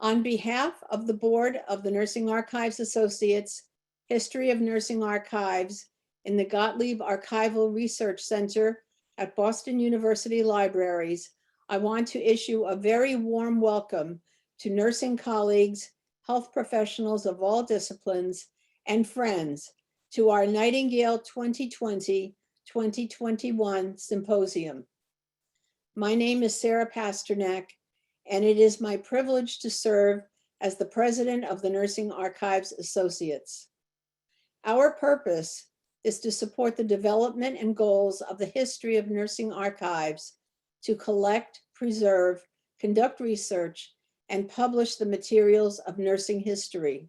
On behalf of the Board of the Nursing Archives Associates, History of Nursing Archives in the Gottlieb Archival Research Center at Boston University Libraries, I want to issue a very warm welcome to nursing colleagues, health professionals of all disciplines, and friends to our Nightingale 2020-2021 Symposium. My name is Sarah Pasternak, and it is my privilege to serve as the president of the Nursing Archives Associates. Our purpose is to support the development and goals of the history of nursing archives to collect, preserve, conduct research, and publish the materials of nursing history.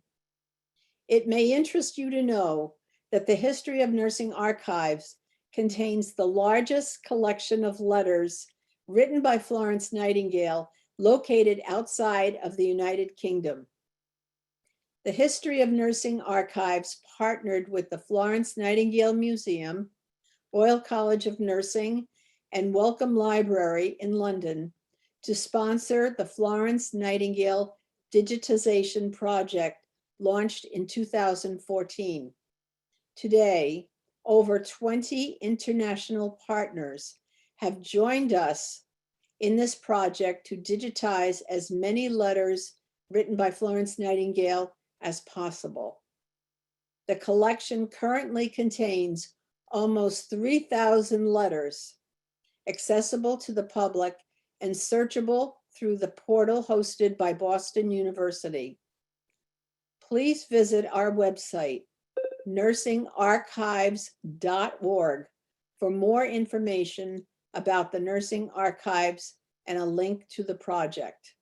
It may interest you to know that the History of Nursing Archives contains the largest collection of letters written by Florence Nightingale located outside of the United Kingdom. The History of Nursing Archives partnered with the Florence Nightingale Museum, Royal College of Nursing, and Wellcome Library in London to sponsor the Florence Nightingale Digitization Project launched in 2014. Today, over 20 international partners have joined us in this project to digitize as many letters written by Florence Nightingale as possible. The collection currently contains almost 3,000 letters, accessible to the public and searchable through the portal hosted by Boston University. Please visit our website, nursingarchives.org, for more information about the Nursing Archives and a link to the project.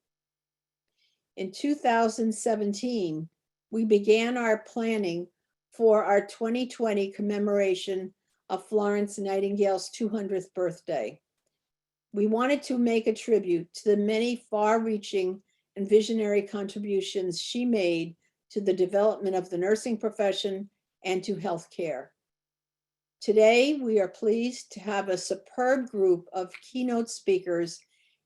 In 2017, we began our planning for our 2020 commemoration of Florence Nightingale's 200th birthday. We wanted to make a tribute to the many far-reaching and visionary contributions she made to the development of the nursing profession and to healthcare. Today, we are pleased to have a superb group of keynote speakers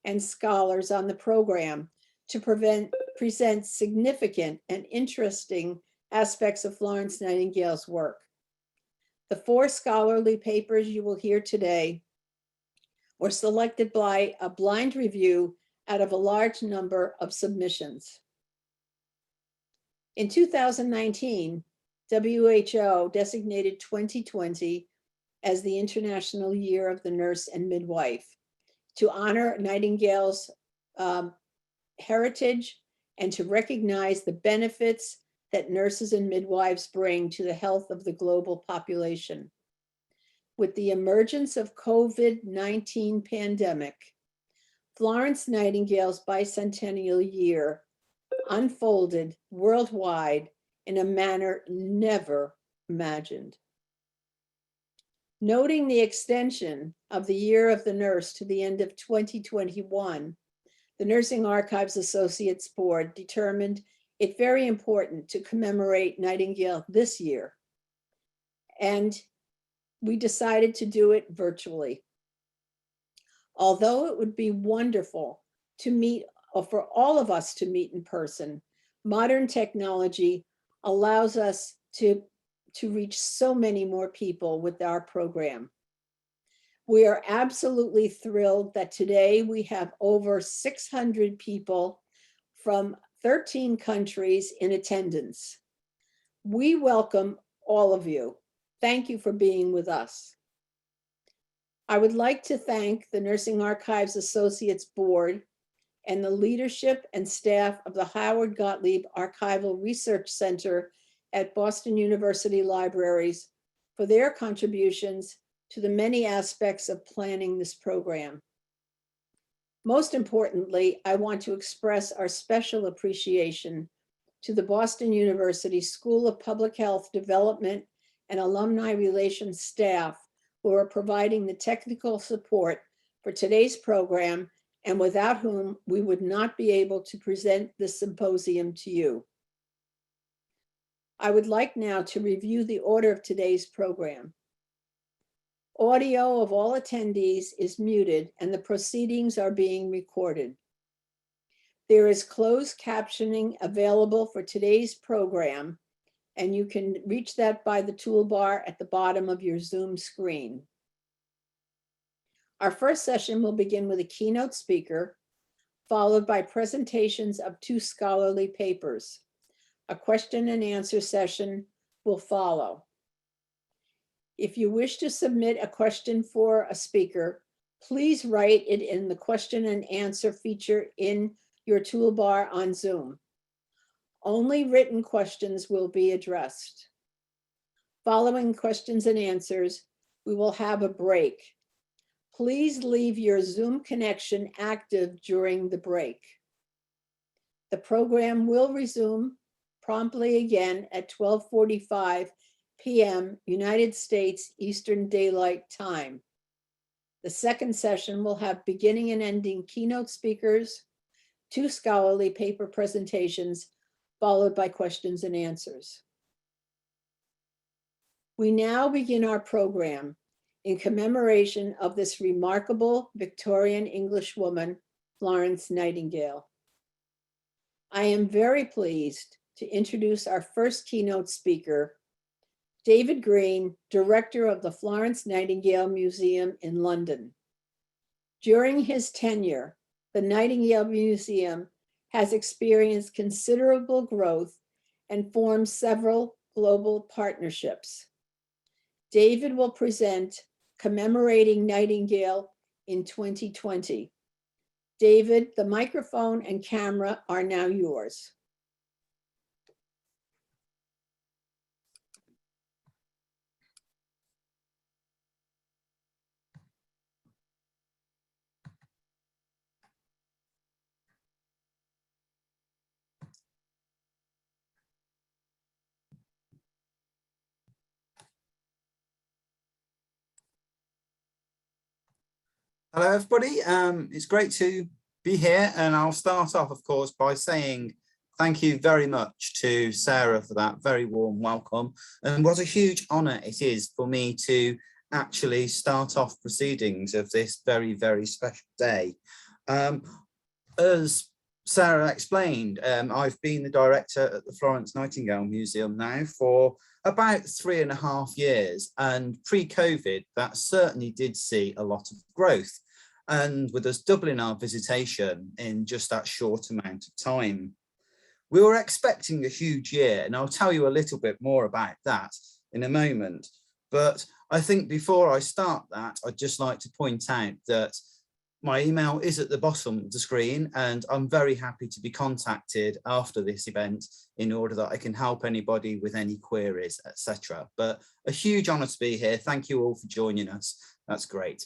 and scholars on the program to present significant and interesting aspects of Florence Nightingale's work. The 4 scholarly papers you will hear today were selected by a blind review out of a large number of submissions. In 2019, WHO designated 2020 as the International Year of the Nurse and Midwife to honor Nightingale's heritage and to recognize the benefits that nurses and midwives bring to the health of the global population. With the emergence of COVID-19 pandemic, Florence Nightingale's bicentennial year unfolded worldwide in a manner never imagined. Noting the extension of the Year of the Nurse to the end of 2021, the Nursing Archives Associates Board determined it very important to commemorate Nightingale this year. And we decided to do it virtually. Although it would be wonderful to meet, or for all of us to meet in person, modern technology allows us to reach so many more people with our program. We are absolutely thrilled that today we have over 600 people from 13 countries in attendance. We welcome all of you. Thank you for being with us. I would like to thank the Nursing Archives Associates Board and the leadership and staff of the Howard Gottlieb Archival Research Center at Boston University Libraries for their contributions to the many aspects of planning this program. Most importantly, I want to express our special appreciation to the Boston University School of Public Health Development and Alumni Relations staff who are providing the technical support for today's program and without whom we would not be able to present this symposium to you. I would like now to review the order of today's program. Audio of all attendees is muted and the proceedings are being recorded. There is closed captioning available for today's program, and you can reach that by the toolbar at the bottom of your Zoom screen. Our first session will begin with a keynote speaker, followed by presentations of 2 scholarly papers. A question and answer session will follow. If you wish to submit a question for a speaker, please write it in the question and answer feature in your toolbar on Zoom. Only written questions will be addressed. Following questions and answers, we will have a break. Please leave your Zoom connection active during the break. The program will resume promptly again at 12:45 p.m. United States Eastern Daylight Time. The second session will have beginning and ending keynote speakers, 2 scholarly paper presentations, followed by questions and answers. We now begin our program in commemoration of this remarkable Victorian English woman, Florence Nightingale. I am very pleased to introduce our first keynote speaker, David Green, director of the Florence Nightingale Museum in London. During his tenure, the Nightingale Museum has experienced considerable growth and formed several global partnerships. David will present Commemorating Nightingale in 2020. David, the microphone and camera are now yours. Hello, everybody. It's great to be here, and I'll start off, of course, by saying thank you very much to Sarah for that very warm welcome, and what a huge honour it is for me to actually start off proceedings of this very, very special day. As Sarah explained, I've been the director at the Florence Nightingale Museum now for about 3.5 years, and pre-COVID that certainly did see a lot of growth, and with us doubling our visitation in just that short amount of time. We were expecting a huge year, and I'll tell you a little bit more about that in a moment, but I think before I start that, I'd just like to point out that my email is at the bottom of the screen, and I'm very happy to be contacted after this event in order that I can help anybody with any queries, etc. But a huge honour to be here. Thank you all for joining us. That's great.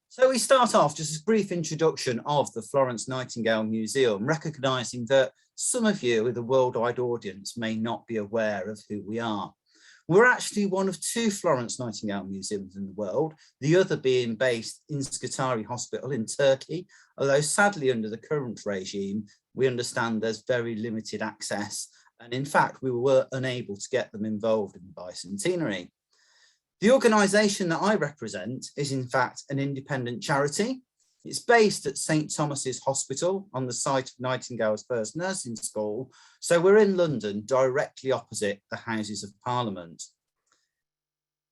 So we start off just a brief introduction of the Florence Nightingale Museum, recognising that some of you with a worldwide audience may not be aware of who we are. We're actually one of 2 Florence Nightingale museums in the world, the other being based in Scutari Hospital in Turkey, although sadly under the current regime, we understand there's very limited access, and in fact we were unable to get them involved in the Bicentenary. The organisation that I represent is in fact an independent charity. It's based at St Thomas's Hospital on the site of Nightingale's first nursing school. So we're in London, directly opposite the Houses of Parliament.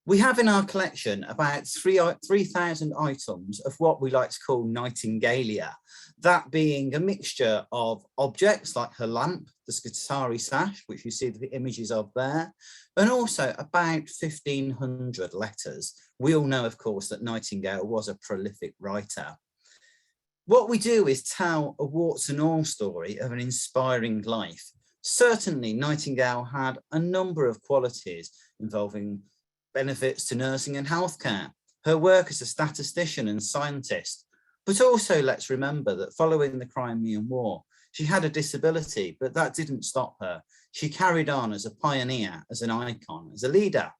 We have in our collection about 3,000 items of what we like to call Nightingalia, that being a mixture of objects like her lamp, the Scutari sash, which you see the images of there, and also about 1,500 letters. We all know, of course, that Nightingale was a prolific writer. What we do is tell a warts and all story of an inspiring life. Certainly, Nightingale had a number of qualities involving benefits to nursing and healthcare, her work as a statistician and scientist, but also let's remember that following the Crimean War, she had a disability, but that didn't stop her. She carried on as a pioneer, as an icon, as a leader.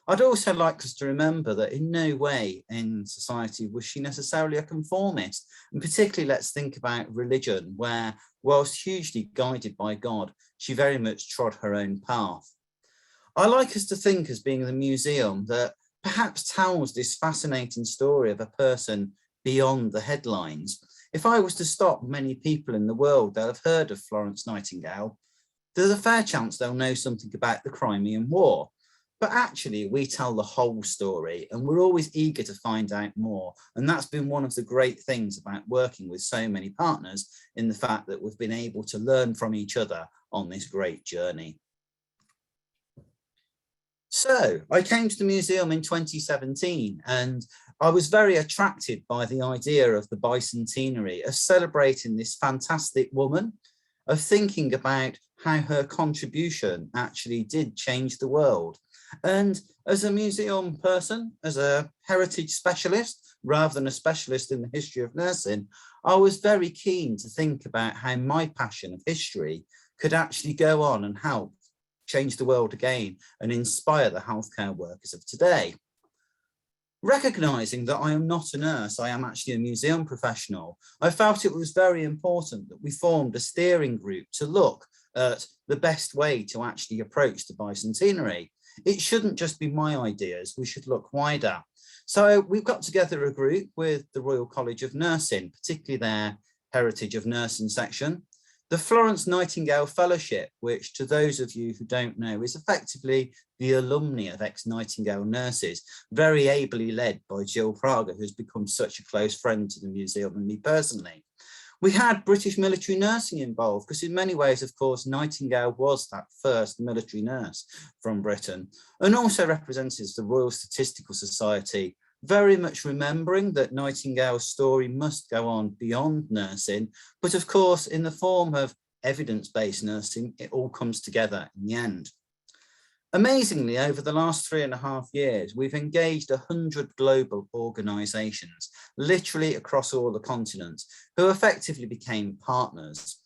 I'd also like us to remember that in no way in society was she necessarily a conformist, and particularly let's think about religion, where whilst hugely guided by God, she very much trod her own path. I like us to think as being the museum that perhaps tells this fascinating story of a person beyond the headlines. If I was to stop many people in the world that have heard of Florence Nightingale, there's a fair chance they'll know something about the Crimean War. But actually, we tell the whole story and we're always eager to find out more. And that's been one of the great things about working with so many partners, in the fact that we've been able to learn from each other on this great journey. So I came to the museum in 2017 and I was very attracted by the idea of the bicentenary, of celebrating this fantastic woman, of thinking about how her contribution actually did change the world. And as a museum person, as a heritage specialist, rather than a specialist in the history of nursing, I was very keen to think about how my passion of history could actually go on and help change the world again and inspire the healthcare workers of today. Recognizing that I am not a nurse, I am actually a museum professional, I felt it was very important that we formed a steering group to look at the best way to actually approach the bicentenary. It shouldn't just be my ideas, we should look wider. So we've got together a group with the Royal College of Nursing, particularly their Heritage of Nursing section, the Florence Nightingale Fellowship, which to those of you who don't know is effectively the alumni of ex-Nightingale nurses, very ably led by Jill Prager, who's become such a close friend to the museum and me personally. We had British military nursing involved because in many ways, of course, Nightingale was that first military nurse from Britain, and also representatives of the Royal Statistical Society, very much remembering that Nightingale's story must go on beyond nursing, but of course, in the form of evidence-based nursing, it all comes together in the end. Amazingly, over the last 3.5 years, we've engaged 100 global organisations, literally across all the continents, who effectively became partners.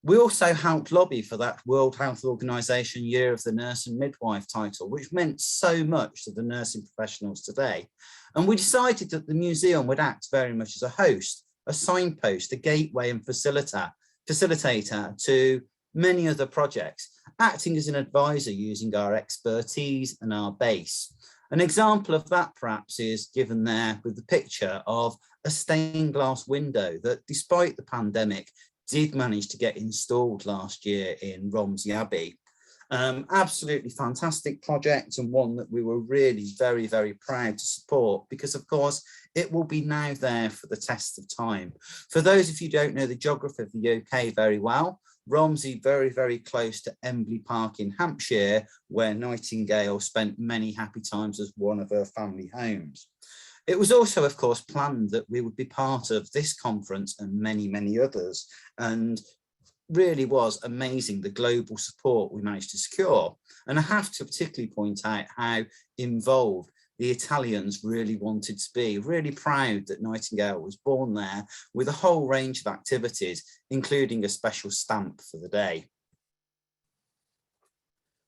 We also helped lobby for that World Health Organization Year of the Nurse and Midwife title, which meant so much to the nursing professionals today. And we decided that the museum would act very much as a host, a signpost, a gateway and facilitator to many other projects, acting as an advisor using our expertise and our base. An example of that perhaps is given there with the picture of a stained glass window that, despite the pandemic, did manage to get installed last year in Romsey Abbey. Absolutely fantastic project, and one that we were really very, very proud to support, because of course it will be now there for the test of time. For those of you who don't know the geography of the UK very well, Romsey very, very close to Embley Park in Hampshire, where Nightingale spent many happy times as one of her family homes. It was also, of course, planned that we would be part of this conference and many, many others, and really was amazing the global support we managed to secure. And I have to particularly point out how involved the Italians really wanted to be, really proud that Nightingale was born there with a whole range of activities, including a special stamp for the day.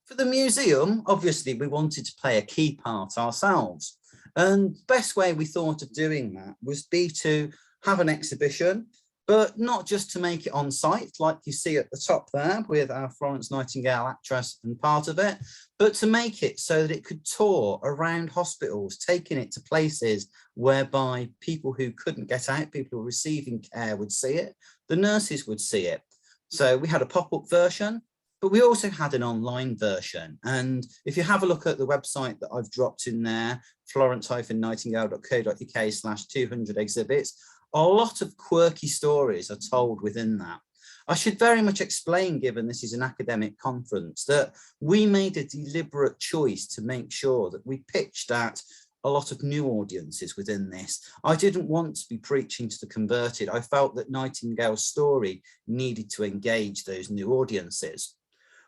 For the museum, obviously, we wanted to play a key part ourselves. And the best way we thought of doing that was to have an exhibition, but not just to make it on site, like you see at the top there with our Florence Nightingale actress and part of it, but to make it so that it could tour around hospitals, taking it to places whereby people who couldn't get out, people who were receiving care would see it, the nurses would see it. So we had a pop-up version, but we also had an online version. And if you have a look at the website that I've dropped in there, florence-nightingale.co.uk/200 exhibits, a lot of quirky stories are told within that. I should very much explain, given this is an academic conference, that we made a deliberate choice to make sure that we pitched at a lot of new audiences within this. I didn't want to be preaching to the converted. I felt that Nightingale's story needed to engage those new audiences.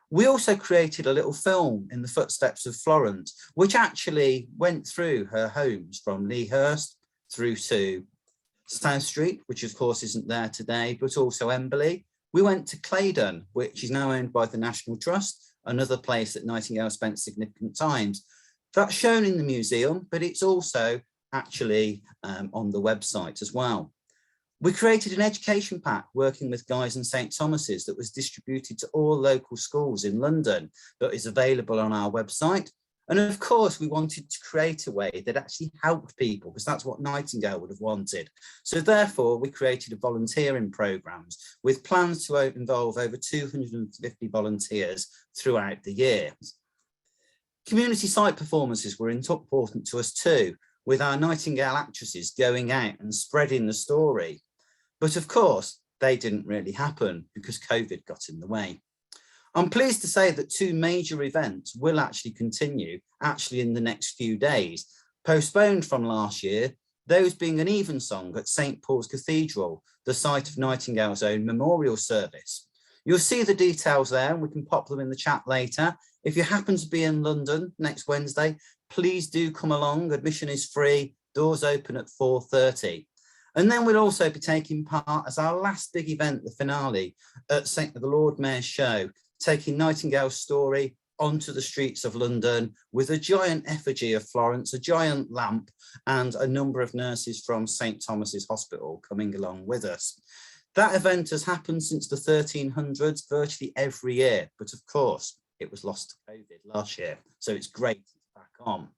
We also created a little film in the footsteps of Florence, which actually went through her homes from Lea Hurst through to South Street, which of course isn't there today, but also Embley. We went to Claydon, which is now owned by the National Trust, another place that Nightingale spent significant times. That's shown in the museum, but it's also actually on the website as well. We created an education pack working with Guy's and St Thomas's that was distributed to all local schools in London, that is available on our website. And of course, we wanted to create a way that actually helped people, because that's what Nightingale would have wanted. So therefore, we created a volunteering programs with plans to involve over 250 volunteers throughout the year. Community site performances were important to us too, with our Nightingale actresses going out and spreading the story. But of course, they didn't really happen because COVID got in the way. I'm pleased to say that 2 major events will actually continue in the next few days, postponed from last year, those being an evensong at St Paul's Cathedral, the site of Nightingale's own memorial service. You'll see the details there and we can pop them in the chat later. If you happen to be in London next Wednesday, please do come along. Admission is free, doors open at 4:30. And then we'll also be taking part as our last big event, the finale, at the Lord Mayor's Show, taking Nightingale's story onto the streets of London with a giant effigy of Florence, a giant lamp, and a number of nurses from St Thomas's Hospital coming along with us. That event has happened since the 1300s, virtually every year, but of course it was lost to COVID last year, so it's great it's back on.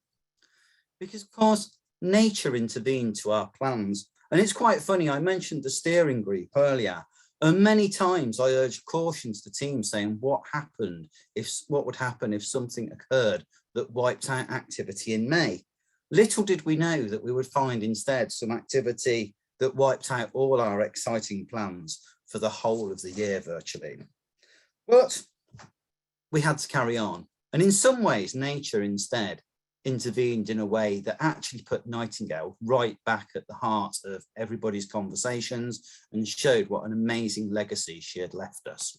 Because of course, nature intervened to our plans. And it's quite funny, I mentioned the steering group earlier, and many times I urged caution to the team saying what would happen if something occurred that wiped out activity in May. Little did we know that we would find instead some activity that wiped out all our exciting plans for the whole of the year virtually. But we had to carry on. And in some ways, nature instead intervened in a way that actually put Nightingale right back at the heart of everybody's conversations and showed what an amazing legacy she had left us.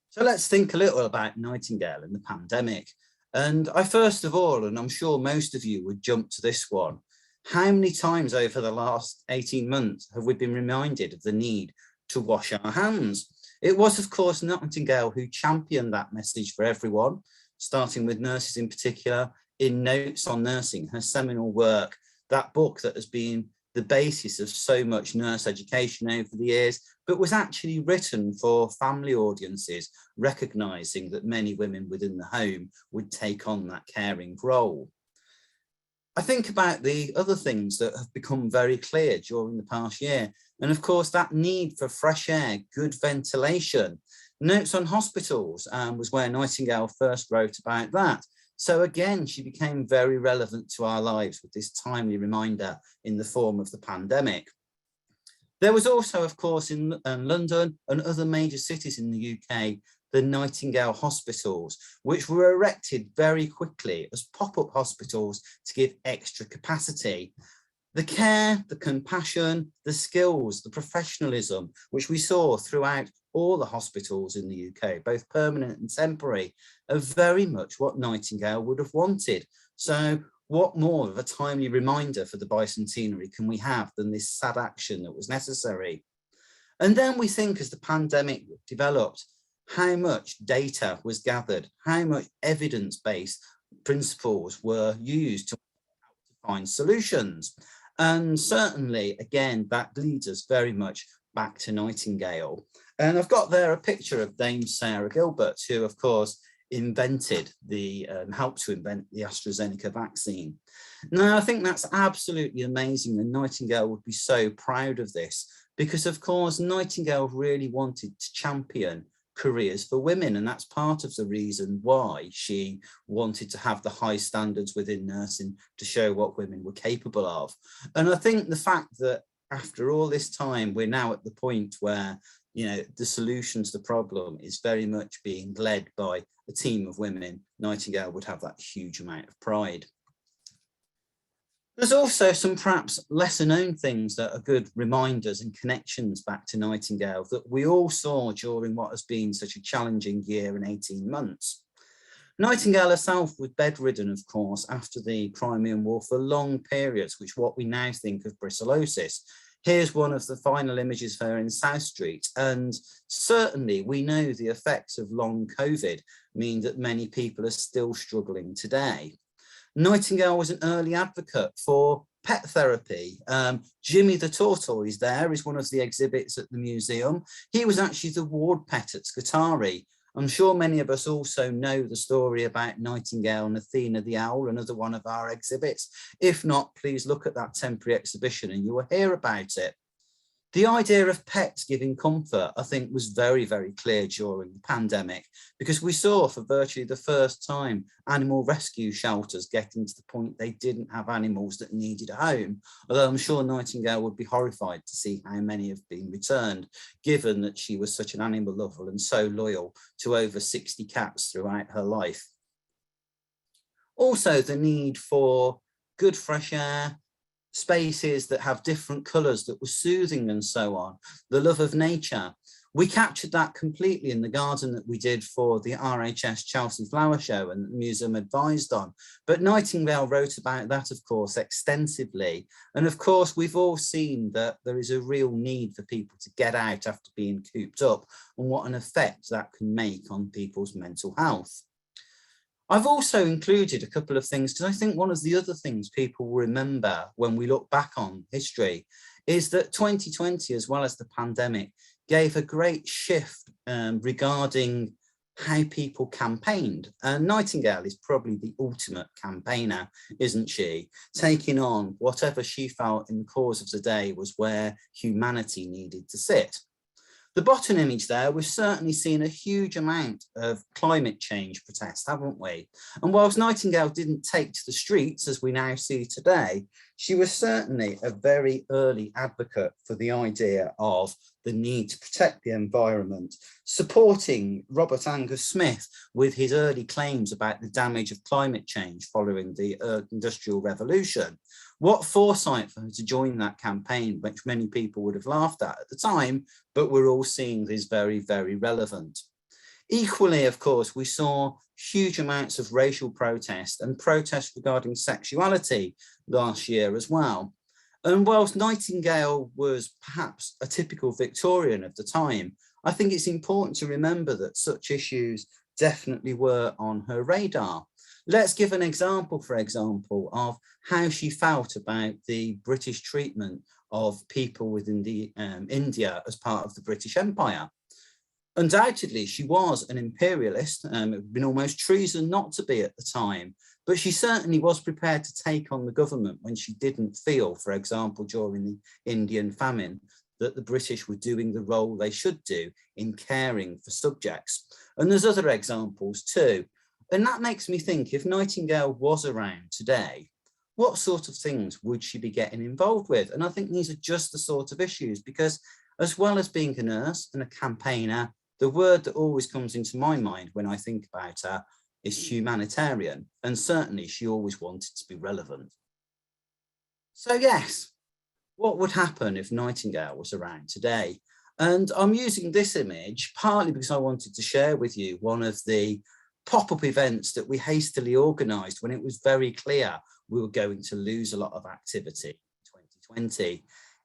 So let's think a little about Nightingale in the pandemic. And I first of all, and I'm sure most of you would jump to this one, how many times over the last 18 months have we been reminded of the need to wash our hands? It was, of course, Nightingale who championed that message for everyone, starting with nurses in particular, in Notes on Nursing, her seminal work, that book that has been the basis of so much nurse education over the years, but was actually written for family audiences, recognising that many women within the home would take on that caring role. I think about the other things that have become very clear during the past year, and of course that need for fresh air, good ventilation. Notes on Hospitals was where Nightingale first wrote about that. So again, she became very relevant to our lives with this timely reminder in the form of the pandemic. There was also, of course, in London and other major cities in the UK, the Nightingale Hospitals, which were erected very quickly as pop-up hospitals to give extra capacity. The care, the compassion, the skills, the professionalism, which we saw throughout all the hospitals in the UK, both permanent and temporary, are very much what Nightingale would have wanted. So what more of a timely reminder for the bicentenary can we have than this sad action that was necessary? And then we think as the pandemic developed, how much data was gathered, how much evidence-based principles were used to find solutions. And certainly, again, that leads us very much back to Nightingale. And I've got there a picture of Dame Sarah Gilbert, who, of course, invented helped to invent the AstraZeneca vaccine. Now, I think that's absolutely amazing, and Nightingale would be so proud of this because, of course, Nightingale really wanted to champion careers for women, and that's part of the reason why she wanted to have the high standards within nursing to show what women were capable of. And I think the fact that after all this time, we're now at the point where, you know, the solution to the problem is very much being led by a team of women, Nightingale would have that huge amount of pride. There's also some perhaps lesser known things that are good reminders and connections back to Nightingale that we all saw during what has been such a challenging year and 18 months. Nightingale herself was bedridden, of course, after the Crimean War for long periods, which what we now think of brucellosis. Here's one of the final images of her in South Street. And certainly we know the effects of long COVID mean that many people are still struggling today. Nightingale was an early advocate for pet therapy. Jimmy the tortoise there is one of the exhibits at the museum. He was actually the ward pet at Scutari. I'm sure many of us also know the story about Nightingale and Athena the Owl, another one of our exhibits. If not, please look at that temporary exhibition and you will hear about it. The idea of pets giving comfort, I think, was very, very clear during the pandemic, because we saw for virtually the first time animal rescue shelters getting to the point they didn't have animals that needed a home. Although I'm sure Nightingale would be horrified to see how many have been returned, given that she was such an animal lover and so loyal to over 60 cats throughout her life. Also, the need for good fresh air, spaces that have different colours that were soothing and so on, the love of nature. We captured that completely in the garden that we did for the RHS Chelsea Flower Show and the museum advised on. But Nightingale wrote about that, of course, extensively. And of course, we've all seen that there is a real need for people to get out after being cooped up, and what an effect that can make on people's mental health. I've also included a couple of things because I think one of the other things people remember when we look back on history is that 2020, as well as the pandemic, gave a great shift regarding how people campaigned. And Nightingale is probably the ultimate campaigner, isn't she? Taking on whatever she felt in the cause of the day was where humanity needed to sit. The bottom image there, we've certainly seen a huge amount of climate change protest, haven't we? And whilst Nightingale didn't take to the streets as we now see today, she was certainly a very early advocate for the idea of the need to protect the environment, supporting Robert Angus Smith with his early claims about the damage of climate change following the Industrial Revolution. What foresight for her to join that campaign, which many people would have laughed at the time, but we're all seeing is very, very relevant. Equally, of course, we saw huge amounts of racial protest and protest regarding sexuality last year as well. And whilst Nightingale was perhaps a typical Victorian of the time, I think it's important to remember that such issues definitely were on her radar. Let's give an example, for example, of how she felt about the British treatment of people within the India as part of the British Empire. Undoubtedly, she was an imperialist. It would have been almost treason not to be at the time, but she certainly was prepared to take on the government when she didn't feel, for example, during the Indian famine, that the British were doing the role they should do in caring for subjects. And there's other examples too. And that makes me think, if Nightingale was around today, what sort of things would she be getting involved with? And I think these are just the sort of issues, because as well as being a nurse and a campaigner, the word that always comes into my mind when I think about her is humanitarian. And certainly she always wanted to be relevant. So yes, what would happen if Nightingale was around today? And I'm using this image partly because I wanted to share with you one of the pop-up events that we hastily organised when it was very clear we were going to lose a lot of activity in 2020.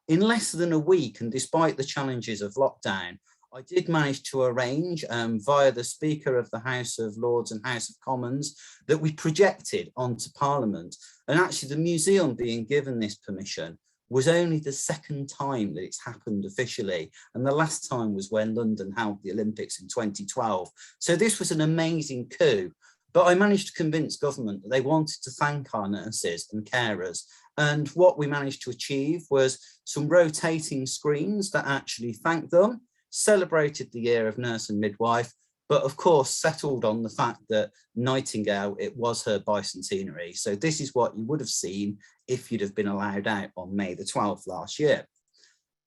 In less than a week, and despite the challenges of lockdown, I did manage to arrange via the Speaker of the House of Lords and House of Commons that we projected onto Parliament. And actually the museum being given this permission was only the second time that it's happened officially. And the last time was when London held the Olympics in 2012. So this was an amazing coup. But I managed to convince government that they wanted to thank our nurses and carers. And what we managed to achieve was some rotating screens that actually thanked them, celebrated the year of nurse and midwife, but of course settled on the fact that Nightingale, it was her bicentenary. So this is what you would have seen if you'd have been allowed out on May the 12th last year.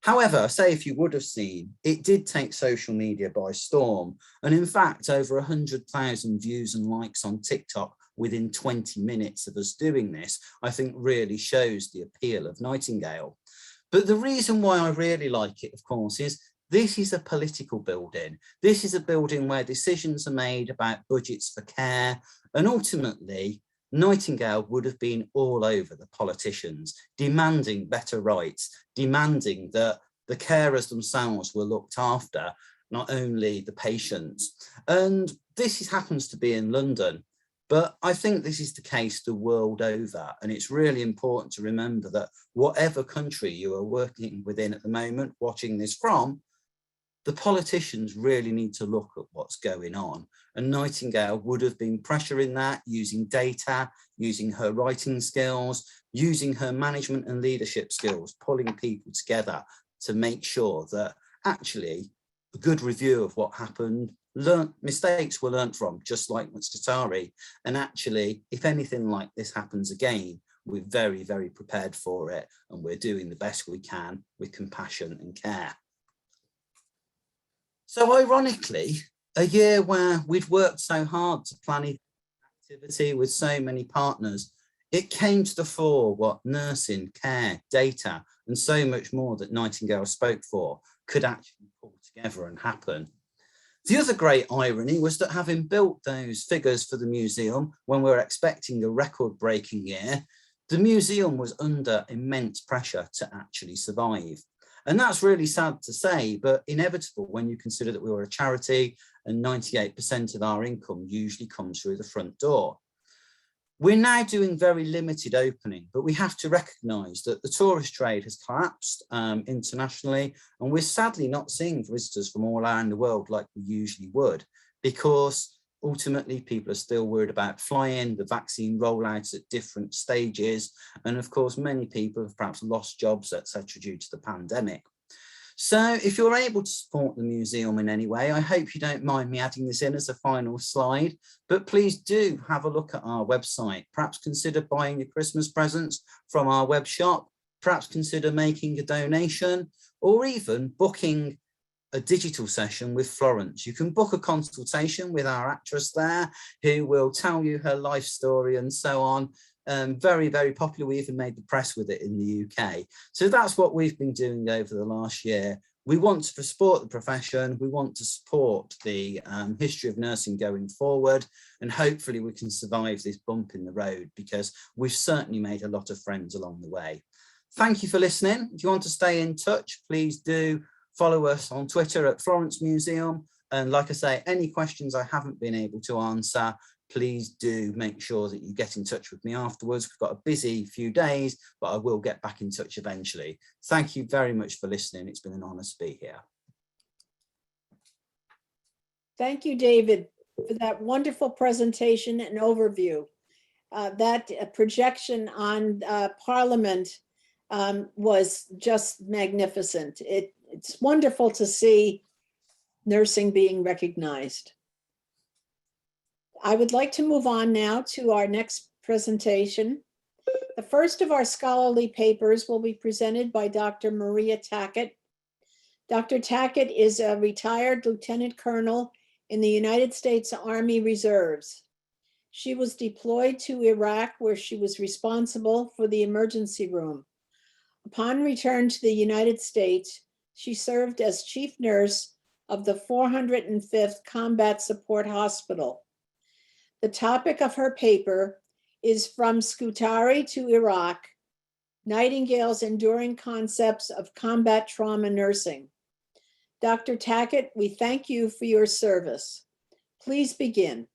However, say if you would have seen, it did take social media by storm. And in fact, over 100,000 views and likes on TikTok within 20 minutes of us doing this, I think really shows the appeal of Nightingale. But the reason why I really like it, of course, is this is a political building. This is a building where decisions are made about budgets for care. And ultimately, Nightingale would have been all over the politicians, demanding better rights, demanding that the carers themselves were looked after, not only the patients. And this happens to be in London. But I think this is the case the world over. And it's really important to remember that whatever country you are working within at the moment, watching this from, the politicians really need to look at what's going on. And Nightingale would have been pressuring that, using data, using her writing skills, using her management and leadership skills, pulling people together to make sure that actually a good review of what happened, mistakes were learnt from, just like Muscatari. And actually, if anything like this happens again, we're very, very prepared for it, and we're doing the best we can with compassion and care. So ironically, a year where we'd worked so hard to plan activity with so many partners, it came to the fore what nursing, care, data, and so much more that Nightingale spoke for could actually pull together and happen. The other great irony was that having built those figures for the museum when we were expecting a record-breaking year, the museum was under immense pressure to actually survive. And that's really sad to say, but inevitable when you consider that we were a charity and 98% of our income usually comes through the front door. We're now doing very limited opening, but we have to recognise that the tourist trade has collapsed internationally, and we're sadly not seeing visitors from all around the world like we usually would, because ultimately people are still worried about flying, the vaccine rollouts at different stages, and of course many people have perhaps lost jobs, etc., due to the pandemic. So if you're able to support the museum in any way, I hope you don't mind me adding this in as a final slide, but please do have a look at our website. Perhaps consider buying your Christmas presents from our web shop, perhaps consider making a donation, or even booking a digital session with Florence. You can book a consultation with our actress there, who will tell you her life story and so on. Very, very popular. We even made the press with it in the UK. So that's what we've been doing over the last year. We want to support the profession. We want to support the history of nursing going forward. And hopefully we can survive this bump in the road, because we've certainly made a lot of friends along the way. Thank you for listening. If you want to stay in touch, please do follow us on Twitter at Florence Museum. And like I say, any questions I haven't been able to answer, please do make sure that you get in touch with me afterwards. We've got a busy few days, but I will get back in touch eventually. Thank you very much for listening. It's been an honor to be here. Thank you, David, for that wonderful presentation and overview. That projection on Parliament was just magnificent. It's wonderful to see nursing being recognized. I would like to move on now to our next presentation. The first of our scholarly papers will be presented by Dr. Maria Tackett. Dr. Tackett is a retired lieutenant colonel in the United States Army Reserves. She was deployed to Iraq, where she was responsible for the emergency room. Upon return to the United States, she served as chief nurse of the 405th Combat Support Hospital. The topic of her paper is From Scutari to Iraq, Nightingale's Enduring Concepts of Combat Trauma Nursing. Dr. Tackett, we thank you for your service. Please begin.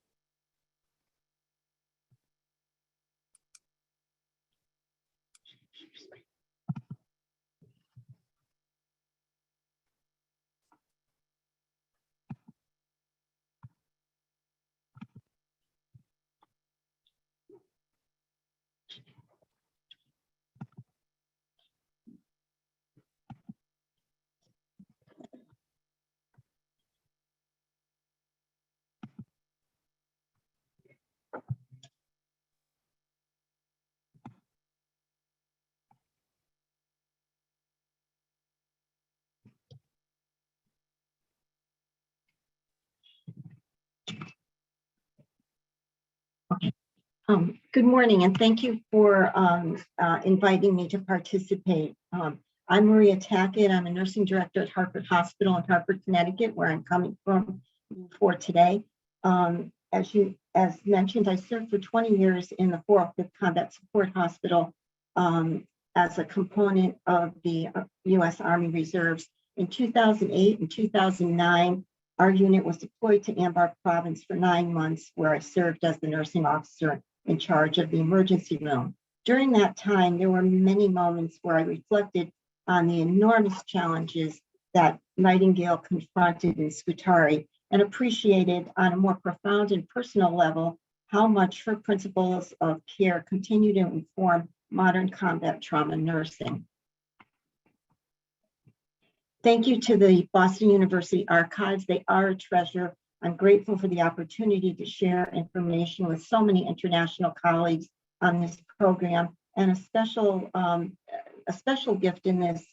Good morning, and thank you for inviting me to participate. I'm Maria Tackett. I'm a nursing director at Hartford Hospital in Hartford, Connecticut, where I'm coming from for today. As mentioned, I served for 20 years in the 405th Combat Support Hospital as a component of the U.S. Army Reserves. In 2008 and 2009, our unit was deployed to Anbar Province for 9 months, where I served as the nursing officer in charge of the emergency room. During that time, there were many moments where I reflected on the enormous challenges that Nightingale confronted in Scutari, and appreciated on a more profound and personal level how much her principles of care continue to inform modern combat trauma nursing. Thank you to the Boston University Archives. They are a treasure. I'm grateful for the opportunity to share information with so many international colleagues on this program. And a special gift in this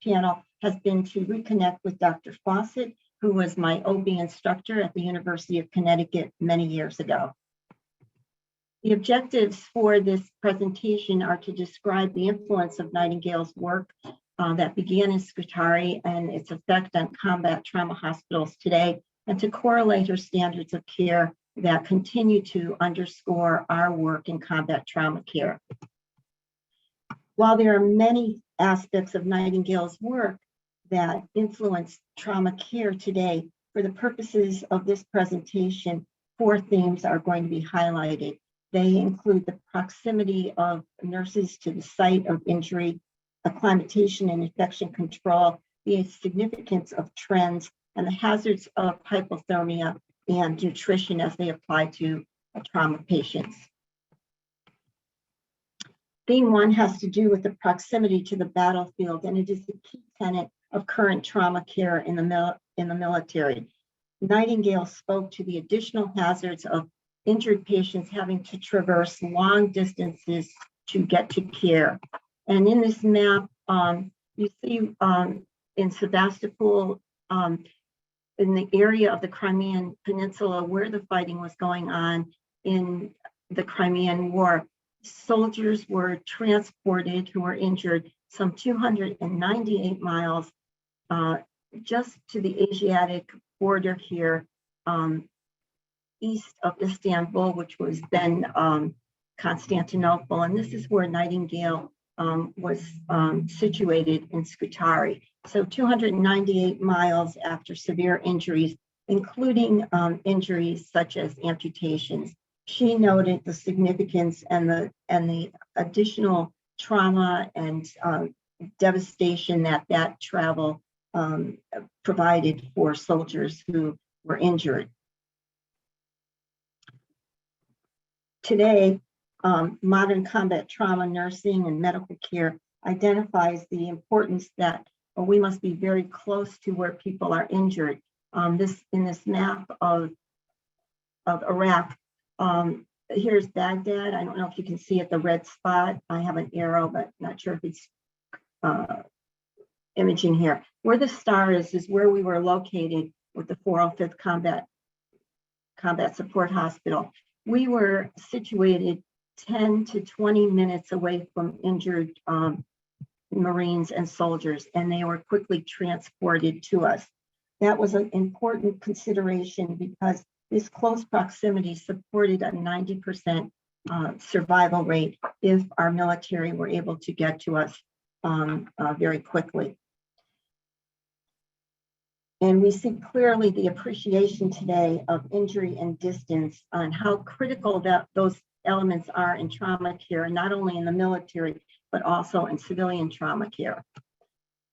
panel has been to reconnect with Dr. Fawcett, who was my OB instructor at the University of Connecticut many years ago. The objectives for this presentation are to describe the influence of Nightingale's work that began in Scutari and its effect on combat trauma hospitals today, and to correlate her standards of care that continue to underscore our work in combat trauma care. While there are many aspects of Nightingale's work that influence trauma care today, for the purposes of this presentation, 4 themes are going to be highlighted. They include the proximity of nurses to the site of injury, acclimatization and infection control, the significance of trends, and the hazards of hypothermia and nutrition as they apply to trauma patients. Theme 1 has to do with the proximity to the battlefield, and it is the key tenet of current trauma care in the military. Nightingale spoke to the additional hazards of injured patients having to traverse long distances to get to care. And in this map, you see in Sebastopol, in the area of the Crimean Peninsula where the fighting was going on in the Crimean War, soldiers were transported who were injured some 298 miles just to the Asiatic border here, east of Istanbul, which was then Constantinople. And this is where Nightingale was situated in Scutari. So 298 miles after severe injuries, including injuries such as amputations. She noted the significance and the additional trauma and devastation that travel provided for soldiers who were injured. Today, modern combat trauma nursing and medical care identifies the importance that we must be very close to where people are injured. In this map of Iraq, here's Baghdad. I don't know if you can see it, the red spot. I have an arrow, but not sure if it's imaging here. Where the star is where we were located with the 405th Combat Support Hospital. We were situated 10 to 20 minutes away from injured Marines and soldiers, and they were quickly transported to us. That was an important consideration because this close proximity supported a 90% survival rate if our military were able to get to us very quickly. And we see clearly the appreciation today of injury and distance on how critical those elements are in trauma care, not only in the military, but also in civilian trauma care.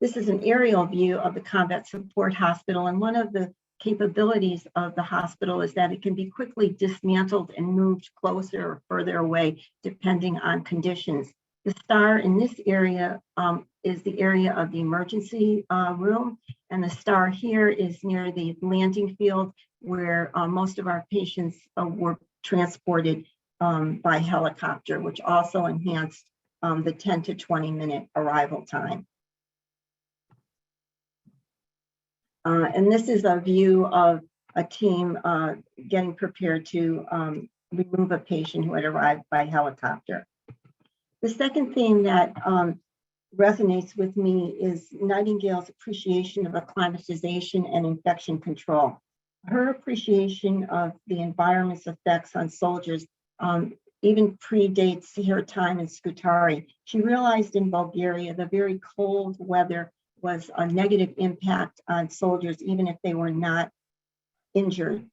This is an aerial view of the Combat Support Hospital, and one of the capabilities of the hospital is that it can be quickly dismantled and moved closer or further away, depending on conditions. The star in this area is the area of the emergency room, and the star here is near the landing field where most of our patients were transported by helicopter, which also enhanced the 10 to 20 minute arrival time. And this is a view of a team getting prepared to remove a patient who had arrived by helicopter. The second theme that resonates with me is Nightingale's appreciation of acclimatization and infection control. Her appreciation of the environment's effects on soldiers even predates her time in Scutari. She realized in Bulgaria the very cold weather was a negative impact on soldiers, even if they were not injured.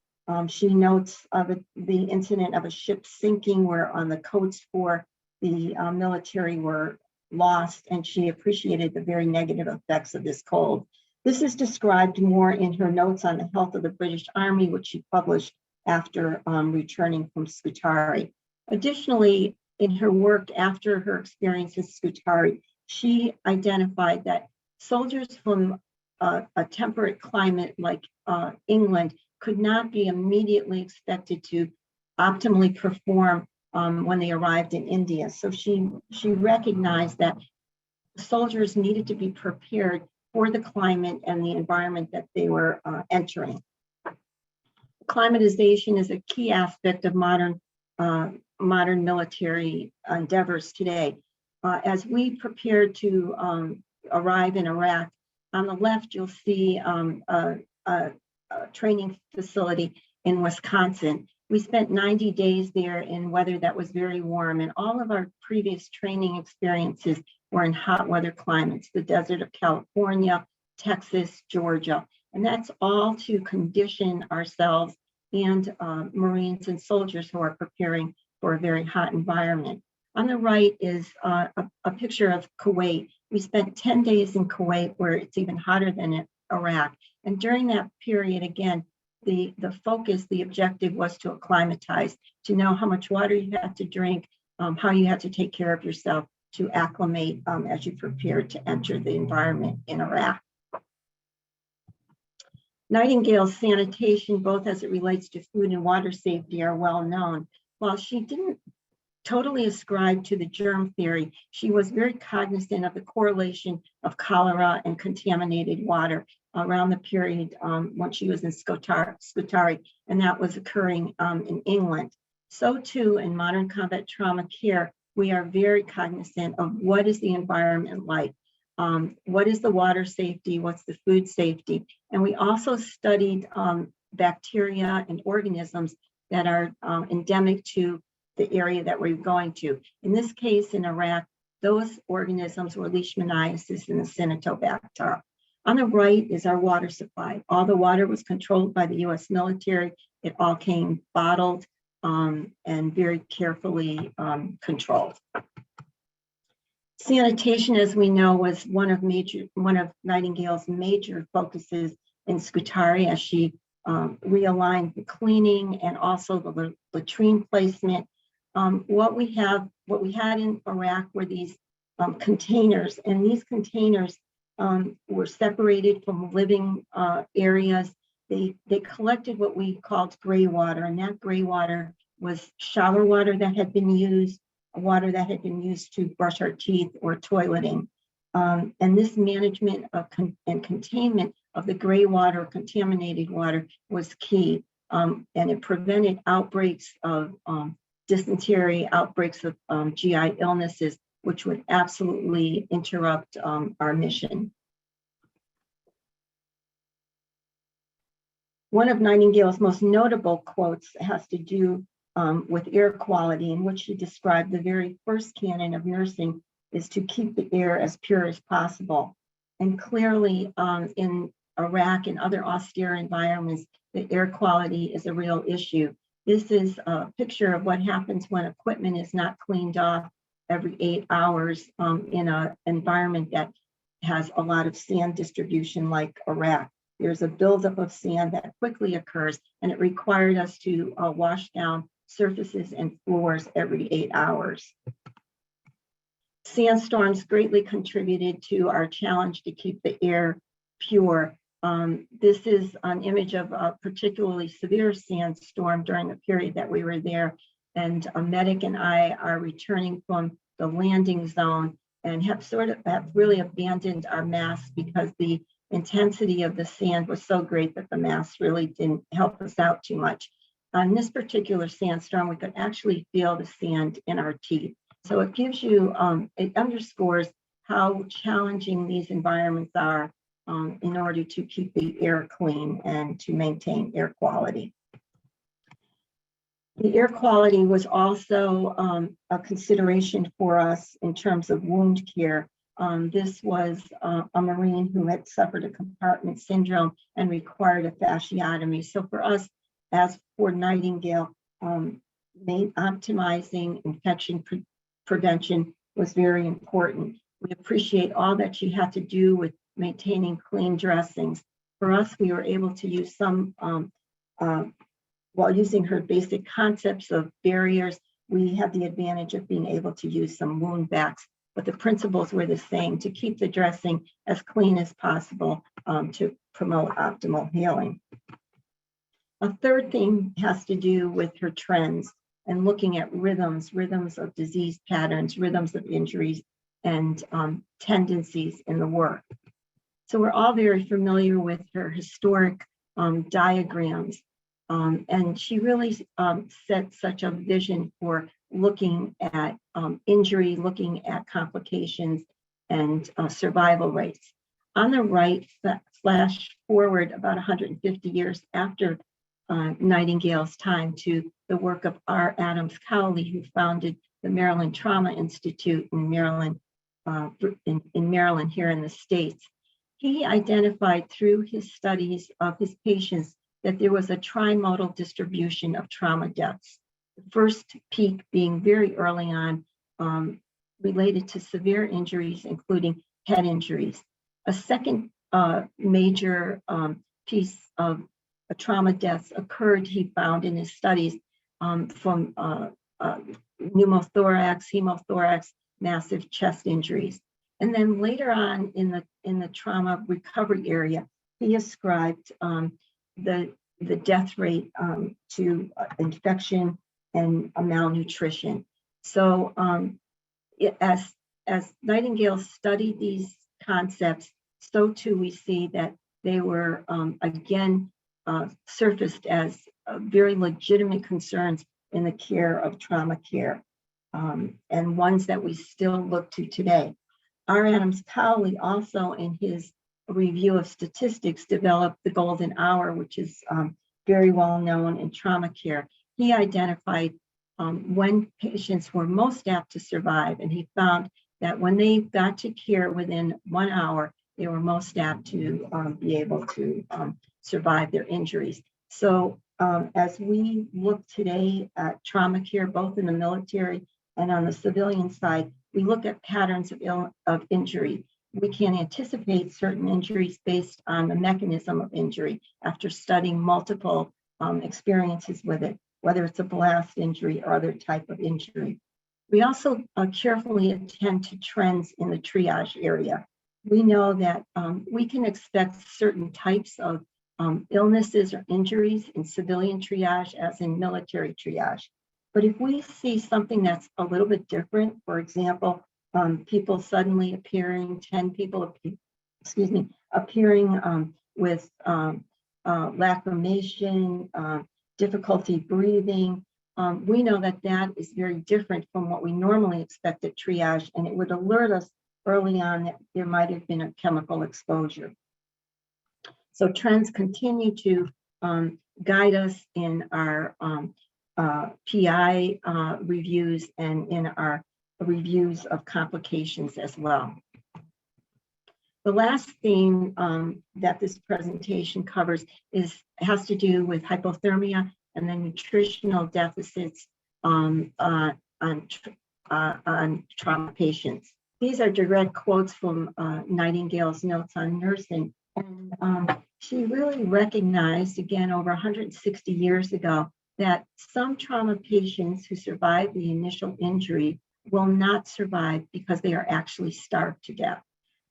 She notes the incident of a ship sinking where on the coats for the military were lost, and she appreciated the very negative effects of this cold. This is described more in her notes on the health of the British Army, which she published after returning from Scutari. Additionally, in her work after her experience in Scutari, she identified that soldiers from a temperate climate like England could not be immediately expected to optimally perform when they arrived in India. So she recognized that soldiers needed to be prepared for the climate and the environment that they were entering. Climatization is a key aspect of modern military endeavors today. As we prepare to arrive in Iraq, on the left, you'll see a training facility in Wisconsin. We spent 90 days there in weather that was very warm, and all of our previous training experiences were in hot weather climates, the desert of California, Texas, Georgia. And that's all to condition ourselves and Marines and soldiers who are preparing for a very hot environment. On the right is a picture of Kuwait. We spent 10 days in Kuwait, where it's even hotter than in Iraq. And during that period, again, the focus, the objective was to acclimatize, to know how much water you had to drink, how you had to take care of yourself, to acclimate as you prepare to enter the environment in Iraq. Nightingale's sanitation, both as it relates to food and water safety, are well known. While she didn't totally ascribe to the germ theory, she was very cognizant of the correlation of cholera and contaminated water around the period when she was in Scutari, and that was occurring in England. So too, in modern combat trauma care, we are very cognizant of what is the environment like, what is the water safety, what's the food safety. And we also studied bacteria and organisms that are endemic to the area that we're going to. In this case, in Iraq, those organisms were leishmaniasis and Acinetobacter. On the right is our water supply. All the water was controlled by the US military. It all came bottled and very carefully controlled. Sanitation, as we know, was one of Nightingale's major focuses in Scutari, as she realigned the cleaning and also the latrine placement. What we had in Iraq were these containers, and these containers were separated from living areas. They collected what we called gray water, and that gray water was shower water that had been used, water that had been used to brush our teeth or toileting. And this management of and containment of the gray water, contaminated water, was key. And it prevented outbreaks of dysentery, outbreaks of GI illnesses, which would absolutely interrupt our mission. One of Nightingale's most notable quotes has to do with air quality, in which she described the very first canon of nursing is to keep the air as pure as possible. And clearly in Iraq and other austere environments, the air quality is a real issue. This is a picture of what happens when equipment is not cleaned off every 8 hours in an environment that has a lot of sand distribution like Iraq. There's a buildup of sand that quickly occurs, and it required us to wash down surfaces and floors every 8 hours. Sandstorms greatly contributed to our challenge to keep the air pure. This is an image of a particularly severe sandstorm during the period that we were there. And a medic and I are returning from the landing zone and have really abandoned our masks because the intensity of the sand was so great that the masks really didn't help us out too much. On this particular sandstorm, we could actually feel the sand in our teeth. So it gives you, it underscores how challenging these environments are in order to keep the air clean and to maintain air quality. The air quality was also a consideration for us in terms of wound care. This was a Marine who had suffered a compartment syndrome and required a fasciotomy. So for us, as for Nightingale, optimizing infection prevention was very important. We appreciate all that she had to do with maintaining clean dressings. For us, we were able to use some, while using her basic concepts of barriers, we had the advantage of being able to use some wound vacs, but the principles were the same, to keep the dressing as clean as possible to promote optimal healing. A third thing has to do with her trends and looking at rhythms of disease patterns, rhythms of injuries, and tendencies in the work. So we're all very familiar with her historic diagrams, and she really set such a vision for looking at injury, looking at complications, and survival rates. On the right, flash forward about 150 years after Nightingale's time to the work of R. Adams Cowley, who founded the Maryland Trauma Institute in Maryland, Maryland here in the States. He identified through his studies of his patients that there was a trimodal distribution of trauma deaths. The first peak being very early on, related to severe injuries, including head injuries. A second major piece of trauma deaths occurred, he found in his studies, from pneumothorax, hemothorax, massive chest injuries. And then later on in the trauma recovery area, he ascribed the death rate to infection and malnutrition. So as Nightingale studied these concepts, so too we see that they were again surfaced as very legitimate concerns in the care of trauma care, and ones that we still look to today. R. Adams Cowley also, in his review of statistics, developed the golden hour, which is very well known in trauma care. He identified when patients were most apt to survive, and he found that when they got to care within 1 hour, they were most apt to be able to survive their injuries. So as we look today at trauma care, both in the military and on the civilian side, we look at patterns of injury. We can anticipate certain injuries based on the mechanism of injury after studying multiple experiences with it, whether it's a blast injury or other type of injury. We also carefully attend to trends in the triage area. We know that we can expect certain types of illnesses or injuries in civilian triage as in military triage. But if we see something that's a little bit different, for example, people suddenly appearing, 10 people, appearing with lacrimation, difficulty breathing, we know that that is very different from what we normally expect at triage, and it would alert us early on that there might have been a chemical exposure. So trends continue to guide us in our PI reviews and in our reviews of complications as well. The last theme that this presentation covers has to do with hypothermia and the nutritional deficits on trauma patients. These are direct quotes from Nightingale's notes on nursing. And she really recognized, again, over 160 years ago, that some trauma patients who survive the initial injury will not survive because they are actually starved to death.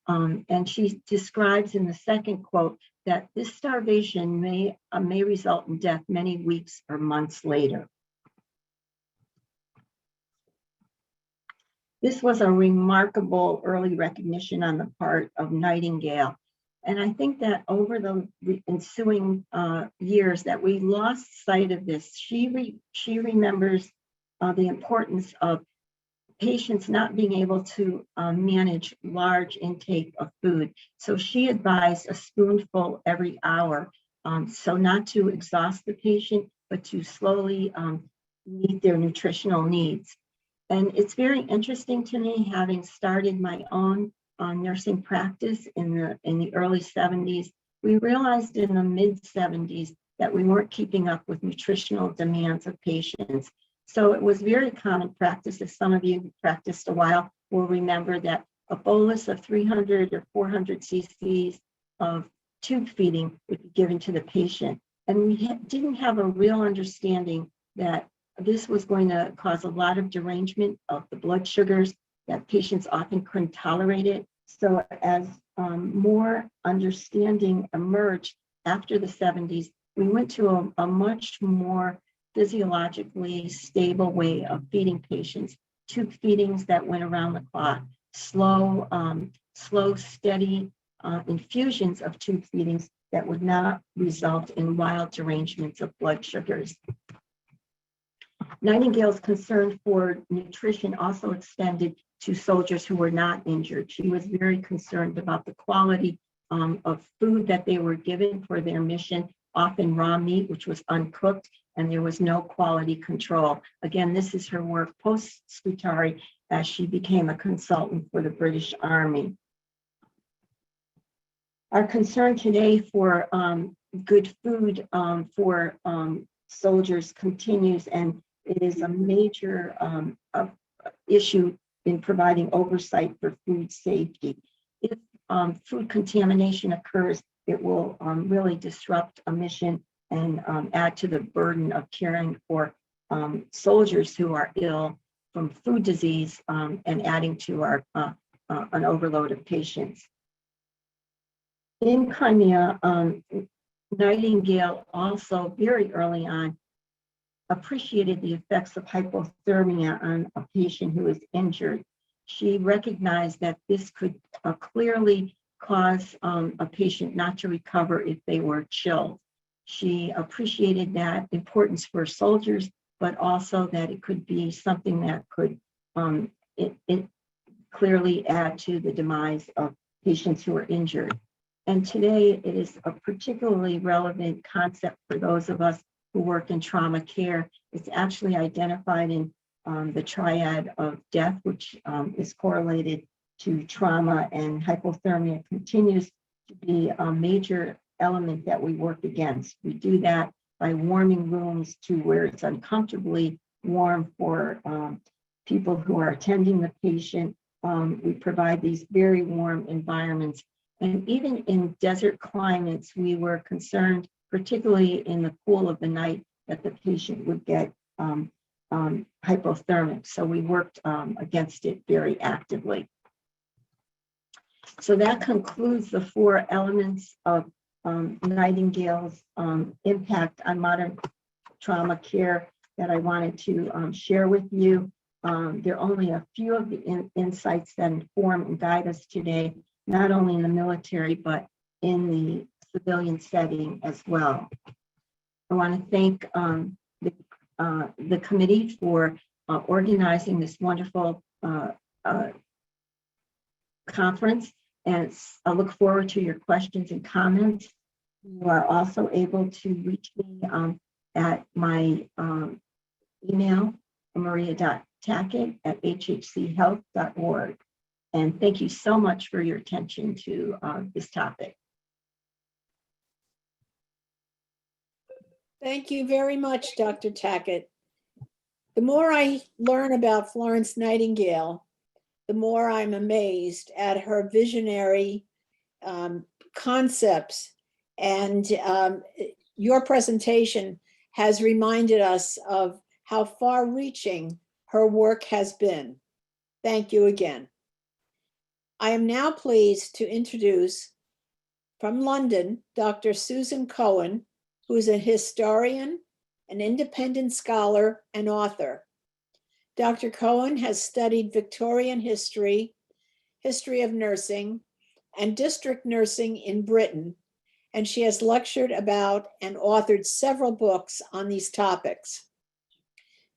And she describes in the second quote that this starvation may result in death many weeks or months later. This was a remarkable early recognition on the part of Nightingale. And I think that over the ensuing years that we lost sight of this. She remembers the importance of patients not being able to manage large intake of food. So she advised a spoonful every hour. So not to exhaust the patient, but to slowly meet their nutritional needs. And it's very interesting to me, having started my own nursing practice in the early 70s, we realized in the mid 70s that we weren't keeping up with nutritional demands of patients. So it was very common practice, as some of you who practiced a while will remember, that a bolus of 300 or 400 cc's of tube feeding would be given to the patient. And we didn't have a real understanding that this was going to cause a lot of derangement of the blood sugars, that patients often couldn't tolerate it. So as more understanding emerged after the 70s, we went to a much more physiologically stable way of feeding patients, tube feedings that went around the clock, slow, steady infusions of tube feedings that would not result in wild derangements of blood sugars. Nightingale's concern for nutrition also extended to soldiers who were not injured. She was very concerned about the quality of food that they were given for their mission, often raw meat, which was uncooked, and there was no quality control. Again, this is her work post-Scutari as she became a consultant for the British Army. Our concern today for good food for soldiers continues, and it is a major issue in providing oversight for food safety. If food contamination occurs, it will really disrupt a mission and add to the burden of caring for soldiers who are ill from food disease and adding to our an overload of patients. In Crimea, Nightingale also very early on appreciated the effects of hypothermia on a patient who is injured. She recognized that this could clearly cause a patient not to recover if they were chilled. She appreciated that importance for soldiers, but also that it could be something that could it clearly add to the demise of patients who are injured. And today it is a particularly relevant concept for those of us who work in trauma care. It's actually identified in the triad of death, which is correlated to trauma, and hypothermia continues to be a major element that we work against. We do that by warming rooms to where it's uncomfortably warm for people who are attending the patient. We provide these very warm environments. And even in desert climates, we were concerned, particularly in the cool of the night, that the patient would get hypothermic. So we worked against it very actively. So that concludes the 4 elements of Nightingale's impact on modern trauma care that I wanted to share with you. There are only a few of the insights that inform and guide us today, not only in the military, but in the civilian setting as well. I want to thank the committee for organizing this wonderful conference, and I look forward to your questions and comments. You are also able to reach me at my email, maria.tackett@hhchealth.org. And thank you so much for your attention to this topic. Thank you very much, Dr. Tackett. The more I learn about Florence Nightingale, the more I'm amazed at her visionary concepts. And your presentation has reminded us of how far-reaching her work has been. Thank you again. I am now pleased to introduce from London, Dr. Susan Cohen, who is a historian, an independent scholar, and author. Dr. Cohen has studied Victorian history, history of nursing, and district nursing in Britain, and she has lectured about and authored several books on these topics.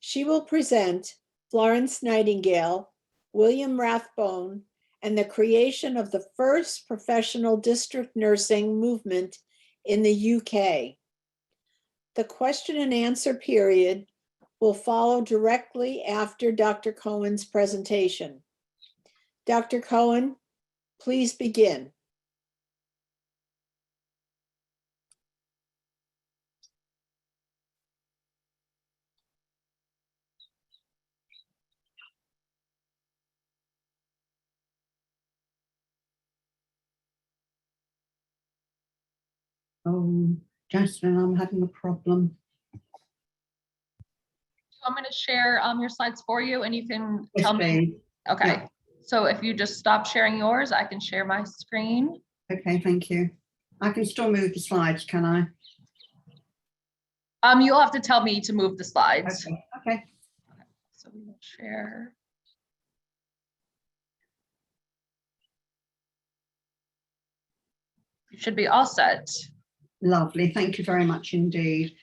She will present Florence Nightingale, William Rathbone, and the creation of the first professional district nursing movement in the UK. The question and answer period will follow directly after Dr. Cohen's presentation. Dr. Cohen, please begin. Oh, Jocelyn, I'm having a problem. I'm going to share your slides for you and you can Yes, tell me. please. Okay. Yeah. So if you just stop sharing yours, I can share my screen. Okay, thank you. I can still move the slides, can I? You'll have to tell me to move the slides. Okay, okay. So we will share. You should be all set. Lovely, thank you very much indeed.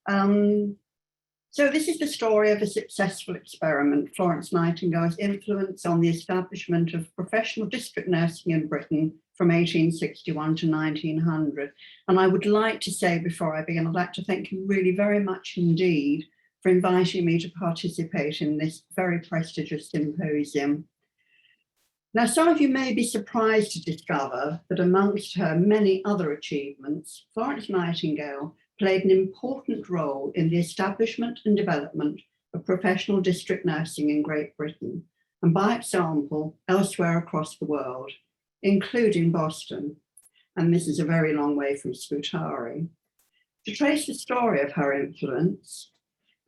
So this is the story of a successful experiment, Florence Nightingale's influence on the establishment of professional district nursing in Britain from 1861 to 1900. And I would like to say before I begin, I'd like to thank you really very much indeed for inviting me to participate in this very prestigious symposium. Now, some of you may be surprised to discover that amongst her many other achievements, Florence Nightingale played an important role in the establishment and development of professional district nursing in Great Britain, and by example, elsewhere across the world, including Boston. And this is a very long way from Scutari. To trace the story of her influence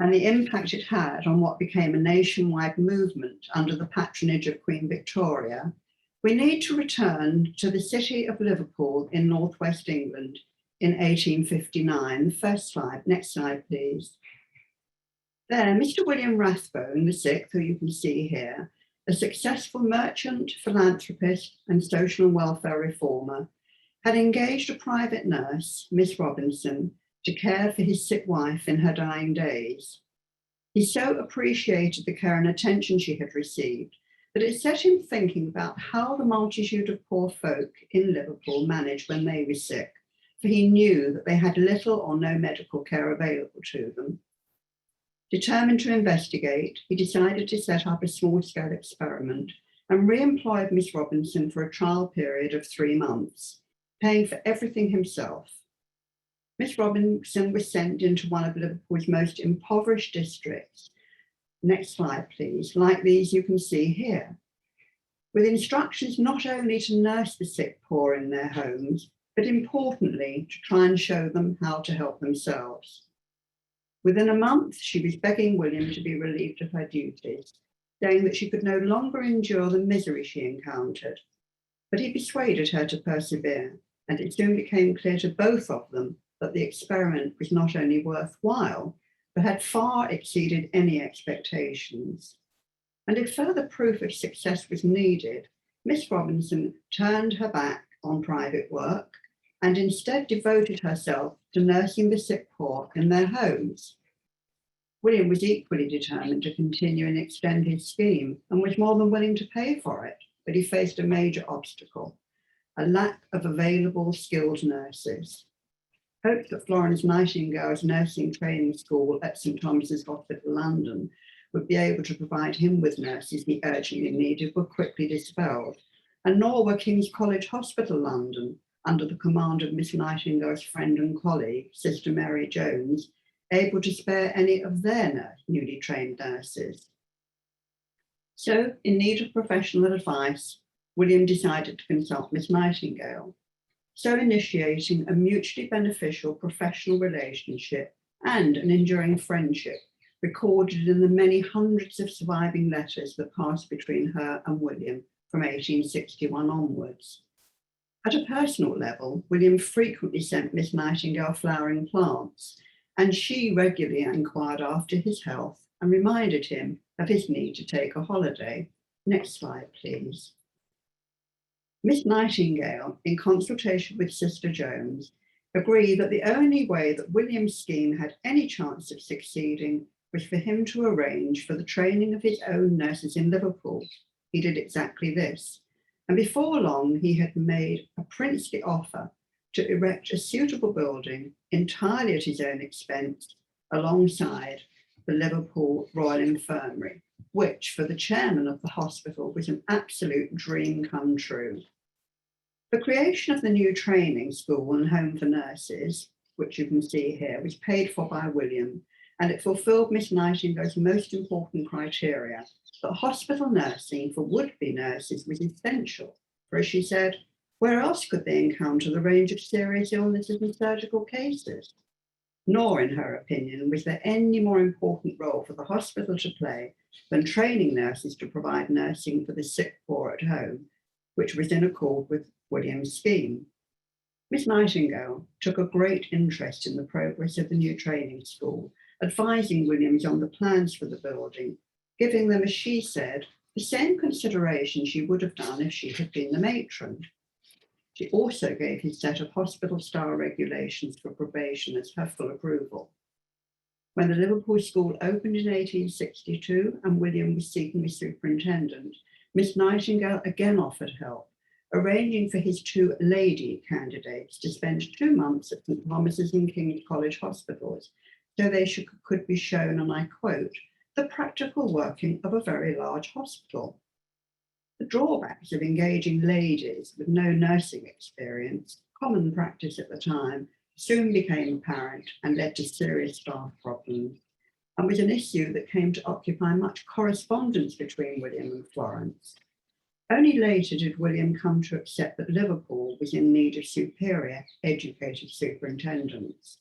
and the impact it had on what became a nationwide movement under the patronage of Queen Victoria, we need to return to the city of Liverpool in northwest England in 1859. The first slide, next slide, please. There, Mr. William Rathbone, the sixth, who you can see here, a successful merchant, philanthropist, and social and welfare reformer, had engaged a private nurse, Miss Robinson, to care for his sick wife in her dying days. He so appreciated the care and attention she had received that it set him thinking about how the multitude of poor folk in Liverpool managed when they were sick, for he knew that they had little or no medical care available to them. Determined to investigate, he decided to set up a small-scale experiment and re-employed Miss Robinson for a trial period of 3 months, paying for everything himself. Miss Robinson was sent into one of Liverpool's most impoverished districts. Next slide, please, like these you can see here, with instructions not only to nurse the sick poor in their homes, but importantly, to try and show them how to help themselves. Within a month, she was begging William to be relieved of her duties, saying that she could no longer endure the misery she encountered. But he persuaded her to persevere, and it soon became clear to both of them that the experiment was not only worthwhile, but had far exceeded any expectations. And if further proof of success was needed, Miss Robinson turned her back on private work and instead devoted herself to nursing the sick poor in their homes. William was equally determined to continue and extend his scheme and was more than willing to pay for it, but he faced a major obstacle, a lack of available skilled nurses. Hoped that Florence Nightingale's nursing training school at St Thomas's Hospital, London, would be able to provide him with nurses he urgently needed were quickly dispelled, and nor were King's College Hospital, London, under the command of Miss Nightingale's friend and colleague, Sister Mary Jones, able to spare any of their newly trained nurses. So, in need of professional advice, William decided to consult Miss Nightingale, so initiating a mutually beneficial professional relationship and an enduring friendship recorded in the many hundreds of surviving letters that passed between her and William from 1861 onwards. At a personal level, William frequently sent Miss Nightingale flowering plants, and she regularly inquired after his health and reminded him of his need to take a holiday. Next slide, please. Miss Nightingale, in consultation with Sister Jones, agreed that the only way that William's scheme had any chance of succeeding was for him to arrange for the training of his own nurses in Liverpool. He did exactly this, and before long he had made a princely offer to erect a suitable building entirely at his own expense alongside the Liverpool Royal Infirmary, which for the chairman of the hospital was an absolute dream come true. The creation of the new training school and home for nurses, which you can see here, was paid for by William, and it fulfilled Miss Nightingale's most important criteria, that hospital nursing for would-be nurses was essential, for as she said, Where else could they encounter the range of serious illnesses and surgical cases? Nor, in her opinion, was there any more important role for the hospital to play than training nurses to provide nursing for the sick poor at home, which was in accord with William's scheme. Miss Nightingale took a great interest in the progress of the new training school, advising Williams on the plans for the building, giving them, as she said, the same consideration she would have done if she had been the matron. She also gave his set of hospital-style regulations for probationers her full approval. When the Liverpool School opened in 1862 and William was seeking a superintendent, Miss Nightingale again offered help, arranging for his two lady candidates to spend 2 months at St Thomas's and King's College hospitals, so they could be shown, and I quote, the practical working of a very large hospital. The drawbacks of engaging ladies with no nursing experience, common practice at the time, soon became apparent and led to serious staff problems, and was an issue that came to occupy much correspondence between William and Florence. Only later did William come to accept that Liverpool was in need of superior educated superintendents.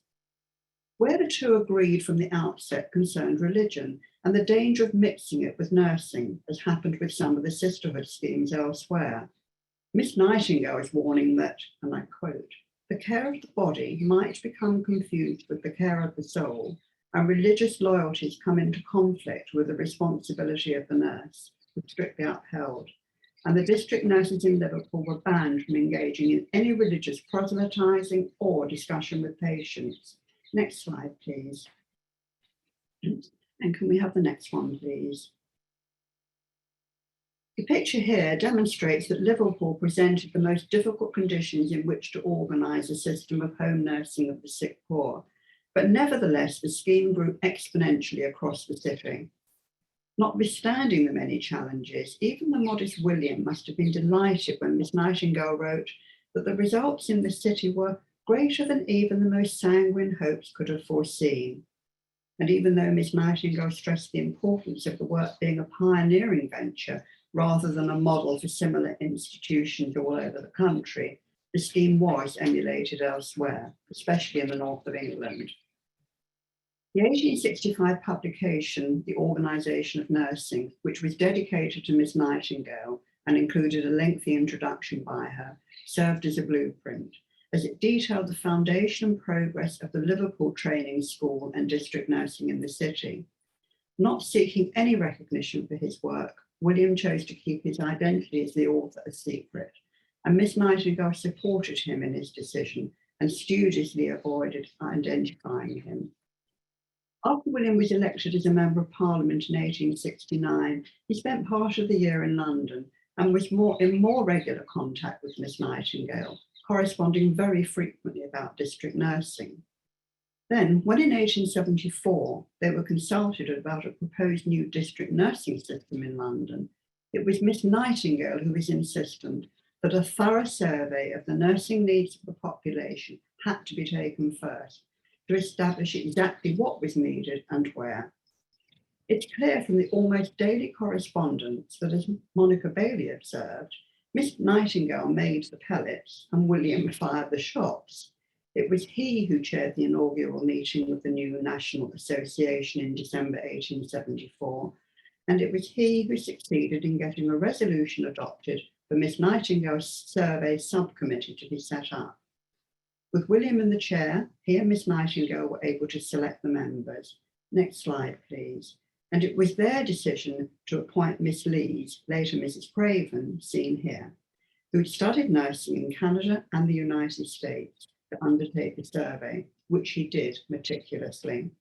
Where the two agreed from the outset concerned religion and the danger of mixing it with nursing, as happened with some of the sisterhood schemes elsewhere. Miss Nightingale is warning that, and I quote, the care of the body might become confused with the care of the soul, and religious loyalties come into conflict with the responsibility of the nurse, was strictly upheld. And the district nurses in Liverpool were banned from engaging in any religious proselytizing or discussion with patients. Next slide, please. And can we have the next one, please? The picture here demonstrates that Liverpool presented the most difficult conditions in which to organise a system of home nursing of the sick poor, but nevertheless the scheme grew exponentially across the city. Notwithstanding the many challenges, even the modest William must have been delighted when Miss Nightingale wrote that the results in the city were greater than even the most sanguine hopes could have foreseen. And even though Miss Nightingale stressed the importance of the work being a pioneering venture rather than a model for similar institutions all over the country, the scheme was emulated elsewhere, especially in the north of England. The 1865 publication, The Organisation of Nursing, which was dedicated to Miss Nightingale and included a lengthy introduction by her, served as a blueprint, as it detailed the foundation and progress of the Liverpool Training School and district nursing in the city. Not seeking any recognition for his work, William chose to keep his identity as the author a secret, and Miss Nightingale supported him in his decision and studiously avoided identifying him. After William was elected as a Member of Parliament in 1869, he spent part of the year in London and was in more regular contact with Miss Nightingale, corresponding very frequently about district nursing. Then, when in 1874 they were consulted about a proposed new district nursing system in London, it was Miss Nightingale who was insistent that a thorough survey of the nursing needs of the population had to be taken first to establish exactly what was needed and where. It's clear from the almost daily correspondence that, as Monica Bailey observed, Miss Nightingale made the pellets and William fired the shots. It was he who chaired the inaugural meeting of the new National Association in December 1874, and it was he who succeeded in getting a resolution adopted for Miss Nightingale's survey subcommittee to be set up. With William in the chair, he and Miss Nightingale were able to select the members. Next slide, please. And it was their decision to appoint Miss Lees, later Mrs. Craven, seen here, who had studied nursing in Canada and the United States, to undertake the survey, which she did meticulously.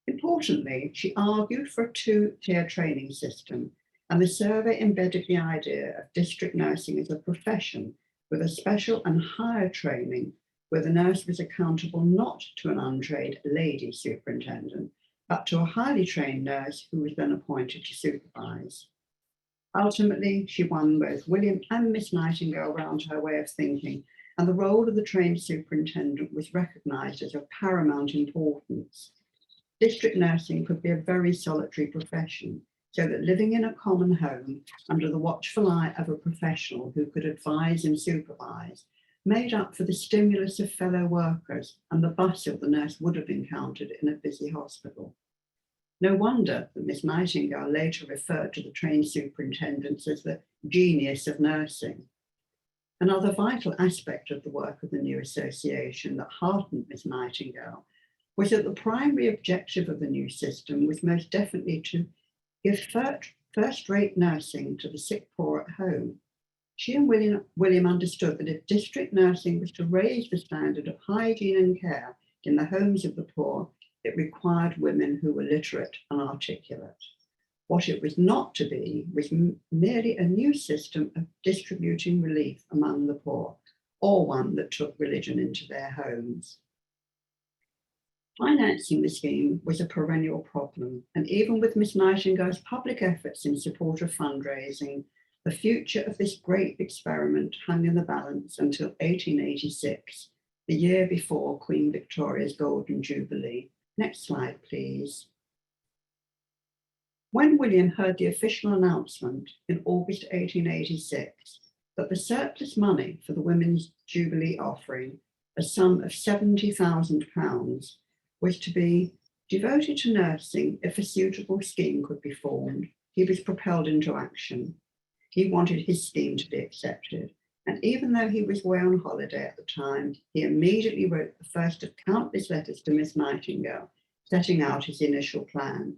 Importantly, she argued for a two-tier training system, and the survey embedded the idea of district nursing as a profession with a special and higher training where the nurse was accountable not to an untrained lady superintendent, but to a highly trained nurse who was then appointed to supervise. Ultimately, she won both William and Miss Nightingale round her way of thinking, and the role of the trained superintendent was recognised as of paramount importance. District nursing could be a very solitary profession, so that living in a common home under the watchful eye of a professional who could advise and supervise made up for the stimulus of fellow workers and the bustle the nurse would have encountered in a busy hospital. No wonder that Miss Nightingale later referred to the trained superintendents as the genius of nursing. Another vital aspect of the work of the new association that heartened Miss Nightingale was that the primary objective of the new system was most definitely to give first-rate nursing to the sick poor at home. She and William understood that if district nursing was to raise the standard of hygiene and care in the homes of the poor, it required women who were literate and articulate. What it was not to be was merely a new system of distributing relief among the poor, or one that took religion into their homes. Financing the scheme was a perennial problem, and even with Miss Nightingale's public efforts in support of fundraising, the future of this great experiment hung in the balance until 1886, the year before Queen Victoria's Golden Jubilee. Next slide, please. When William heard the official announcement in August 1886 that the surplus money for the Women's Jubilee offering, a sum of £70,000, was to be devoted to nursing if a suitable scheme could be formed, he was propelled into action. He wanted his scheme to be accepted, and even though he was away on holiday at the time, he immediately wrote the first of countless letters to Miss Nightingale, setting out his initial plan.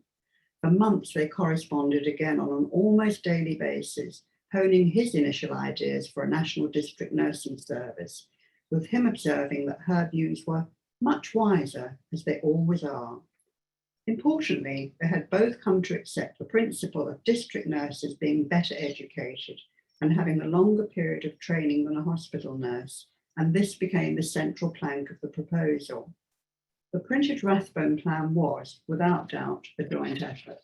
For months they corresponded again on an almost daily basis, honing his initial ideas for a national district nursing service, with him observing that her views were much wiser, as they always are. Importantly, they had both come to accept the principle of district nurses being better educated and having a longer period of training than a hospital nurse, and this became the central plank of the proposal. The printed Rathbone plan was, without doubt, a joint effort.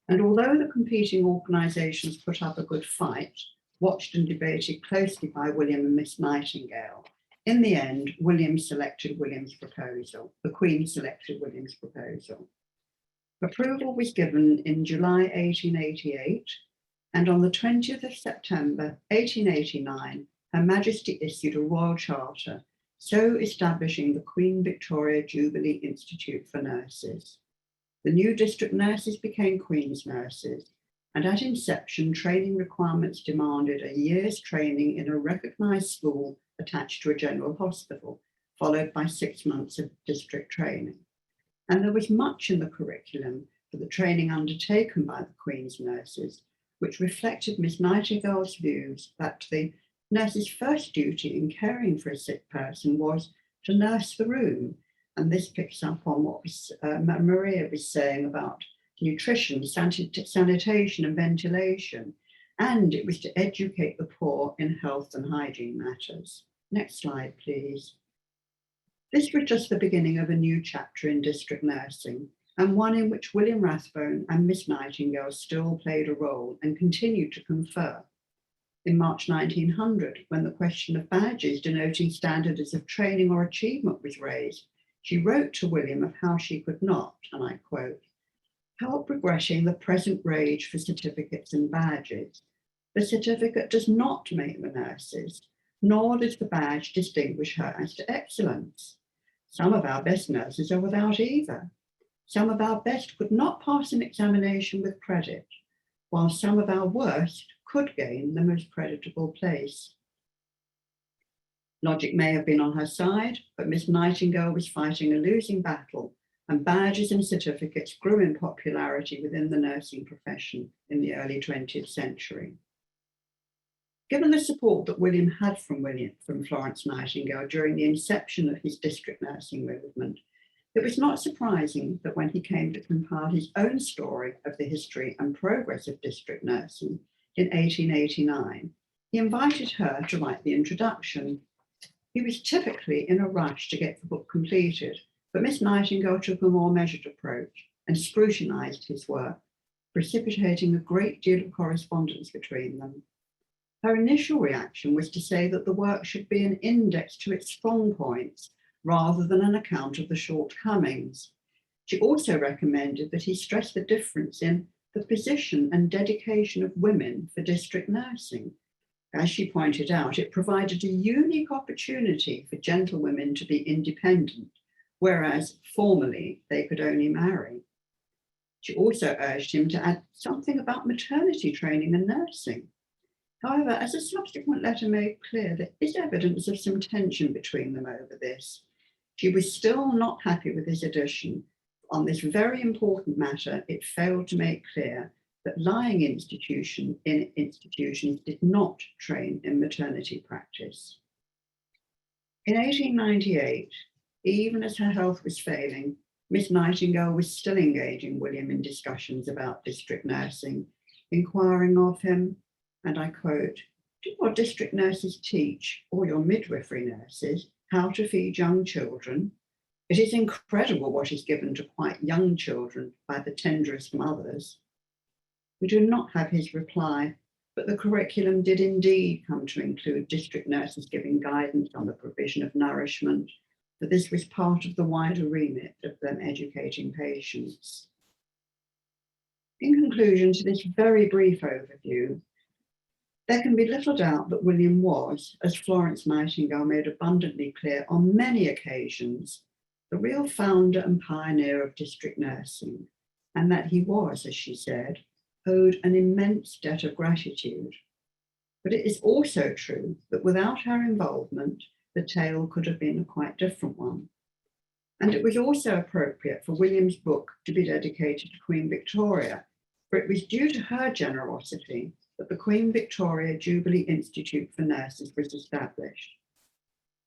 And although the competing organisations put up a good fight, watched and debated closely by William and Miss Nightingale, in the end, William selected William's proposal. The Queen selected William's proposal. Approval was given in July 1888, and on the 20th of September 1889, Her Majesty issued a royal charter, so establishing the Queen Victoria Jubilee Institute for Nurses. The new district nurses became Queen's nurses, and at inception, training requirements demanded a year's training in a recognised school attached to a general hospital, followed by 6 months of district training. And there was much in the curriculum for the training undertaken by the Queen's nurses, which reflected Miss Nightingale's views that the nurse's first duty in caring for a sick person was to nurse the room. And this picks up on what Maria was saying about nutrition, sanitation and ventilation. And it was to educate the poor in health and hygiene matters. Next slide, please. This was just the beginning of a new chapter in district nursing, and one in which William Rathbone and Miss Nightingale still played a role and continued to confer. In March 1900, when the question of badges denoting standards of training or achievement was raised, she wrote to William of how she could not, and I quote, "help regretting the present rage for certificates and badges. The certificate does not make the nurses, nor does the badge distinguish her as to excellence. Some of our best nurses are without either. Some of our best could not pass an examination with credit, while some of our worst could gain the most creditable place." Logic may have been on her side, but Miss Nightingale was fighting a losing battle, and badges and certificates grew in popularity within the nursing profession in the early 20th century. Given the support that William had from Florence Nightingale during the inception of his district nursing movement, it was not surprising that when he came to compile his own story of the history and progress of district nursing in 1889, he invited her to write the introduction. He was typically in a rush to get the book completed, but Miss Nightingale took a more measured approach and scrutinised his work, precipitating a great deal of correspondence between them. Her initial reaction was to say that the work should be an index to its strong points rather than an account of the shortcomings. She also recommended that he stress the difference in the position and dedication of women for district nursing. As she pointed out, it provided a unique opportunity for gentlewomen to be independent, whereas formerly they could only marry. She also urged him to add something about maternity training and nursing. However, as a subsequent letter made clear, there is evidence of some tension between them over this. She was still not happy with his addition. On this very important matter, it failed to make clear that lying institutions did not train in maternity practice. In 1898, even as her health was failing, Miss Nightingale was still engaging William in discussions about district nursing, inquiring of him, and I quote, "Do your district nurses teach, or your midwifery nurses, how to feed young children? It is incredible what is given to quite young children by the tenderest mothers." We do not have his reply, but the curriculum did indeed come to include district nurses giving guidance on the provision of nourishment, but this was part of the wider remit of them educating patients. In conclusion to this very brief overview, there can be little doubt that William was, as Florence Nightingale made abundantly clear on many occasions, the real founder and pioneer of district nursing, and that he was, as she said, owed an immense debt of gratitude. But it is also true that without her involvement, the tale could have been a quite different one. And it was also appropriate for William's book to be dedicated to Queen Victoria, for it was due to her generosity that the Queen Victoria Jubilee Institute for Nurses was established.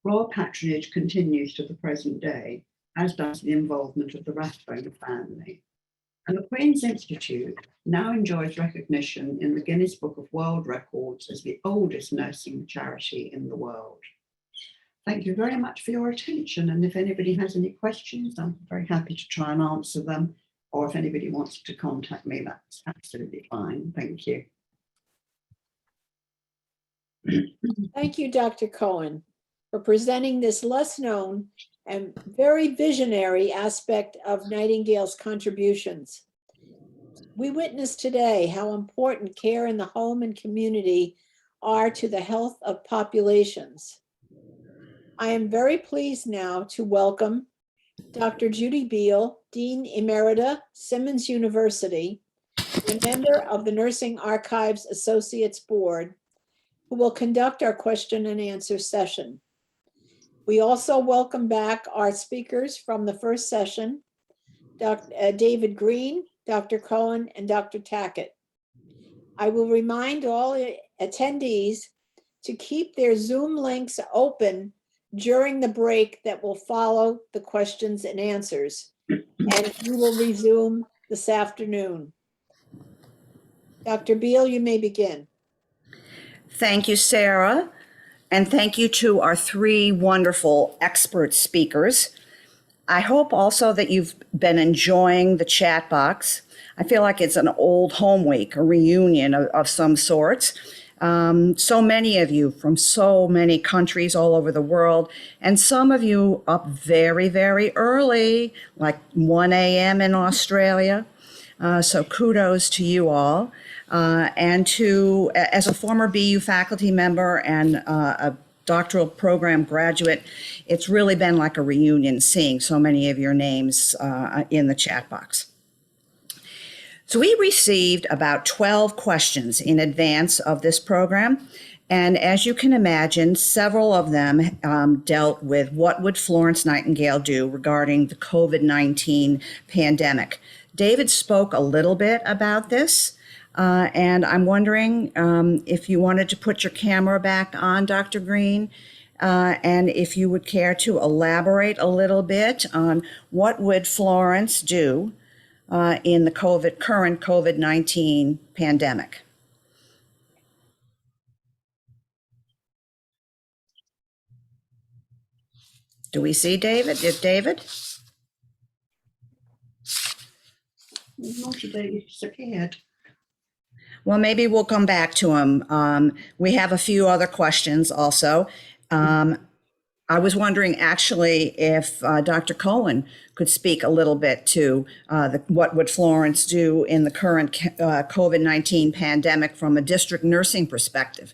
Royal patronage continues to the present day, as does the involvement of the Rathbone family. And the Queen's Institute now enjoys recognition in the Guinness Book of World Records as the oldest nursing charity in the world. Thank you very much for your attention. And if anybody has any questions, I'm very happy to try and answer them. Or if anybody wants to contact me, that's absolutely fine. Thank you. Thank you, Dr. Cohen, for presenting this less known and very visionary aspect of Nightingale's contributions. We witness today how important care in the home and community are to the health of populations. I am very pleased now to welcome Dr. Judy Beal, Dean Emerita, Simmons University, and member of the Nursing Archives Associates Board, who will conduct our question and answer session. We also welcome back our speakers from the first session, Dr. David Green, Dr. Cohen, and Dr. Tackett. I will remind all attendees to keep their Zoom links open during the break that will follow the questions and answers, and we will resume this afternoon. Dr. Beal, you may begin. Thank you, Sarah. And thank you to our three wonderful expert speakers. I hope also that you've been enjoying the chat box. I feel like it's an old home week, a reunion of some sorts. So many of you from so many countries all over the world, and some of you up very, very early, like 1 a.m. in Australia. So kudos to you all. And to, as a former BU faculty member and a doctoral program graduate, it's really been like a reunion seeing so many of your names in the chat box. So we received about 12 questions in advance of this program. And as you can imagine, several of them dealt with what would Florence Nightingale do regarding the COVID-19 pandemic. David spoke a little bit about this. And I'm wondering if you wanted to put your camera back on, Dr. Green, and if you would care to elaborate a little bit on what would Florence do in the current COVID-19 pandemic. Do we see David? David? Not today, disappeared. Well, maybe we'll come back to him. We have a few other questions also. I was wondering actually if Dr. Cohen could speak a little bit to what would Florence do in the current COVID-19 pandemic from a district nursing perspective.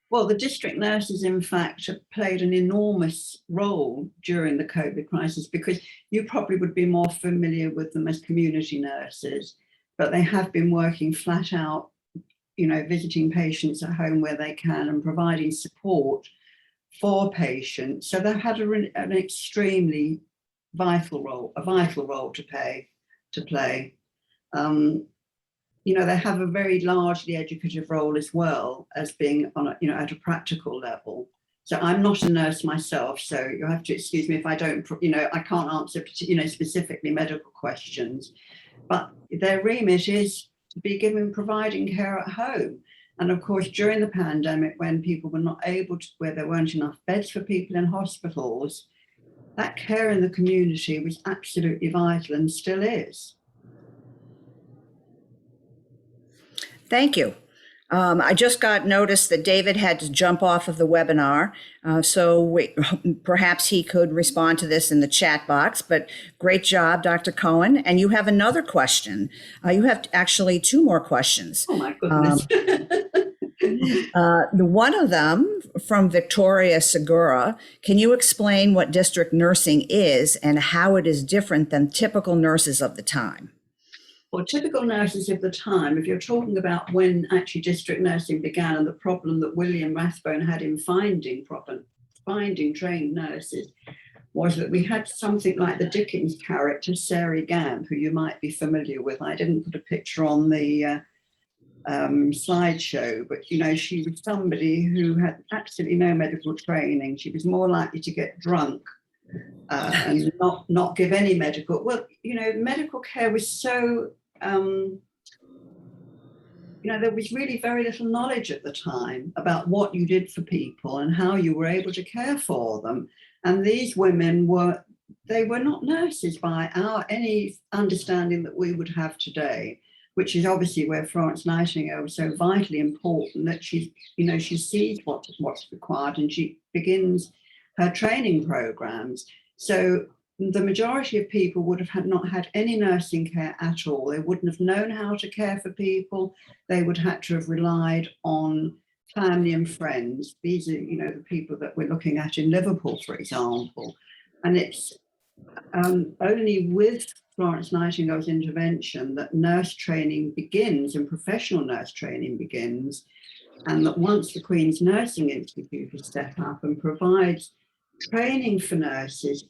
Well, the district nurses, in fact, have played an enormous role during the COVID crisis, because you probably would be more familiar with them as community nurses, but they have been working flat out, visiting patients at home where they can and providing support for patients. So they've had an extremely vital role to play. They have a very largely educative role as well as being on at a practical level. So I'm not a nurse myself, so you'll have to excuse me if I don't, I can't answer, specifically medical questions, but their remit is to be providing care at home. And of course, during the pandemic, when people were not able to, where there weren't enough beds for people in hospitals, that care in the community was absolutely vital and still is. Thank you. I just got notice that David had to jump off of the webinar, so perhaps he could respond to this in the chat box, but great job, Dr. Cohen. And you have another question. You have actually two more questions. Oh my goodness. One of them from Victoria Segura. Can you explain what district nursing is and how it is different than typical nurses of the time? Well, typical nurses of the time, if you're talking about when actually district nursing began and the problem that William Rathbone had in finding trained nurses, was that we had something like the Dickens character, Sarah Gamp, who you might be familiar with. I didn't put a picture on the slideshow, but she was somebody who had absolutely no medical training. She was more likely to get drunk and not give any medical. Well, medical care was so. There was really very little knowledge at the time about what you did for people and how you were able to care for them. And these women were not nurses by any understanding that we would have today, which is obviously where Florence Nightingale was so vitally important, that she sees what's required and she begins her training programs. So the majority of people would have not had any nursing care at all. They wouldn't have known how to care for people. They would have to have relied on family and friends. These are, the people that we're looking at in Liverpool, for example. And it's only with Florence Nightingale's intervention that nurse training begins and professional nurse training begins. And that once the Queen's Nursing Institute is set up and provides training for nurses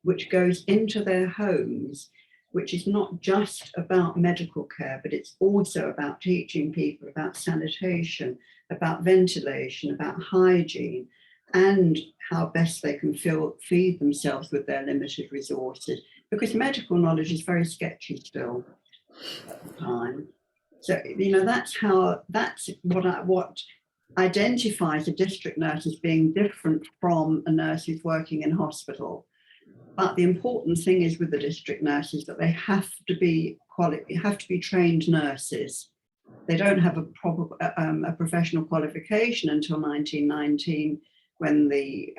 which goes into their homes, which is not just about medical care, but it's also about teaching people about sanitation, about ventilation, about hygiene, and how best they can feed themselves with their limited resources, because medical knowledge is very sketchy still at the time. So, that's what identifies a district nurse as being different from a nurse who's working in hospital. But the important thing is with the district nurses that they have to be trained nurses. They don't have a professional qualification until 1919, when the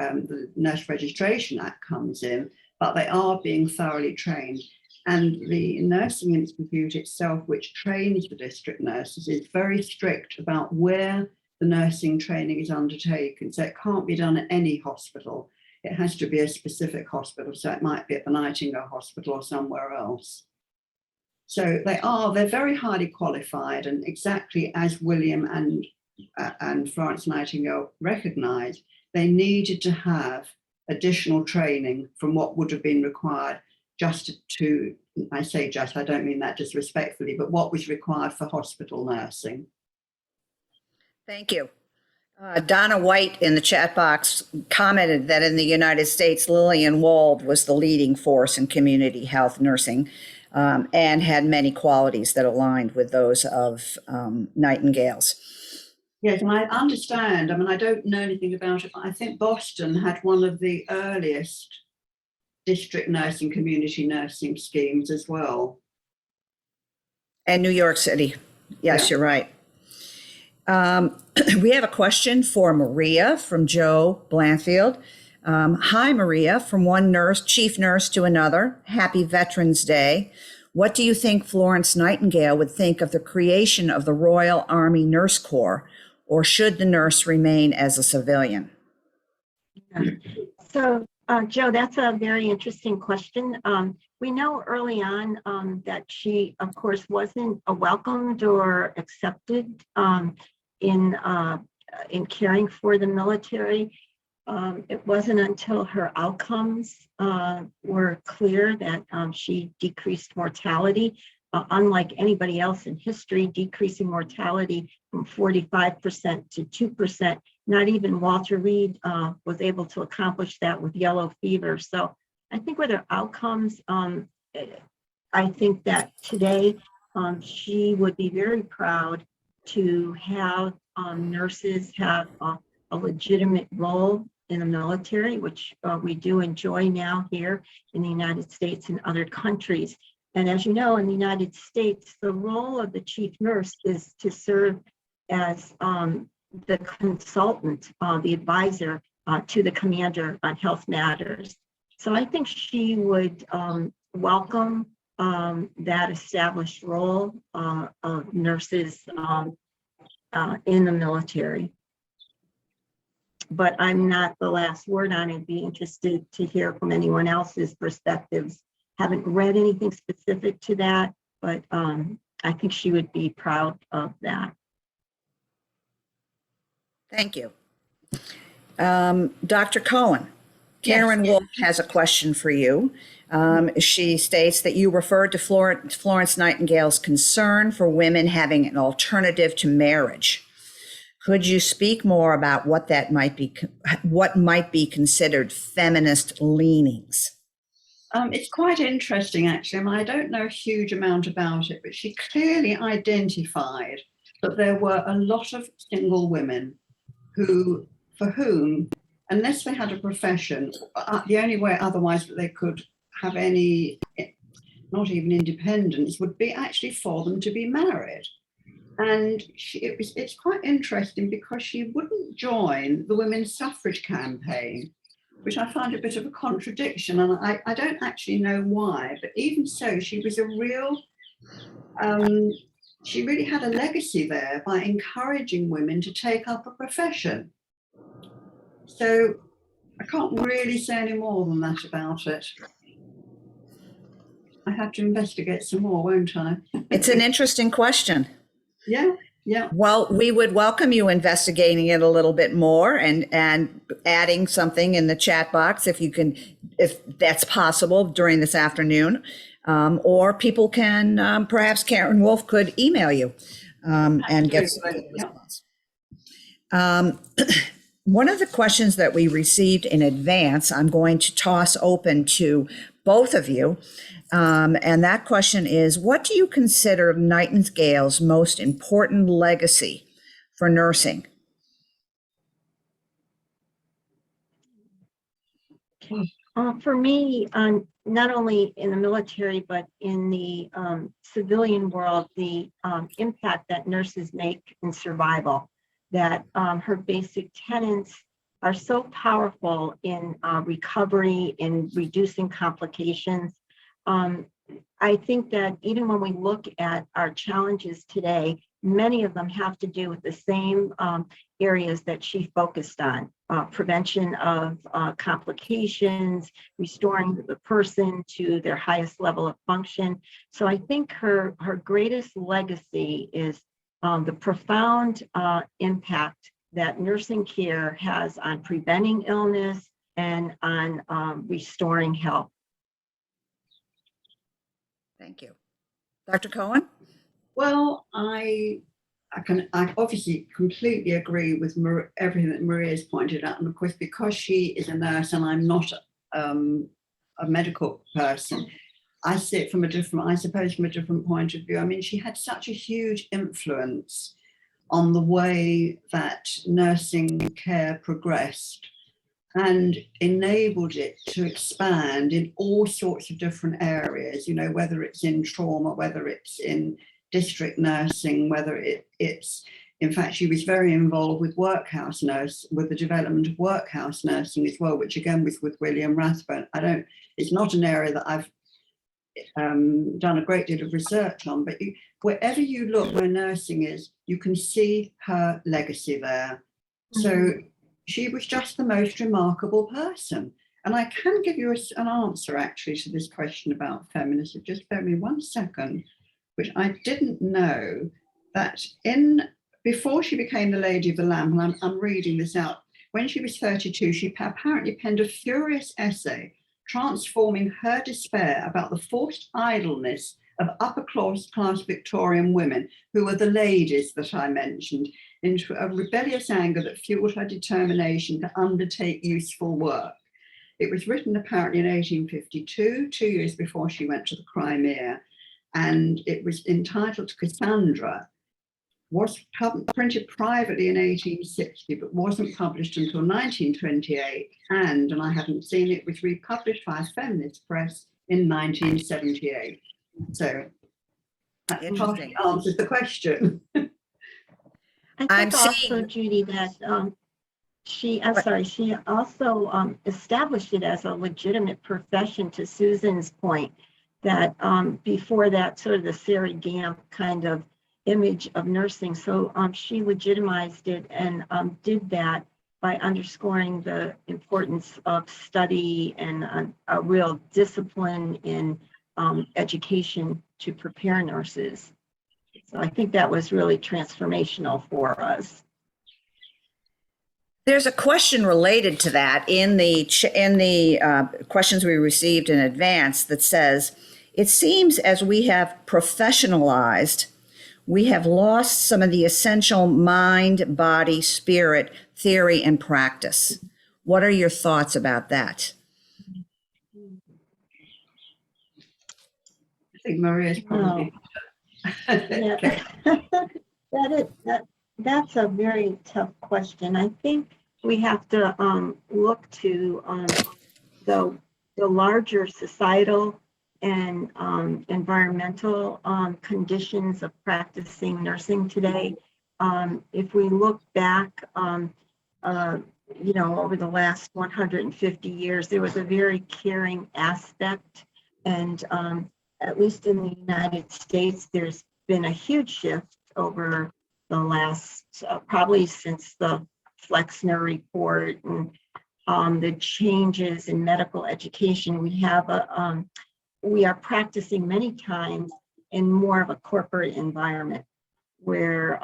Nurse Registration Act comes in, but they are being thoroughly trained. And the Nursing Institute itself, which trains the district nurses, is very strict about where the nursing training is undertaken. So it can't be done at any hospital. It has to be a specific hospital. So it might be at the Nightingale Hospital or somewhere else. So they're very highly qualified, and exactly as William and Florence Nightingale recognised, they needed to have additional training from what would have been required I say just, I don't mean that disrespectfully, but what was required for hospital nursing. Thank you. Donna White in the chat box commented that in the United States, Lillian Wald was the leading force in community health nursing and had many qualities that aligned with those of Nightingale's. Yes, and I understand. I mean, I don't know anything about it, but I think Boston had one of the earliest district nursing, community nursing schemes as well. And New York City. Yes, You're right. We have a question for Maria from Joe Blanfield. Hi, Maria, from one nurse, chief nurse to another. Happy Veterans Day. What do you think Florence Nightingale would think of the creation of the Royal Army Nurse Corps, or should the nurse remain as a civilian? So, Joe, that's a very interesting question. We know early on that she, of course, wasn't welcomed or accepted in caring for the military. It wasn't until her outcomes were clear that she decreased mortality, unlike anybody else in history, decreasing mortality from 45% to 2%. Not even Walter Reed was able to accomplish that with yellow fever. So I think with her outcomes, I think that today she would be very proud to have nurses have a legitimate role in the military, which we do enjoy now here in the United States and other countries. And as you know, in the United States, the role of the chief nurse is to serve as the consultant, the advisor to the commander on health matters. So I think she would welcome that established role of nurses in the military. But I'm not the last word on it. I'd be interested to hear from anyone else's perspectives. Haven't read anything specific to that, but I think she would be proud of that. Thank you. Dr. Cohen, Karen Wolf has a question for you. She states that you referred to Florence Nightingale's concern for women having an alternative to marriage. Could you speak more about what might be considered feminist leanings? It's quite interesting, actually. I mean, I don't know a huge amount about it, but she clearly identified that there were a lot of single women for whom, unless they had a profession, the only way otherwise that they could have any, not even independence, would be actually for them to be married. And it's quite interesting because she wouldn't join the women's suffrage campaign, which I find a bit of a contradiction. And I don't actually know why, but even so, she was a real, she really had a legacy there by encouraging women to take up a profession. So I can't really say any more than that about it. I have to investigate some more, won't I? It's an interesting question. Yeah, yeah. Well, we would welcome you investigating it a little bit more and adding something in the chat box if that's possible during this afternoon. Or people can, perhaps Karen Wolf could email you and get some response. One of the questions that we received in advance, I'm going to toss open to both of you. And that question is, what do you consider Nightingale's most important legacy for nursing? For me, not only in the military, but in the civilian world, the impact that nurses make in survival, that her basic tenets are so powerful in recovery, in reducing complications. I think that even when we look at our challenges today, many of them have to do with the same areas that she focused on. Prevention of complications, restoring the person to their highest level of function. So I think her greatest legacy is the profound impact that nursing care has on preventing illness and on restoring health. Thank you. Dr. Cohen? Well, I obviously completely agree with everything that Maria has pointed out. And of course, because she is a nurse and I'm not a medical person, I see it from a different point of view. I mean, she had such a huge influence on the way that nursing care progressed and enabled it to expand in all sorts of different areas, you know, whether it's in trauma, whether it's in district nursing, whether it's In fact, she was very involved with with the development of workhouse nursing as well, which again was with William Rathbone. It's not an area that I've done a great deal of research on, but wherever you look where nursing is, you can see her legacy there. So she was just the most remarkable person. And I can give you an answer actually to this question about feminism. Just bear me 1 second, which I didn't know that before she became the Lady of the Lamp, and I'm reading this out, when she was 32, she apparently penned a furious essay transforming her despair about the forced idleness of upper class Victorian women, who were the ladies that I mentioned, into a rebellious anger that fueled her determination to undertake useful work. It was written apparently in 1852, 2 years before she went to the Crimea, and it was entitled Cassandra. Was printed privately in 1860, but wasn't published until 1928, and I haven't seen it, was republished by a feminist press in 1978. So that Interesting. answers the question. I I'm think also, seeing- Judy, that she also established it as a legitimate profession, to Susan's point, that before that, sort of the Sarah Gamp kind of image of nursing. So she legitimized it and did that by underscoring the importance of study and a real discipline in education to prepare nurses. So I think that was really transformational for us. There's a question related to that in the questions we received in advance that says, it seems as we have professionalized, we have lost some of the essential mind, body, spirit, theory, and practice. What are your thoughts about that? I think Maria's probably. Yeah. That's a very tough question. I think we have to look to the larger societal and environmental conditions of practicing nursing today. If we look back, over the last 150 years, there was a very caring aspect, and at least in the United States, there's been a huge shift over the last, probably since the Flexner report and the changes in medical education. We are practicing many times in more of a corporate environment where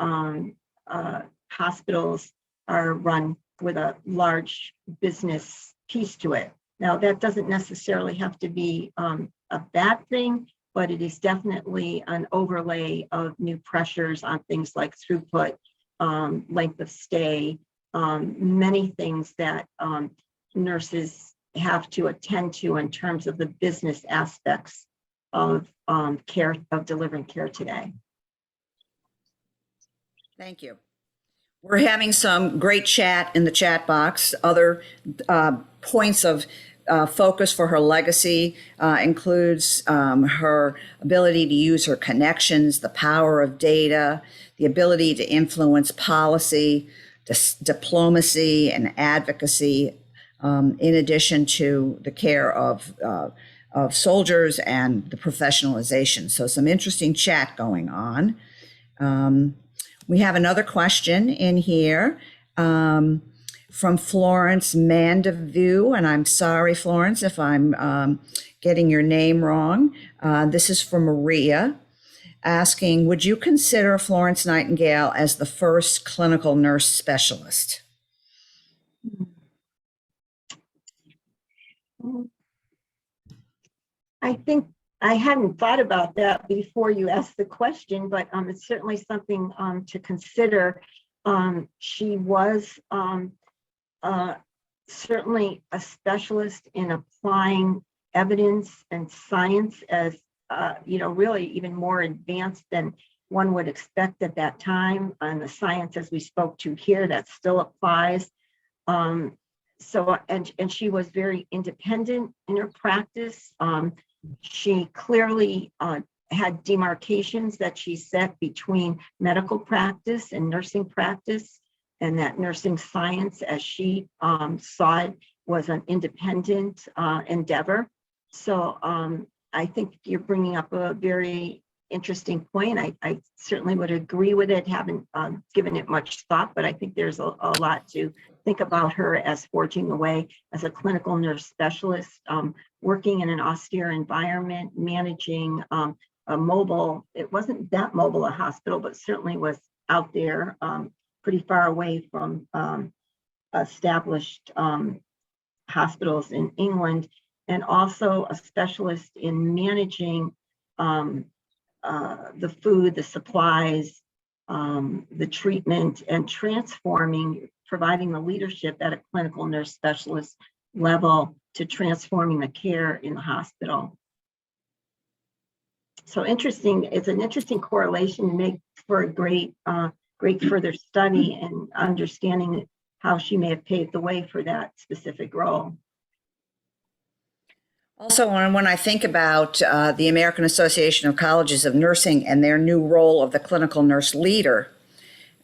hospitals are run with a large business piece to it. Now, that doesn't necessarily have to be a bad thing, but it is definitely an overlay of new pressures on things like throughput, length of stay, many things that nurses have to attend to in terms of the business aspects of care, of delivering care today. Thank you. We're having some great chat in the chat box. Other points of focus for her legacy includes her ability to use her connections, the power of data, the ability to influence policy, diplomacy, and advocacy, in addition to the care of soldiers and the professionalization. So some interesting chat going on. We have another question in here from Florence Mandevue, and I'm sorry, Florence, if I'm getting your name wrong. This is for Maria, asking, would you consider Florence Nightingale as the first clinical nurse specialist? I think I hadn't thought about that before you asked the question, but it's certainly something to consider. She was certainly a specialist in applying evidence and science as, really even more advanced than one would expect at that time. And the science, as we spoke to here, that still applies. And she was very independent in her practice. She clearly had demarcations that she set between medical practice and nursing practice, and that nursing science, as she saw it, was an independent endeavor. So I think you're bringing up a very interesting point. I certainly would agree with it, haven't given it much thought, but I think there's a lot to think about her as forging the way as a clinical nurse specialist, working in an austere environment, managing a mobile, it wasn't that mobile a hospital, but certainly was out there pretty far away from established hospitals in England, and also a specialist in managing the food, the supplies, the treatment, and transforming, providing the leadership at a clinical nurse specialist level to transforming the care in the hospital. So interesting, it's an interesting correlation to make for a great further study and understanding how she may have paved the way for that specific role. Also, when I think about the American Association of Colleges of Nursing and their new role of the clinical nurse leader,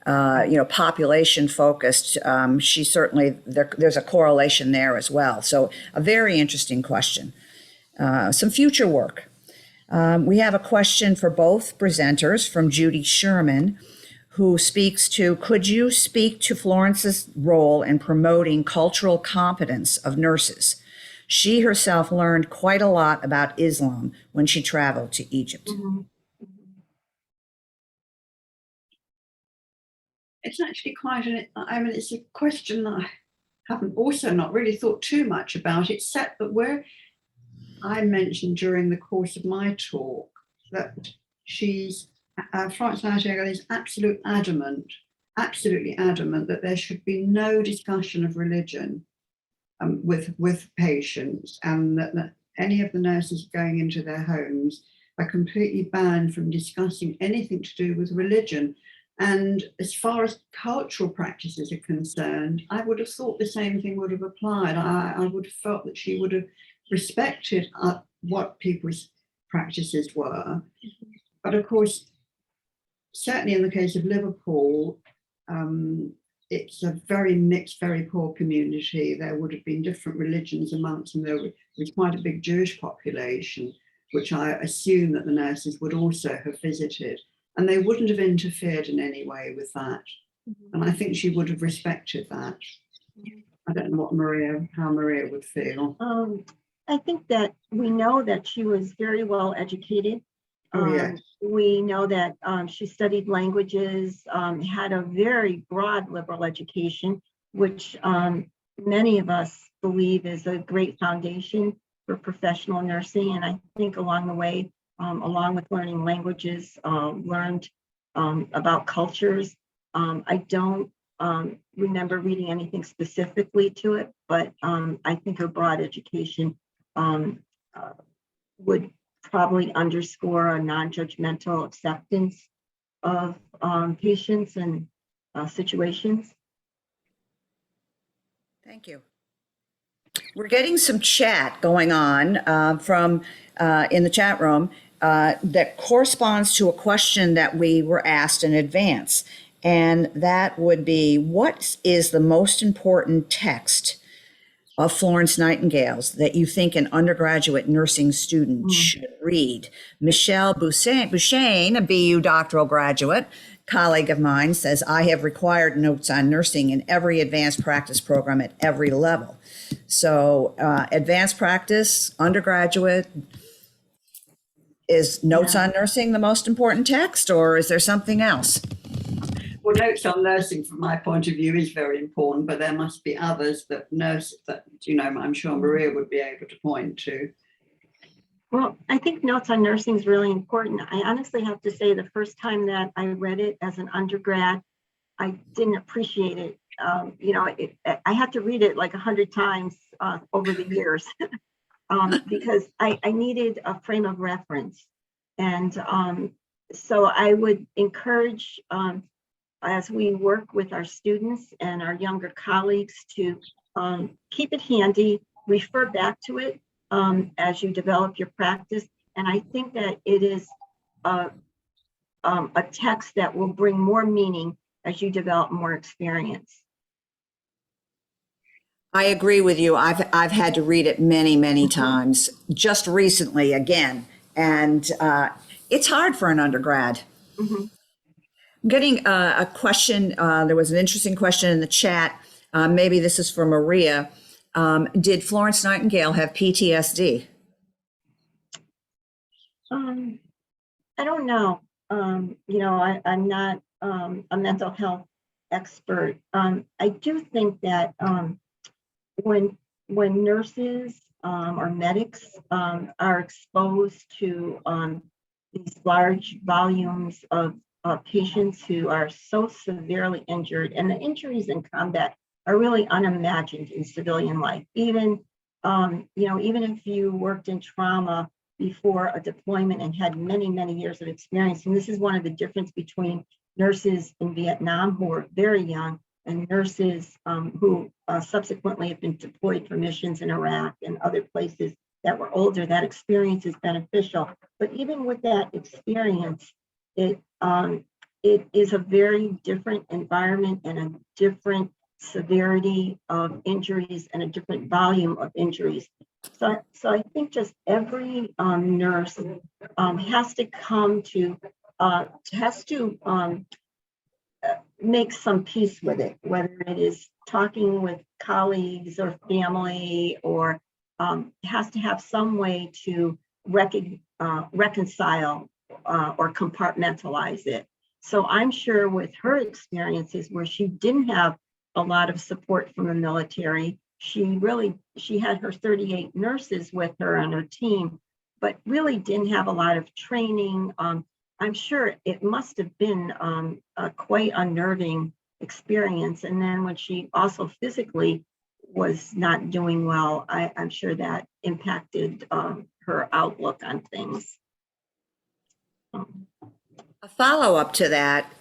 population focused, she certainly, there's a correlation there as well. So a very interesting question. Some future work. We have a question for both presenters from Judy Sherman, who speaks to, could you speak to Florence's role in promoting cultural competence of nurses? She herself learned quite a lot about Islam when she traveled to Egypt. Mm-hmm. It's actually quite it's a question that I haven't also not really thought too much about, except that where I mentioned during the course of my talk that Florence Nightingale is absolutely adamant that there should be no discussion of religion with patients, and that any of the nurses going into their homes are completely banned from discussing anything to do with religion. And as far as cultural practices are concerned, I would have thought the same thing would have applied. I would have felt that she would have respected what people's practices were. But of course, certainly in the case of Liverpool, it's a very mixed, very poor community. There would have been different religions amongst them. There was quite a big Jewish population, which I assume that the nurses would also have visited. And they wouldn't have interfered in any way with that. And I think she would have respected that. I don't know how Maria would feel. I think that we know that she was very well educated. Yes. We know that she studied languages, had a very broad liberal education, which many of us believe is a great foundation for professional nursing. And I think along the way, along with learning languages, learned about cultures. I don't remember reading anything specifically to it, but I think her broad education would probably underscore a non-judgmental acceptance of patients and situations. Thank you. We're getting some chat going on from in the chat room that corresponds to a question that we were asked in advance. And that would be, what is the most important text of Florence Nightingale's that you think an undergraduate nursing student should read? Michelle Bouchain, a BU doctoral graduate, colleague of mine, says, I have required notes on nursing in every advanced practice program at every level. So advanced practice, undergraduate, is notes on nursing the most important text, or is there something else? Well, notes on nursing, from my point of view, is very important, but there must be others that I'm sure Maria would be able to point to. Well, I think notes on nursing is really important. I honestly have to say the first time that I read it as an undergrad, I didn't appreciate it. I had to read it like 100 times over the years because I needed a frame of reference. And so I would encourage, as we work with our students and our younger colleagues, to keep it handy, refer back to it as you develop your practice. And I think that it is a text that will bring more meaning as you develop more experience. I agree with you. I've had to read it many, many times, just recently again, and it's hard for an undergrad. Mhm. Getting a question, there was an interesting question in the chat. Maybe this is for Maria. Did Florence Nightingale have PTSD? I don't know. I'm not a mental health expert. I do think that when nurses or medics are exposed to these large volumes of patients who are so severely injured, and the injuries in combat are really unimagined in civilian life. Even even if you worked in trauma before a deployment and had many, many years of experience. And this is one of the difference between nurses in Vietnam who are very young and nurses who subsequently have been deployed for missions in Iraq and other places that were older. That experience is beneficial. But even with that experience, it is a very different environment and a different severity of injuries and a different volume of injuries. So I think just every nurse has to come to make some peace with it, whether it is talking with colleagues or family, or has to have some way to reconcile or compartmentalize it. So I'm sure with her experiences where she didn't have a lot of support from the military, she had her 38 nurses with her on her team, but really didn't have a lot of training. I'm sure it must have been a quite unnerving experience. And then when she also physically was not doing well, I'm sure that impacted her outlook on things. A follow-up to that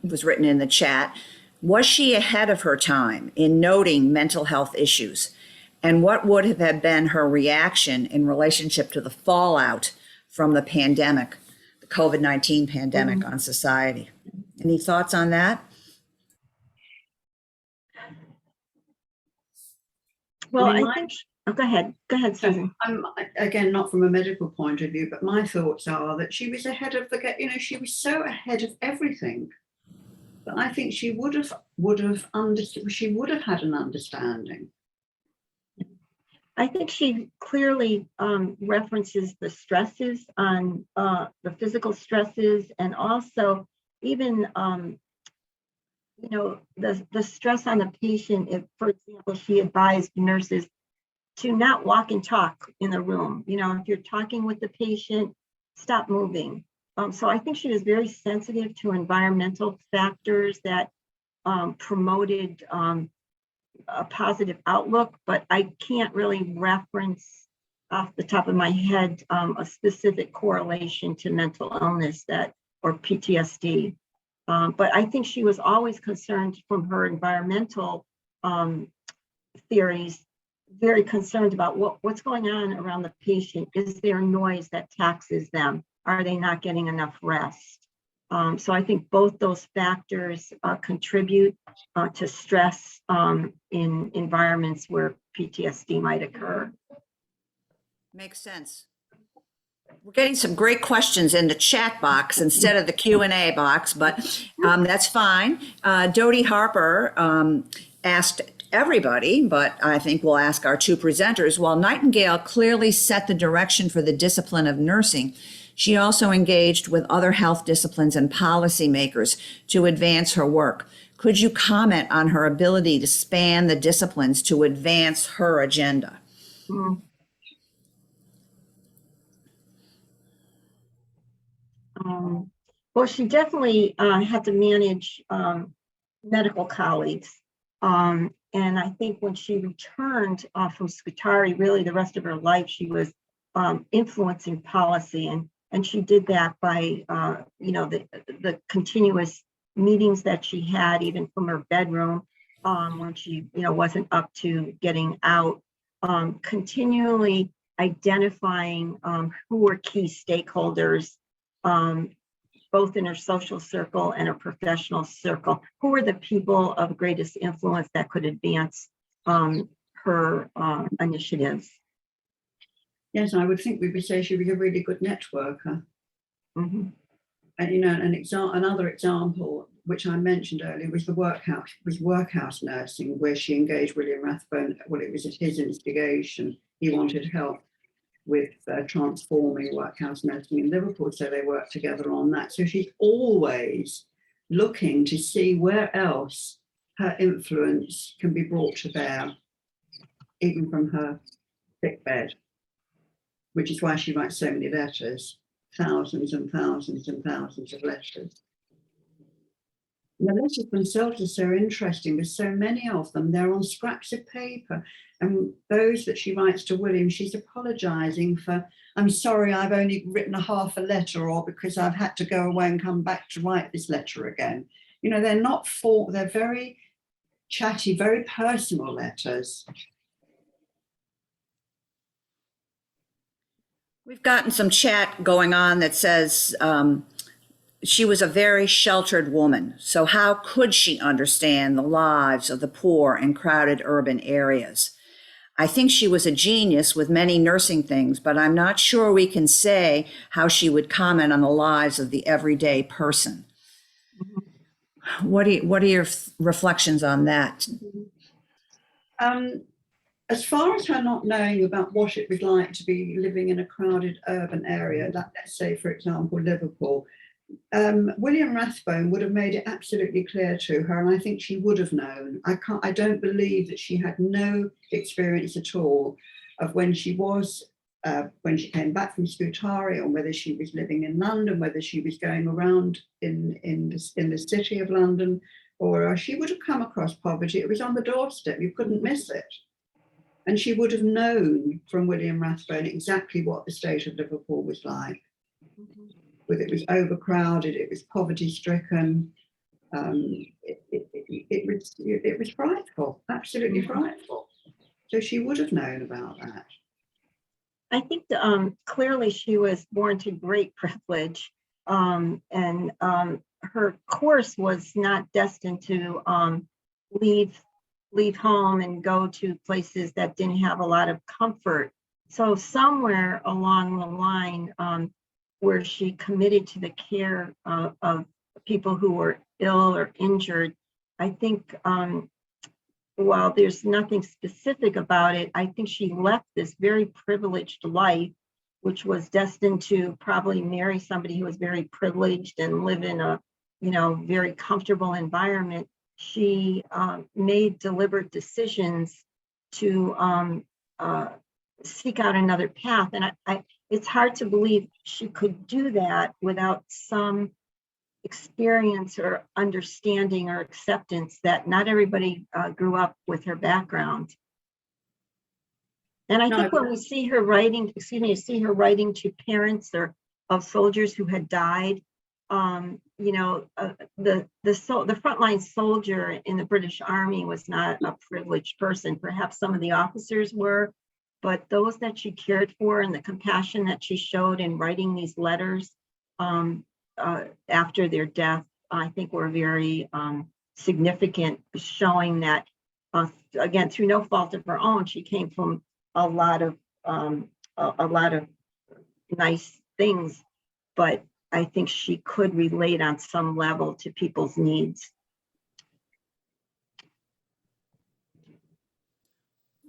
was written in the chat. Was she ahead of her time in noting mental health issues? And what would have been her reaction in relationship to the fallout from the pandemic, the COVID-19 pandemic on society? Any thoughts on that? Well, I mean, I think, go ahead, Susan. I'm again not from a medical point of view, but my thoughts are that she was ahead of she was so ahead of everything. But I think she would have understood. She would have had an understanding. I think she clearly references the stresses on the physical stresses, and also even the stress on the patient. If, for example, she advised nurses to not walk and talk in the room. If you're talking with the patient, stop moving. So I think she was very sensitive to environmental factors that promoted a positive outlook, but I can't really reference off the top of my head a specific correlation to mental illness or PTSD. But I think she was always concerned from her environmental theories, very concerned about what's going on around the patient. Is there noise that taxes them? Are they not getting enough rest? So I think both those factors contribute to stress in environments where PTSD might occur. Makes sense. We're getting some great questions in the chat box instead of the Q&A box, but that's fine. Dodie Harper asked everybody, but I think we'll ask our two presenters. While Nightingale clearly set the direction for the discipline of nursing, she also engaged with other health disciplines and policymakers to advance her work. Could you comment on her ability to span the disciplines to advance her agenda? Well, she definitely had to manage medical colleagues. And I think when she returned from Scutari, really the rest of her life, she was influencing policy. And she did that by, the continuous meetings that she had, even from her bedroom, when she, wasn't up to getting out, continually identifying who were key stakeholders, both in her social circle and her professional circle. Who were the people of greatest influence that could advance her initiatives? Yes, I would think we would say she was a really good networker. Mm-hmm. And another example, which I mentioned earlier, was workhouse nursing, where she engaged William Rathbone. Well, it was at his instigation. He wanted help with transforming workhouse nursing in Liverpool, so they worked together on that. So she's always looking to see where else her influence can be brought to bear, even from her sick bed, which is why she writes so many letters. Thousands and thousands and thousands of letters. And the letters themselves are so interesting. There's so many of them. They're on scraps of paper. And those that she writes to William, she's apologizing for, I'm sorry, I've only written a half a letter, or because I've had to go away and come back to write this letter again. You know, they're not they're very chatty, very personal letters. We've gotten some chat going on that says she was a very sheltered woman. So how could she understand the lives of the poor in crowded urban areas? I think she was a genius with many nursing things, but I'm not sure we can say how she would comment on the lives of the everyday person. What are your reflections on that? As far as her not knowing about what it was like to be living in a crowded urban area, like, let's say, for example, Liverpool, William Rathbone would have made it absolutely clear to her, and I think she would have known. I don't believe that she had no experience at all of when she came back from Scutari, or whether she was living in London, whether she was going around in the city of London, or she would have come across poverty. It was on the doorstep. You couldn't miss it. And she would have known from William Rathbone exactly what the state of Liverpool was like. It was overcrowded, it was poverty-stricken. It was frightful, absolutely frightful. So she would have known about that. I think clearly she was born to great privilege, and her course was not destined to leave home and go to places that didn't have a lot of comfort. So somewhere along the line, where she committed to the care of people who were ill or injured, I think while there's nothing specific about it, I think she left this very privileged life, which was destined to probably marry somebody who was very privileged and live in a, very comfortable environment. She made deliberate decisions to seek out another path. And it's hard to believe she could do that without some experience or understanding or acceptance that not everybody grew up with her background. And I think when we see her writing, to parents of soldiers who had died, the frontline soldier in the British Army was not a privileged person. Perhaps some of the officers were, but those that she cared for and the compassion that she showed in writing these letters after their death, I think were very significant, showing that, again, through no fault of her own, she came from a lot of nice things, but I think she could relate on some level to people's needs.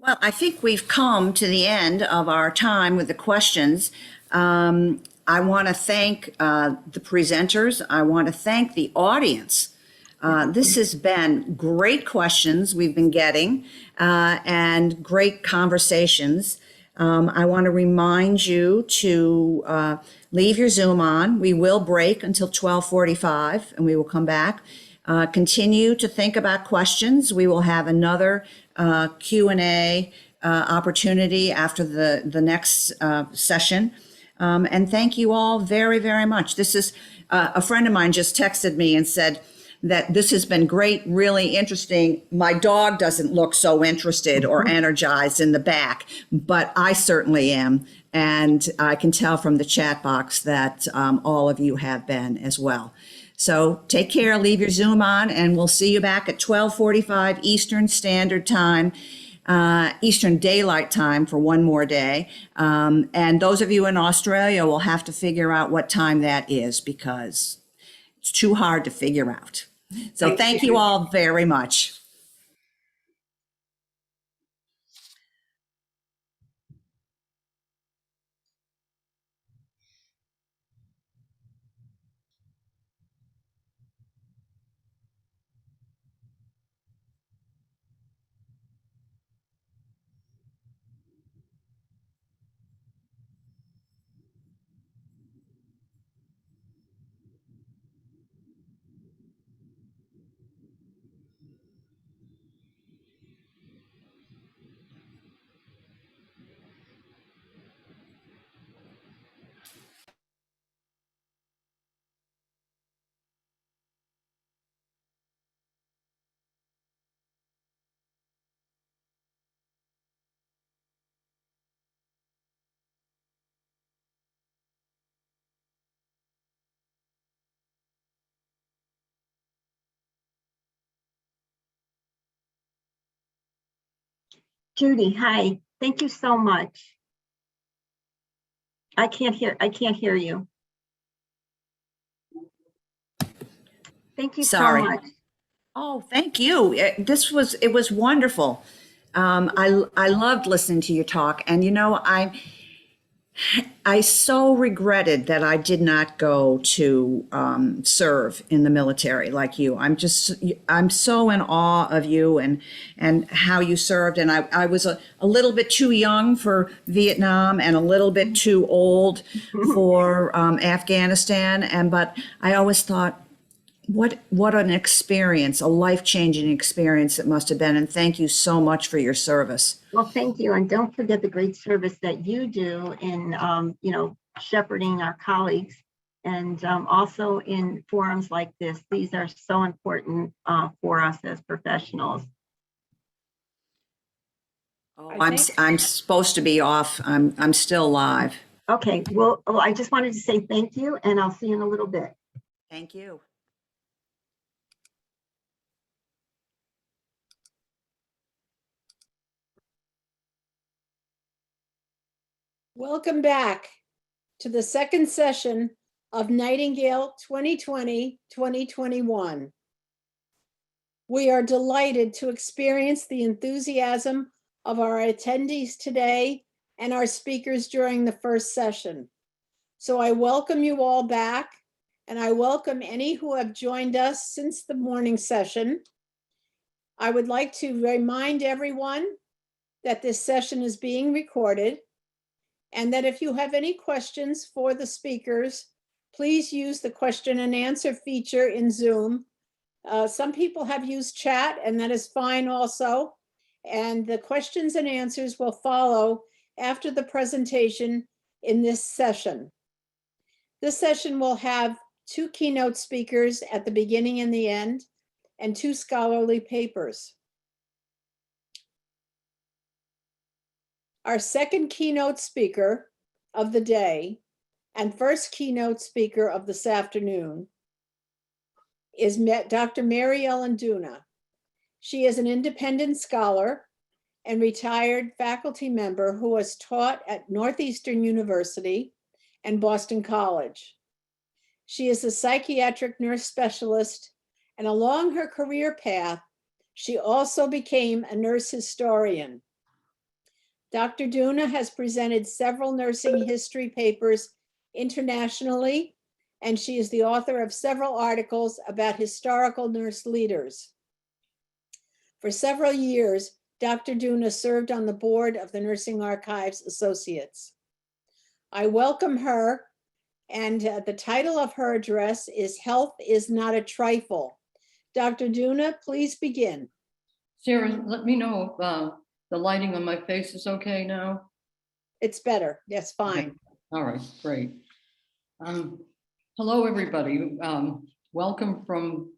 Well, I think we've come to the end of our time with the questions. I want to thank the presenters. I want to thank the audience. This has been great questions we've been getting and great conversations. I want to remind you to leave your Zoom on. We will break until 12:45 and we will come back. Continue to think about questions. We will have another Q&A opportunity after the next session. And thank you all very, very much. This is a friend of mine just texted me and said, that this has been great, really interesting. My dog doesn't look so interested or energized in the back, but I certainly am. And I can tell from the chat box that all of you have been as well. So take care, leave your Zoom on, and we'll see you back at 12:45 Eastern Standard Time, Eastern Daylight Time for one more day. And those of you in Australia will have to figure out what time that is because it's too hard to figure out. So thank you all very much. Judy, hi. Thank you so much. I can't hear you. Thank you Sorry. so much. Oh, thank you. It was wonderful. I loved listening to your talk, and I so regretted that I did not go to serve in the military like you. I'm so in awe of you and how you served. And I was a little bit too young for Vietnam and a little bit too old for Afghanistan. But I always thought, what an experience, a life-changing experience it must have been. And thank you so much for your service. Well, thank you. And don't forget the great service that you do in, shepherding our colleagues and also in forums like this. These are so important for us as professionals. Oh, I'm supposed to be off. I'm still live. Okay, well, I just wanted to say thank you, and I'll see you in a little bit. Thank you. Welcome back to the second session of Nightingale 2020-2021. We are delighted to experience the enthusiasm of our attendees today and our speakers during the first session. So I welcome you all back, and I welcome any who have joined us since the morning session. I would like to remind everyone that this session is being recorded, and that if you have any questions for the speakers, please use the question and answer feature in Zoom. Some people have used chat, and that is fine also. And the questions and answers will follow after the presentation in this session. This session will have 2 keynote speakers at the beginning and the end, and 2 scholarly papers. Our second keynote speaker of the day and first keynote speaker of this afternoon is Dr. Mary Ellen Duna. She is an independent scholar and retired faculty member who has taught at Northeastern University and Boston College. She is a psychiatric nurse specialist, and along her career path, she also became a nurse historian. Dr. Duna has presented several nursing history papers internationally, and she is the author of several articles about historical nurse leaders. For several years, Dr. Duna served on the board of the Nursing Archives Associates. I welcome her, and the title of her address is Health is Not a Trifle. Dr. Duna, please begin. Sarah, let me know if the lighting on my face is okay now. It's better. Yes, fine. Okay. All right, great. Hello, everybody. Welcome from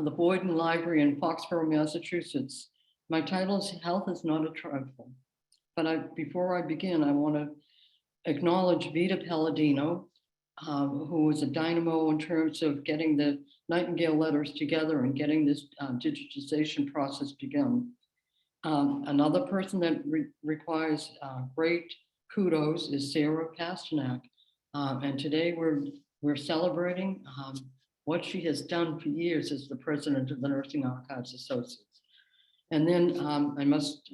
the Boyden Library in Foxborough, Massachusetts. My title is Health is Not a Trifle. But before I begin, I want to acknowledge Vita Palladino, who was a dynamo in terms of getting the Nightingale letters together and getting this digitization process begun. Another person that requires great kudos is Sarah Pasternak. And today we're celebrating what she has done for years as the president of the Nursing Archives Associates. And then I must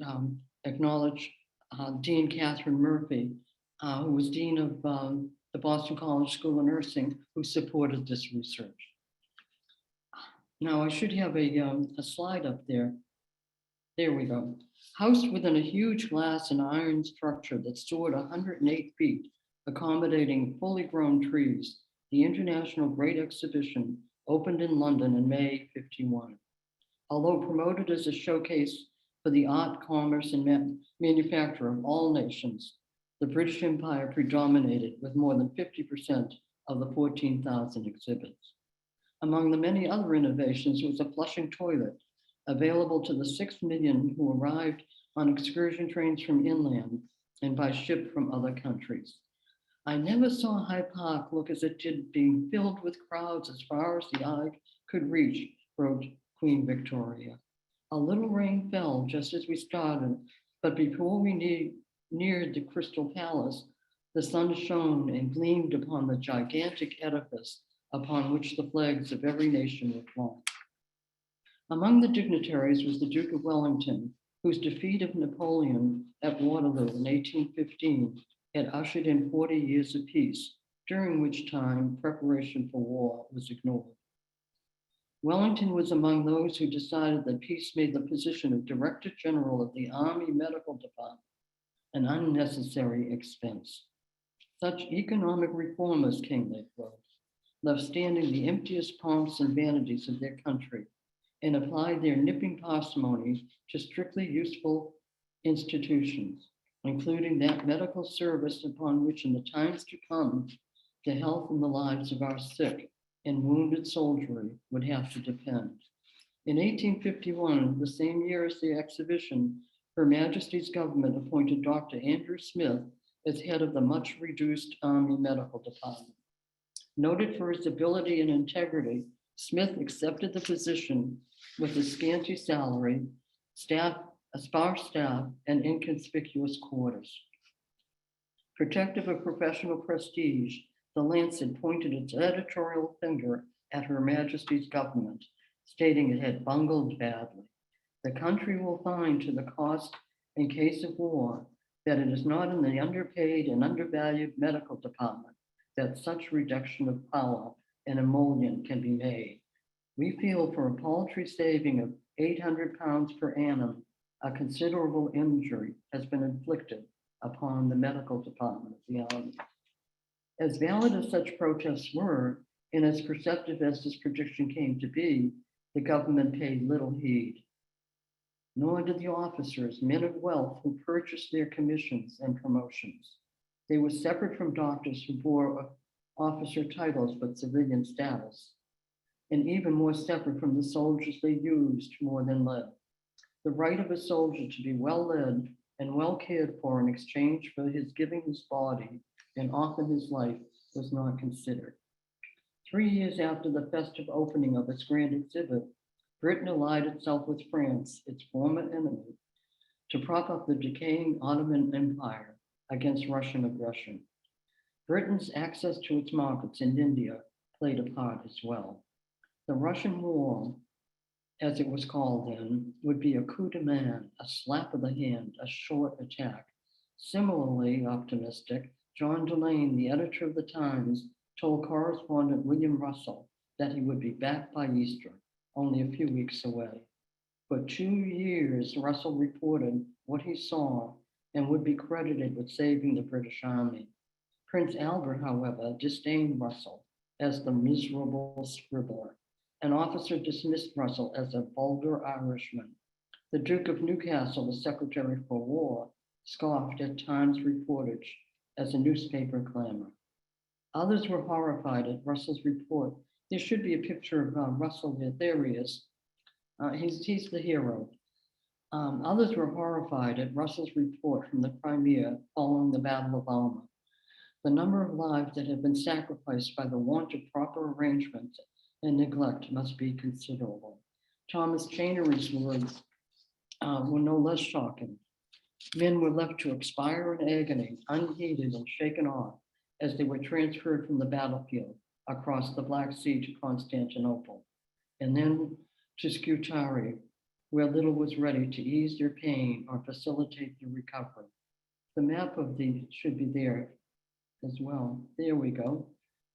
acknowledge Dean Catherine Murphy, who was Dean of the Boston College School of Nursing, who supported this research. Now I should have a slide up there. There we go. Housed within a huge glass and iron structure that stored 108 feet, accommodating fully grown trees, the International Great Exhibition opened in London in May '51. Although promoted as a showcase for the art, commerce, and manufacture of all nations, the British Empire predominated with more than 50% of the 14,000 exhibits. Among the many other innovations was a flushing toilet available to the 6 million who arrived on excursion trains from inland and by ship from other countries. I never saw Hyde Park look as it did, being filled with crowds as far as the eye could reach, wrote Queen Victoria. A little rain fell just as we started, but before we neared the Crystal Palace, the sun shone and gleamed upon the gigantic edifice upon which the flags of every nation were flown. Among the dignitaries was the Duke of Wellington, whose defeat of Napoleon at Waterloo in 1815 had ushered in 40 years of peace, during which time preparation for war was ignored. Wellington was among those who decided that peace made the position of Director General of the Army Medical Department an unnecessary expense. Such economic reformers, King they wrote, left standing the emptiest pomps and vanities of their country and applied their nipping parsimony to strictly useful institutions, including that medical service upon which in the times to come, the health and the lives of our sick and wounded soldiery would have to depend. In 1851, the same year as the exhibition, Her Majesty's government appointed Dr. Andrew Smith as head of the much reduced Army Medical Department. Noted for his ability and integrity, Smith accepted the position with a scanty salary, a sparse staff, and inconspicuous quarters. Protective of professional prestige, the Lancet pointed its editorial finger at Her Majesty's government, stating it had bungled badly. The country will find to the cost in case of war that it is not in the underpaid and undervalued medical department that such reduction of power and emollient can be made. We feel for a paltry saving of 800 pounds per annum, a considerable injury has been inflicted upon the medical department of the Army. As valid as such protests were, and as perceptive as this prediction came to be, the government paid little heed. Nor did the officers, men of wealth, who purchased their commissions and promotions. They were separate from doctors who bore officer titles but civilian status, and even more separate from the soldiers they used more than led. The right of a soldier to be well led and well cared for in exchange for his giving his body and often his life was not considered. 3 years after the festive opening of its grand exhibit, Britain allied itself with France, its former enemy, to prop up the decaying Ottoman Empire against Russian aggression. Britain's access to its markets in India played a part as well. The Russian War, as it was called then, would be a coup de main, a slap of the hand, a short attack. Similarly optimistic, John Delane, the editor of the Times, told correspondent William Russell that he would be back by Easter, only a few weeks away. For 2 years, Russell reported what he saw and would be credited with saving the British Army. Prince Albert, however, disdained Russell as the miserable scribbler. An officer dismissed Russell as a vulgar Irishman. The Duke of Newcastle, the Secretary for War, scoffed at Times reportage as a newspaper clamor. Others were horrified at Russell's report There should be a picture of Russell there. There he is. He's the hero. Others were horrified at Russell's report from the Crimea following the Battle of Alma. The number of lives that have been sacrificed by the want of proper arrangements and neglect must be considerable. Thomas Chainery's words were no less shocking. Men were left to expire in agony, unheeded and shaken off as they were transferred from the battlefield across the Black Sea to Constantinople, and then to Scutari, where little was ready to ease their pain or facilitate their recovery. The map of the should be there as well. There we go.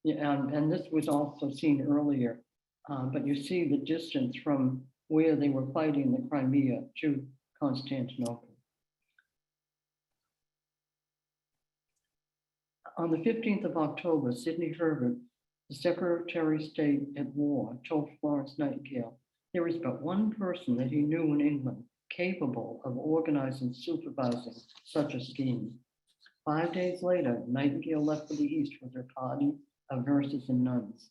Yeah, and this was also seen earlier, but you see the distance from where they were fighting the Crimea to Constantinople. On the 15th of October, Sidney Herbert, the Secretary of State at War, told Florence Nightingale, there is but one person that he knew in England capable of organizing and supervising such a scheme. 5 days later, Nightingale left for the East with her party of nurses and nuns.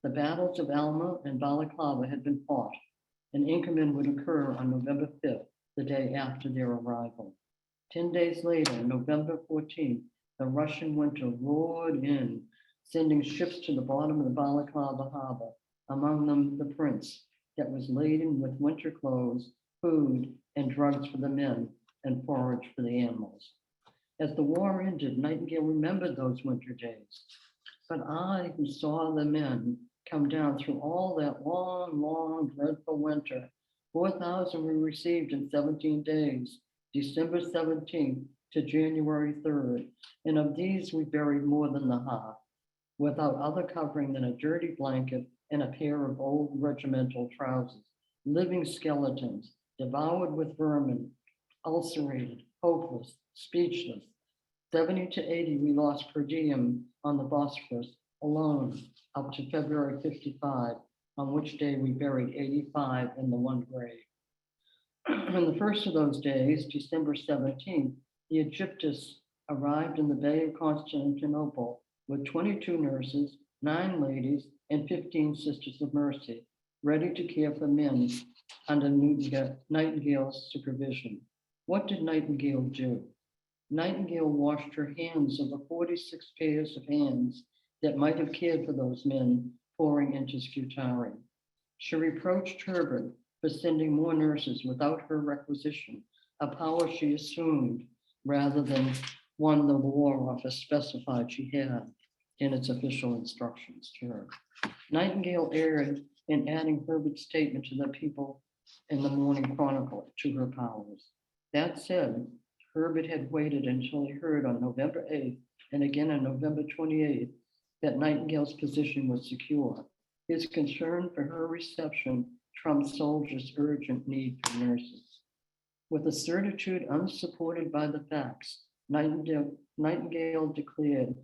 The battles of Alma and Balaclava had been fought, and Inkerman would occur on November 5th, the day after their arrival. 10 days later, November 14th, the Russian winter roared in, sending ships to the bottom of the Balaclava harbor, among them the Prince, that was laden with winter clothes, food, and drugs for the men, and forage for the animals. As the war ended, Nightingale remembered those winter days. But I, who saw the men come down through all that long, long, dreadful winter, 4,000 were received in 17 days, December 17th to January 3rd, and of these we buried more than the half, without other covering than a dirty blanket and a pair of old regimental trousers, living skeletons, devoured with vermin, ulcerated, hopeless, speechless. 70 to 80 we lost per diem on the Bosphorus alone, up to February 55, on which day we buried 85 in the one grave. On the first of those days, December 17th, the Egyptus arrived in the Bay of Constantinople with 22 nurses, 9 ladies, and 15 Sisters of Mercy, ready to care for men under Nightingale's supervision. What did Nightingale do? Nightingale washed her hands of the 46 pairs of hands that might have cared for those men pouring into Scutari. She reproached Herbert for sending more nurses without her requisition, a power she assumed rather than one the War Office specified she had in its official instructions to her. Nightingale erred in adding Herbert's statement to the People in the Morning Chronicle to her powers. That said, Herbert had waited until he heard on November 8th and again on November 28th that Nightingale's position was secure. His concern for her reception trumped soldiers' urgent need for nurses. With a certitude unsupported by the facts, Nightingale declared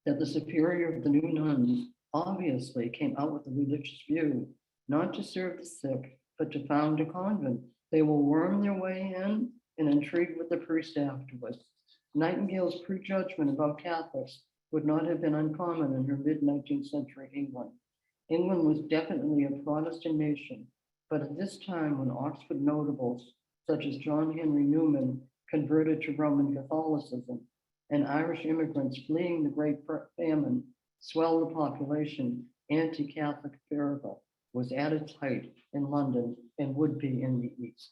that the superior of the new nuns obviously came out with a religious view, not to serve the sick, but to found a convent. They will worm their way in and intrigue with the priest afterwards. Nightingale's prejudgment about Catholics would not have been uncommon in her mid-19th century England. England was definitely a Protestant nation, but at this time when Oxford notables such as John Henry Newman converted to Roman Catholicism and Irish immigrants fleeing the Great Famine swelled the population, anti-Catholic fervor was at its height in London and would be in the East.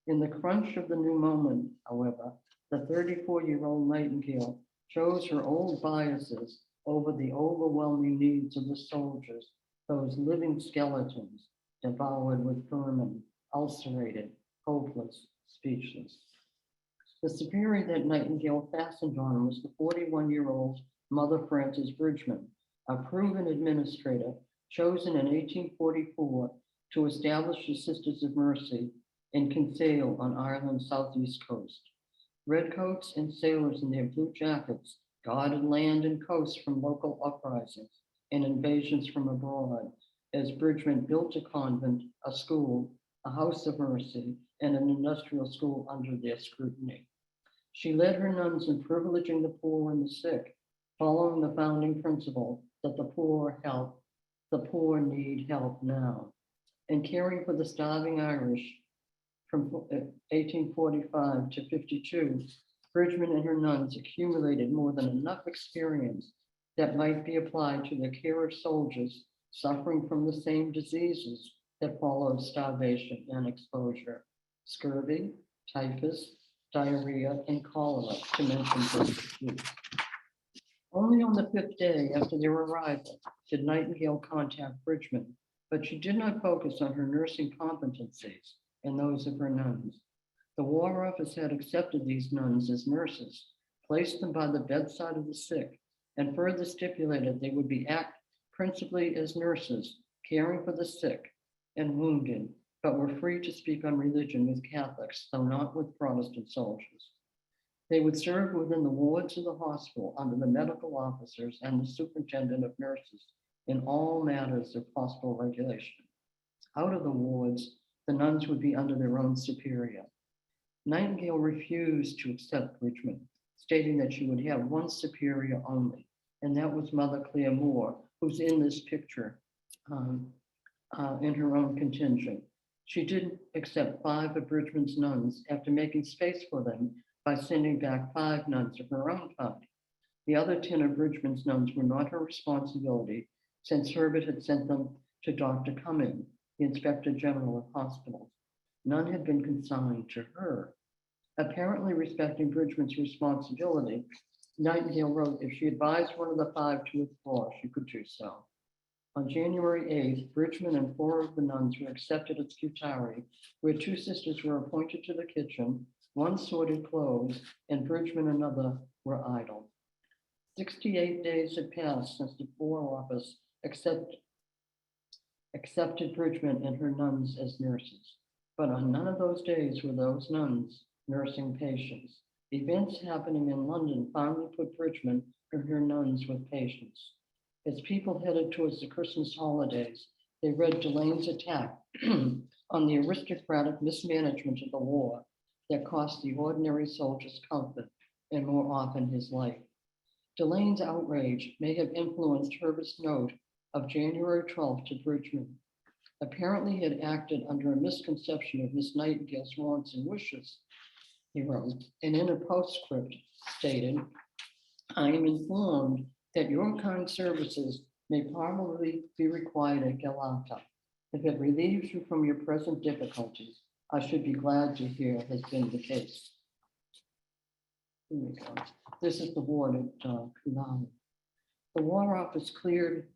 In the crunch of the new moment, however, the 34-year-old Nightingale chose her old biases over the overwhelming needs of the soldiers, those living skeletons devoured with vermin, ulcerated, hopeless, speechless. The superior that Nightingale fastened on was the 41-year-old Mother Frances Bridgeman, a proven administrator chosen in 1844 to establish the Sisters of Mercy in Kinsale on Ireland's southeast coast. Redcoats and sailors in their blue jackets guarded land and coast from local uprisings and invasions from abroad, as Bridgeman built a convent, a school, a house of mercy, and an industrial school under their scrutiny. She led her nuns in privileging the poor and the sick, following the founding principle that the poor help The poor need help now. And caring for the starving Irish from 1845 to 52, Bridgman and her nuns accumulated more than enough experience that might be applied to the care of soldiers suffering from the same diseases that followed starvation and exposure: scurvy, typhus, diarrhea, and cholera, to mention just a few. Only on the 5th day after their arrival did Nightingale contact Bridgman, but she did not focus on her nursing competencies and those of her nuns. The War Office had accepted these nuns as nurses, placed them by the bedside of the sick, and further stipulated they would be act principally as nurses, caring for the sick and wounded, but were free to speak on religion with Catholics, though not with Protestant soldiers. They would serve within the wards of the hospital under the medical officers and the superintendent of nurses in all matters of hospital regulation. Out of the wards, the nuns would be under their own superior. Nightingale refused to accept Bridgman, stating that she would have one superior only, and that was Mother Claire Moore, who's in this picture in her own contingent. She did accept 5 of Bridgman's nuns after making space for them by sending back 5 nuns of her own kind. The other 10 of Bridgman's nuns were not her responsibility, since Herbert had sent them to Dr. Cumming, the Inspector General of Hospitals. None had been consigned to her. Apparently respecting Bridgman's responsibility, Nightingale wrote if she advised one of the 5 to withdraw, she could do so. On January 8th, Bridgman and 4 of the nuns were accepted at Scutari, where 2 sisters were appointed to the kitchen, 1 sorted clothes, and Bridgman and another were idle. 68 days had passed since the War Office accepted Bridgman and her nuns as nurses. But on none of those days were those nuns nursing patients. Events happening in London finally put Bridgman and her nuns with patients. As people headed towards the Christmas holidays, they read Delane's attack on the aristocratic mismanagement of the war that cost the ordinary soldier's comfort and more often his life. Delane's outrage may have influenced Herbert's note of January 12th to Bridgman. Apparently he had acted under a misconception of Miss Nightingale's wants and wishes, he wrote, and in a postscript stated, "I am informed that your kind services may probably be required at Galata. If it relieves you from your present difficulties, I should be glad to hear has been the case." Here we go. This is the ward at Kulani. The War Office cleared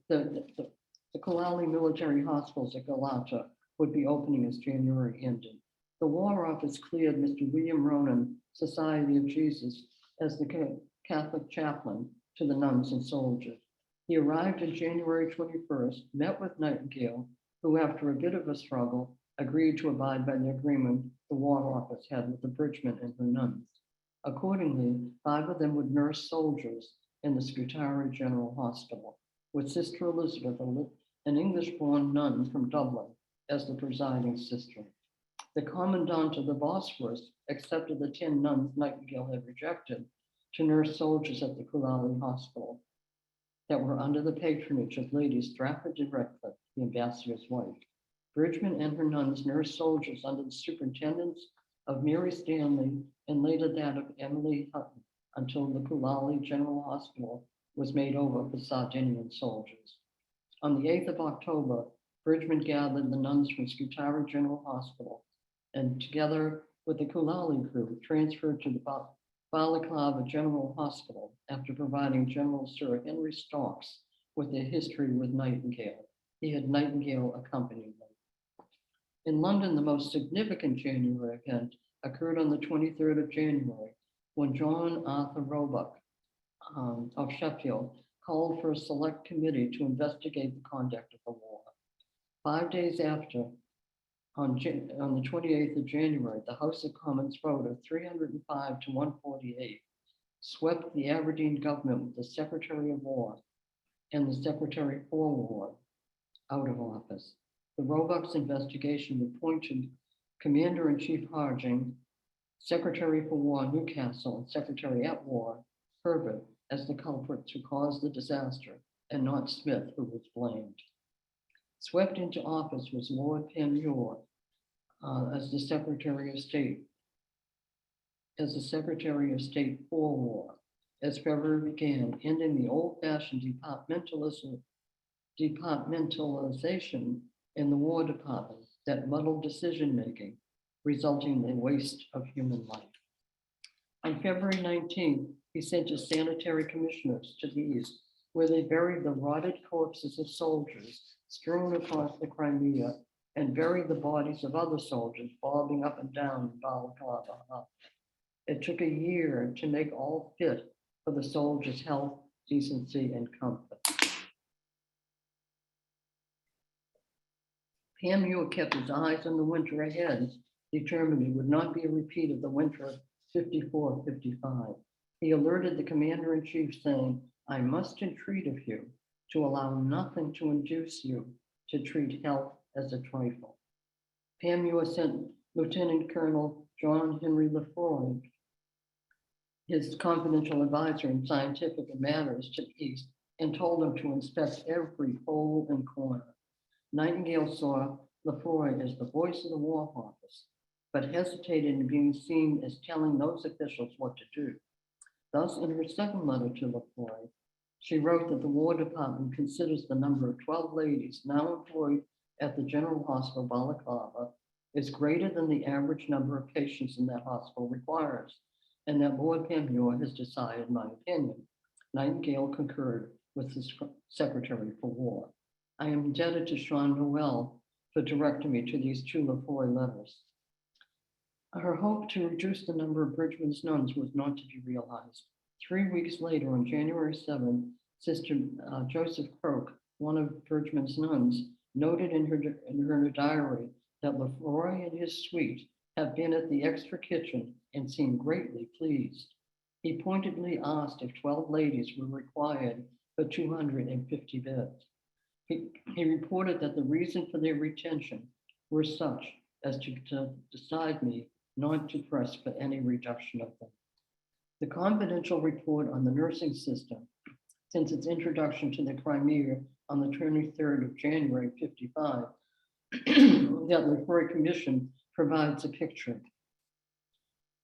the Kulali military hospitals at Galata would be opening as January ended. The War Office cleared Mr. William Ronan, Society of Jesus, as the Catholic chaplain to the nuns and soldiers. He arrived on January 21st, met with Nightingale, who after a bit of a struggle, agreed to abide by the agreement the War Office had with the Bridgman and her nuns. Accordingly, 5 of them would nurse soldiers in the Scutari General Hospital, with Sister Elizabeth, an English-born nun from Dublin, as the presiding sister. The commandant of the Bosphorus accepted the 10 nuns Nightingale had rejected to nurse soldiers at the Kulali Hospital that were under the patronage of Lady Stratford de Redcliffe, the ambassador's wife. Bridgman and her nuns nursed soldiers under the superintendence of Mary Stanley and later that of Emily Hutton until the Kulali General Hospital was made over for Sardinian soldiers. On the 8th of October, Bridgman gathered the nuns from Scutari General Hospital and together with the Kulali crew transferred to the Balaclava General Hospital after providing General Sir Henry Stokes with their history with Nightingale. He had Nightingale accompany them. In London, the most significant January event occurred on the 23rd of January when John Arthur Roebuck of Sheffield called for a select committee to investigate the conduct of the war. 5 days after, on the 28th of January, the House of Commons vote of 305 to 148 swept the Aberdeen government with the Secretary of War and the Secretary for War out of office. The Roebuck's investigation appointed Commander-in-Chief Harding, Secretary for War Newcastle, and Secretary at War Herbert as the culprits who caused the disaster and not Smith, who was blamed. Swept into office was Lord Panmure as the Secretary of State for war, as February began, ending the old-fashioned departmentalization in the War Department that muddled decision-making, resulting in waste of human life. On February 19th, he sent his sanitary commissioners to the east, where they buried the rotted corpses of soldiers strewn across the Crimea and buried the bodies of other soldiers bobbing up and down in Balaclava. It took a year to make all fit for the soldiers' health, decency, and comfort. Panmure kept his eyes on the winter ahead, determined it would not be a repeat of the winter of 54-55. He alerted the commander-in-chief, saying, "I must entreat of you to allow nothing to induce you to treat health as a trifle." Panmure sent Lieutenant Colonel John Henry Lefroy, his confidential advisor in scientific matters, to the east and told him to inspect every hole and corner. Nightingale saw Lefroy as the voice of the War Office, but hesitated in being seen as telling those officials what to do. Thus, in her second letter to Lefroy, she wrote that the War Department considers the number of 12 ladies now employed at the General Hospital Balaclava is greater than the average number of patients in that hospital requires, and that Lord Panmure has decided my opinion. Nightingale concurred with the Secretary for War. I am indebted to Sean Noel for directing me to these two Lefroy letters. Her hope to reduce the number of Bridgman's nuns was not to be realized. 3 weeks later, on January 7th, Sister Joseph Croke, one of Bridgman's nuns, noted in her diary that Lefroy and his suite have been at the extra kitchen and seemed greatly pleased. He pointedly asked if 12 ladies were required for 250 beds. He reported that the reason for their retention were such as to decide me not to press for any reduction of them. The confidential report on the nursing system since its introduction to the Crimea on the 23rd of January, 55, that Lefroy Commission provides a picture.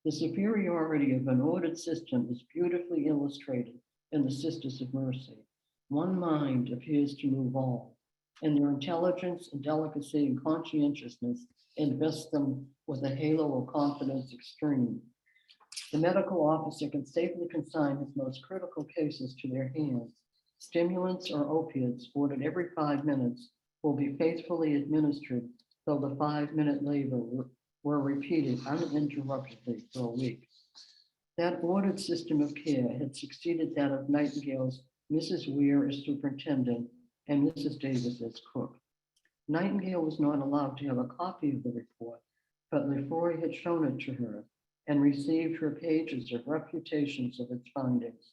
The superiority of an ordered system is beautifully illustrated in the Sisters of Mercy. One mind appears to move all, and their intelligence and delicacy and conscientiousness invest them with a halo of confidence extreme. The medical officer can safely consign his most critical cases to their hands. Stimulants or opiates ordered every 5 minutes will be faithfully administered, though the 5-minute labor were repeated uninterruptedly for a week. That ordered system of care had succeeded that of Nightingale's Mrs. Weir as superintendent and Mrs. Davis as cook. Nightingale was not allowed to have a copy of the report, but Lefroy had shown it to her and received her pages of refutations of its findings.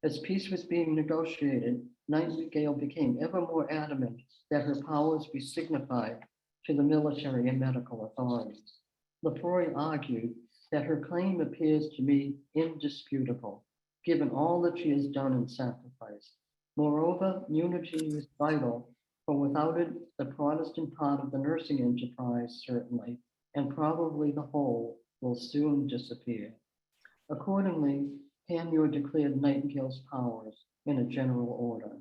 As peace was being negotiated, Nightingale became ever more adamant that her powers be signified to the military and medical authorities. Lefroy argued that her claim appears to me indisputable, given all that she has done in sacrifice. Moreover, unity is vital, for without it, the Protestant part of the nursing enterprise certainly, and probably the whole, will soon disappear. Accordingly, Panmure declared Nightingale's powers in a general order.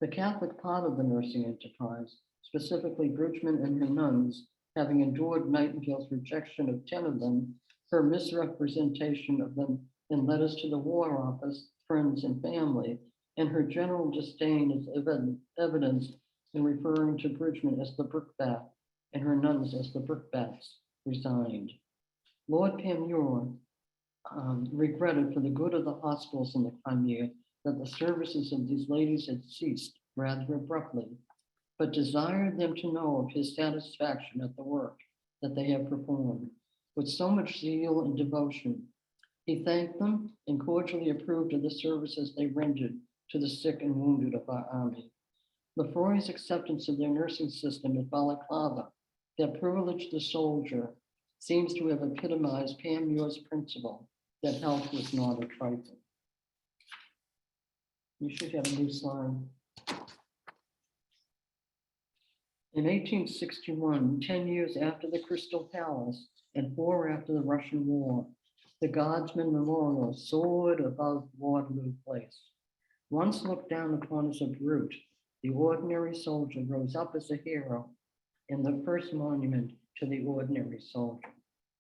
The Catholic part of the nursing enterprise, specifically Bridgman and her nuns, having endured Nightingale's rejection of 10 of them, her misrepresentation of them in letters to the War Office, friends, and family, and her general disdain is evidenced in referring to Bridgman as the brickbat and her nuns as the brickbats, resigned. Lord Panmure regretted for the good of the hospitals in the Crimea that the services of these ladies had ceased rather abruptly, but desired them to know of his satisfaction at the work that they have performed. With so much zeal and devotion, he thanked them and cordially approved of the services they rendered to the sick and wounded of our army. Lefroy's acceptance of their nursing system at Balaclava, that privileged the soldier, seems to have epitomized Panmure's principle that health was not a trifle. You should have a new slide. In 1861, 10 years after the Crystal Palace and 4 after the Russian War, the Guardsman Memorial soared above Waterloo Place. Once looked down upon as a brute, the ordinary soldier rose up as a hero in the first monument to the ordinary soldier.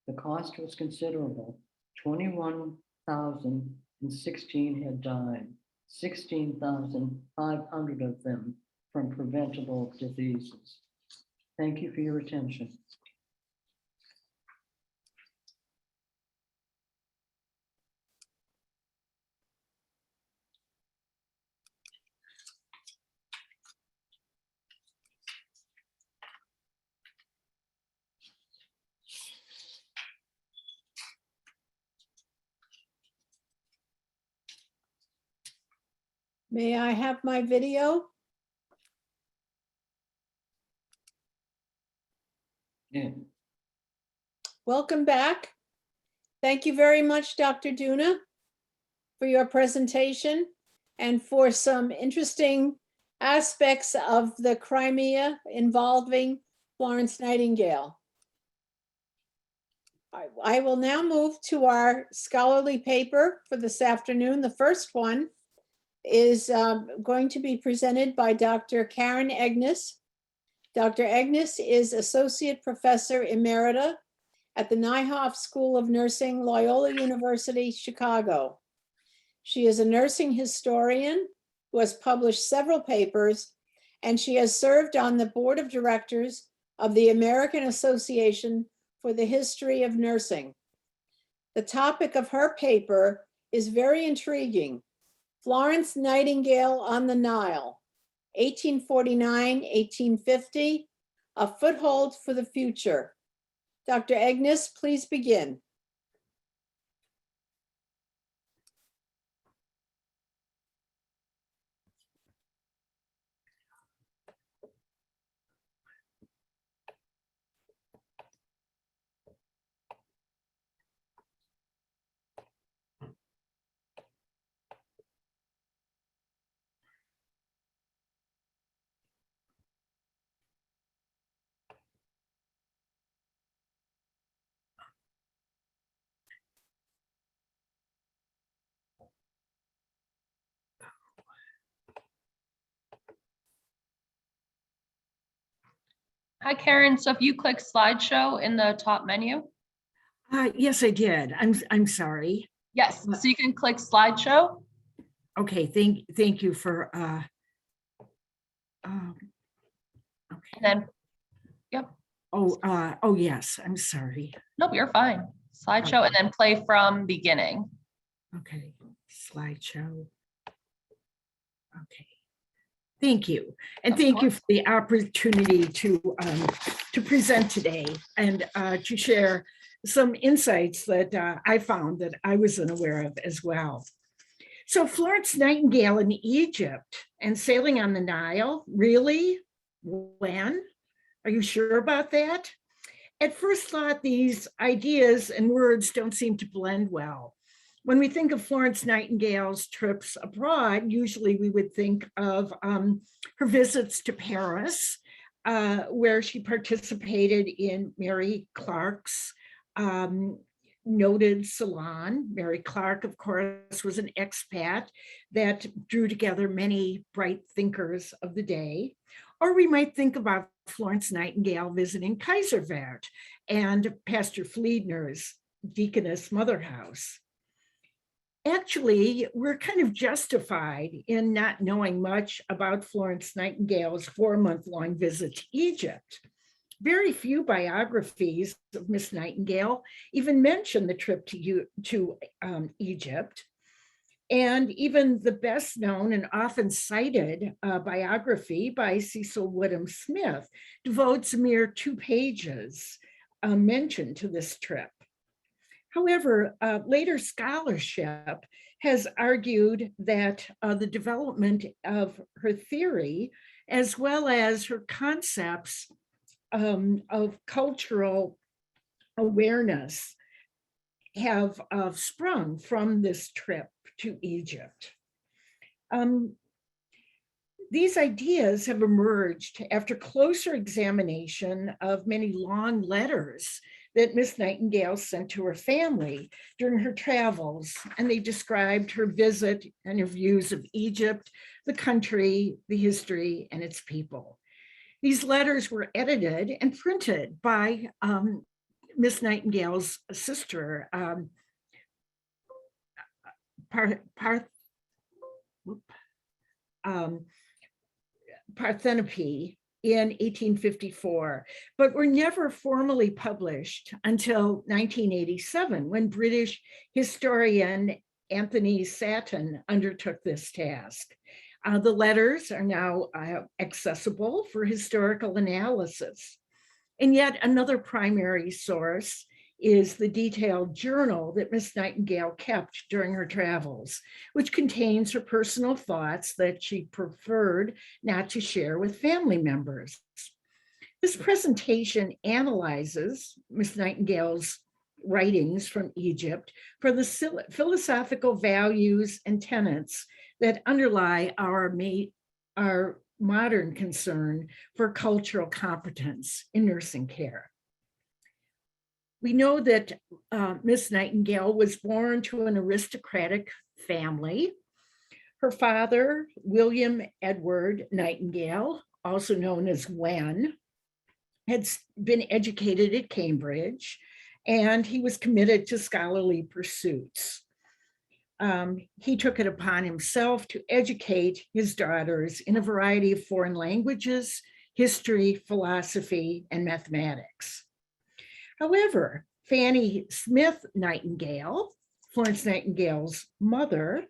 The cost was considerable. 21,016 had died, 16,500 of them from preventable diseases. Thank you for your attention. May I have my video? Yeah. Welcome back. Thank you very much, Dr. Duna, for your presentation and for some interesting aspects of the Crimea involving Florence Nightingale. I will now move to our scholarly paper for this afternoon. The first one is going to be presented by Dr. Karen Egnes. Dr. Egnes is Associate Professor Emerita at the Nyhoff School of Nursing, Loyola University, Chicago. She is a nursing historian who has published several papers, and she has served on the board of directors of the American Association for the History of Nursing. The topic of her paper is very intriguing: Florence Nightingale on the Nile, 1849-1850, a foothold for the future. Dr. Egnes, please begin. Hi, Karen. So if you click slideshow in the top menu, Yes, I did. I'm sorry. yes, so you can click slideshow. Okay, thank you for okay. And then, Oh yes, I'm sorry. nope, you're fine. Slideshow and then play from beginning. Okay, slideshow. Okay. Thank you. And Of thank you course. for the opportunity to present today and to share some insights that I found that I was unaware of as well. So Florence Nightingale in Egypt and sailing on the Nile, really? When? Are you sure about that? At first thought, these ideas and words don't seem to blend well. When we think of Florence Nightingale's trips abroad, usually we would think of her visits to Paris, where she participated in Mary Clark's noted salon. Mary Clark, of course, was an expat that drew together many bright thinkers of the day. Or we might think about Florence Nightingale visiting Kaiserwerth and Pastor Fliedner's Deaconess Mother House. Actually, we're kind of justified in not knowing much about Florence Nightingale's 4-month-long visit to Egypt. Very few biographies of Miss Nightingale even mention the trip to Egypt. And even the best known and often cited biography by Cecil Woodham Smith devotes a mere 2 pages mention to this trip. However, later scholarship has argued that the development of her theory, as well as her concepts of cultural awareness, have sprung from this trip to Egypt. These ideas have emerged after closer examination of many long letters that Miss Nightingale sent to her family during her travels, and they described her visit and her views of Egypt, the country, the history, and its people. These letters were edited and printed by Miss Nightingale's sister, Parthenope in 1854, but were never formally published until 1987, when British historian Anthony Satin undertook this task. The letters are now accessible for historical analysis. And yet another primary source is the detailed journal that Miss Nightingale kept during her travels, which contains her personal thoughts that she preferred not to share with family members. This presentation analyzes Miss Nightingale's writings from Egypt for the philosophical values and tenets that underlie our modern concern for cultural competence in nursing care. We know that Miss Nightingale was born to an aristocratic family. Her father, William Edward Nightingale, also known as Wen, had been educated at Cambridge, and he was committed to scholarly pursuits. He took it upon himself to educate his daughters in a variety of foreign languages, history, philosophy, and mathematics. However, Fanny Smith Nightingale, Florence Nightingale's mother,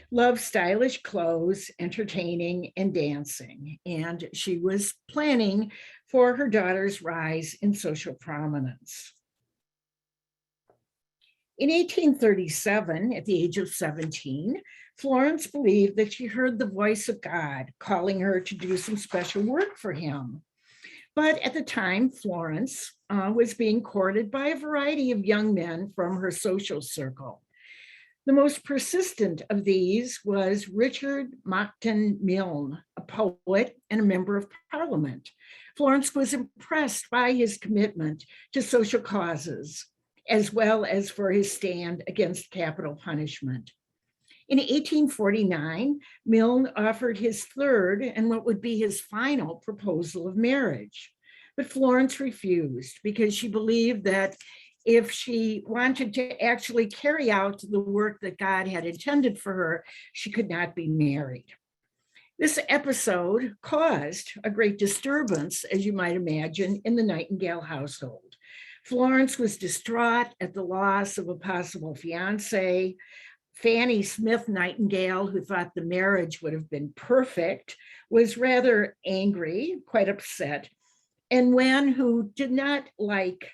loved stylish clothes, entertaining, and dancing, and she was planning for her daughter's rise in social prominence. In 1837, at the age of 17, Florence believed that she heard the voice of God calling her to do some special work for him. But at the time, Florence was being courted by a variety of young men from her social circle. The most persistent of these was Richard Monckton Milne, a poet and a member of Parliament. Florence was impressed by his commitment to social causes, as well as for his stand against capital punishment. In 1849, Milne offered his third and what would be his final proposal of marriage. But Florence refused because she believed that if she wanted to actually carry out the work that God had intended for her, she could not be married. This episode caused a great disturbance, as you might imagine, in the Nightingale household. Florence was distraught at the loss of a possible fiance. Fanny Smith Nightingale, who thought the marriage would have been perfect, was rather angry, quite upset. And Wen, who did not like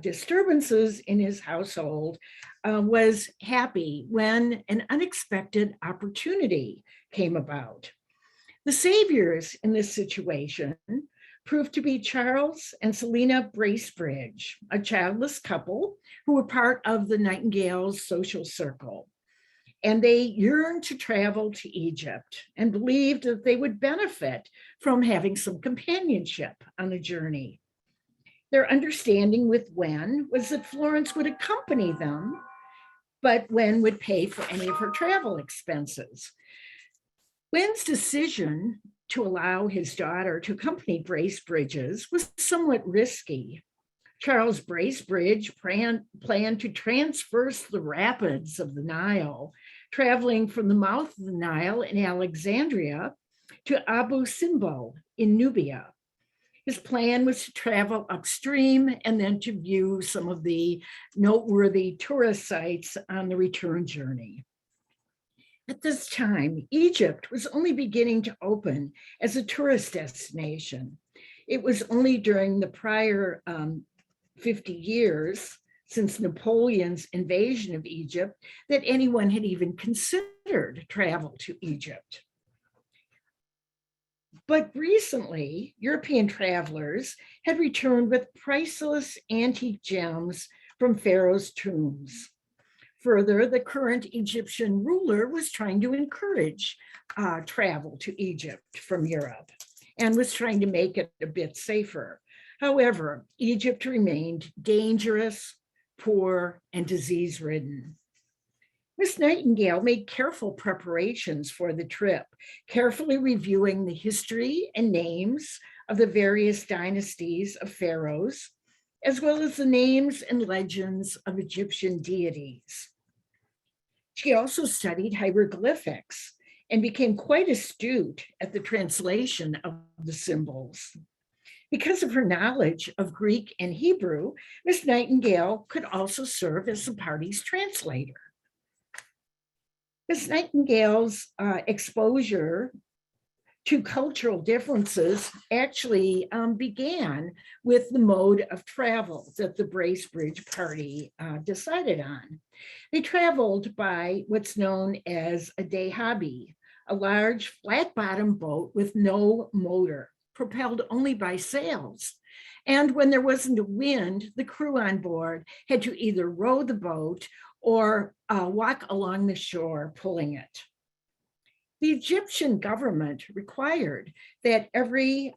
disturbances in his household, was happy when an unexpected opportunity came about. The saviors in this situation proved to be Charles and Selina Bracebridge, a childless couple who were part of the Nightingale's social circle. And they yearned to travel to Egypt and believed that they would benefit from having some companionship on the journey. Their understanding with Wen was that Florence would accompany them, but Wen would pay for any of her travel expenses. Wen's decision to allow his daughter to accompany Bracebridge's was somewhat risky. Charles Bracebridge planned to traverse the rapids of the Nile, traveling from the mouth of the Nile in Alexandria to Abu Simbel in Nubia. His plan was to travel upstream and then to view some of the noteworthy tourist sites on the return journey. At this time, Egypt was only beginning to open as a tourist destination. It was only during the prior 50 years since Napoleon's invasion of Egypt that anyone had even considered travel to Egypt. But recently, European travelers had returned with priceless antique gems from Pharaoh's tombs. Further, the current Egyptian ruler was trying to encourage travel to Egypt from Europe and was trying to make it a bit safer. However, Egypt remained dangerous, poor, and disease-ridden. Miss Nightingale made careful preparations for the trip, carefully reviewing the history and names of the various dynasties of pharaohs, as well as the names and legends of Egyptian deities. She also studied hieroglyphics and became quite astute at the translation of the symbols. Because of her knowledge of Greek and Hebrew, Miss Nightingale could also serve as the party's translator. Miss Nightingale's exposure to cultural differences actually began with the mode of travel that the Bracebridge party decided on. They traveled by what's known as a dahabi, a large flat-bottom boat with no motor, propelled only by sails. And when there wasn't a wind, the crew on board had to either row the boat or walk along the shore pulling it. The Egyptian government required that every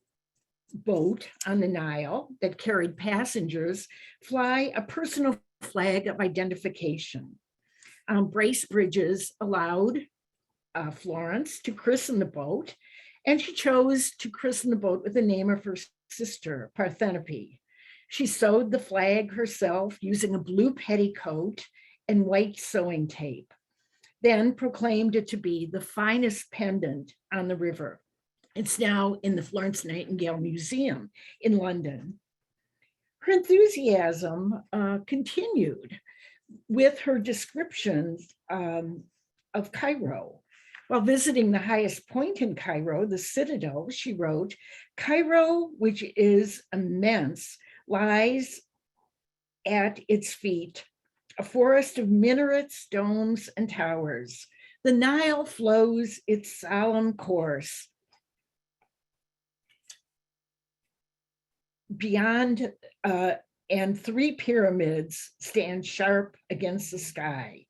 boat on the Nile that carried passengers fly a personal flag of identification. Bracebridges allowed Florence to christen the boat, and she chose to christen the boat with the name of her sister, Parthenope. She sewed the flag herself using a blue petticoat and white sewing tape, then proclaimed it to be the finest pendant on the river. It's now in the Florence Nightingale Museum in London. Her enthusiasm continued with her descriptions of Cairo. While visiting the highest point in Cairo, the Citadel, she wrote, "Cairo, which is immense, lies at its feet, a forest of minarets, domes, and towers. The Nile flows its solemn course beyond, and three pyramids stand sharp against the sky."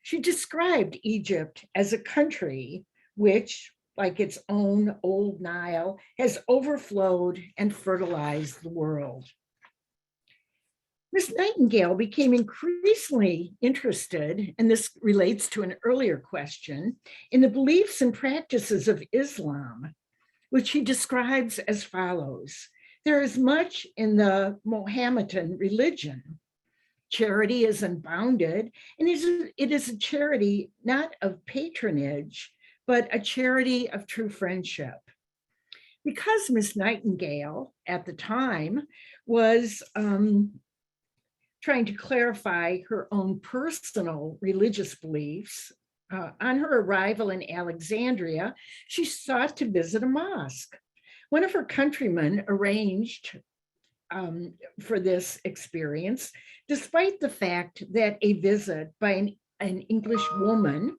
She described Egypt as a country which, like its own old Nile, has overflowed and fertilized the world. Miss Nightingale became increasingly interested, and this relates to an earlier question, in the beliefs and practices of Islam, which she describes as follows. There is much in the Mohammedan religion. Charity is unbounded, and it is a charity not of patronage, but a charity of true friendship. Because Miss Nightingale at the time was trying to clarify her own personal religious beliefs, on her arrival in Alexandria, she sought to visit a mosque. One of her countrymen arranged for this experience, despite the fact that a visit by an English woman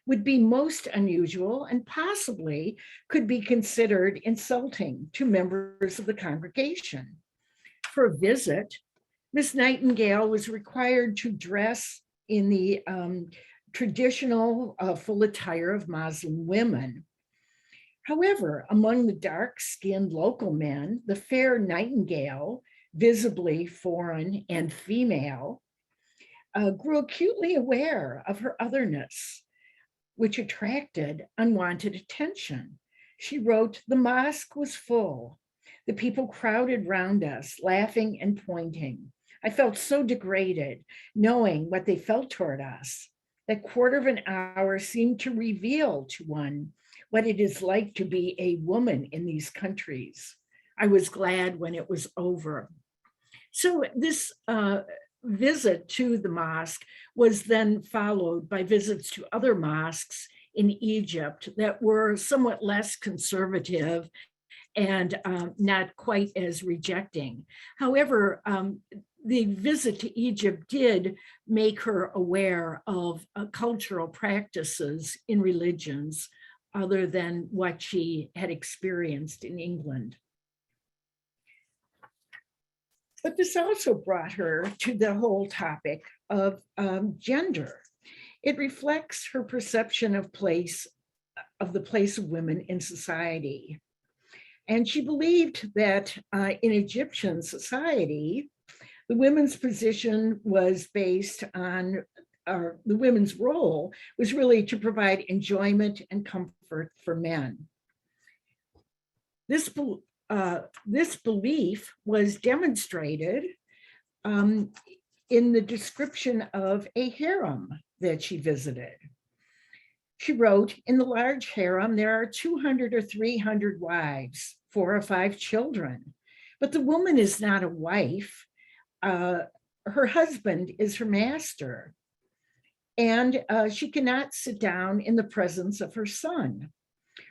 would be most unusual and possibly could be considered insulting to members of the congregation. For a visit, Miss Nightingale was required to dress in the traditional full attire of Muslim women. However, among the dark-skinned local men, the fair Nightingale, visibly foreign and female, grew acutely aware of her otherness, which attracted unwanted attention. She wrote, "The mosque was full. The people crowded round us, laughing and pointing. I felt so degraded, knowing what they felt toward us. That quarter of an hour seemed to reveal to one what it is like to be a woman in these countries. I was glad when it was over." So this visit to the mosque was then followed by visits to other mosques in Egypt that were somewhat less conservative and not quite as rejecting. However, the visit to Egypt did make her aware of cultural practices in religions other than what she had experienced in England. But this also brought her to the whole topic of gender. It reflects her perception of the place of women in society. And she believed that in Egyptian society, the women's position was based on, or the women's role was really to provide enjoyment and comfort for men. This belief was demonstrated in the description of a harem that she visited. She wrote, in the large harem, there are 200 or 300 wives, 4 or 5 children, but the woman is not a wife. Her husband is her master, and she cannot sit down in the presence of her son.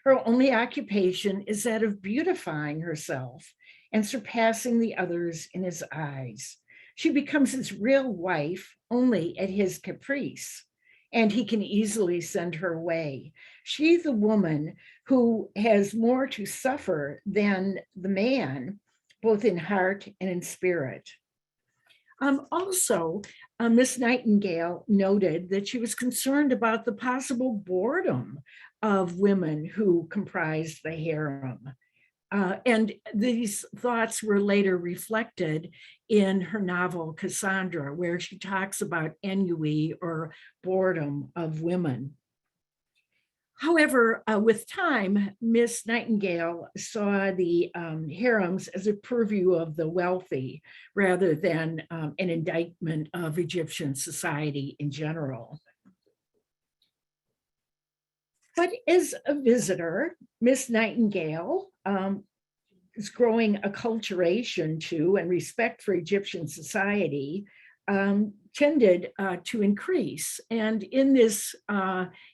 Her only occupation is that of beautifying herself and surpassing the others in his eyes. She becomes his real wife only at his caprice, and he can easily send her away. She's the woman who has more to suffer than the man, both in heart and in spirit. Also, Miss Nightingale noted that she was concerned about the possible boredom of women who comprised the harem. And these thoughts were later reflected in her novel Cassandra, where she talks about ennui or boredom of women. However, with time, Miss Nightingale saw the harems as a purview of the wealthy rather than an indictment of Egyptian society in general. But as a visitor, Miss Nightingale is growing acculturation to and respect for Egyptian society tended to increase. And in this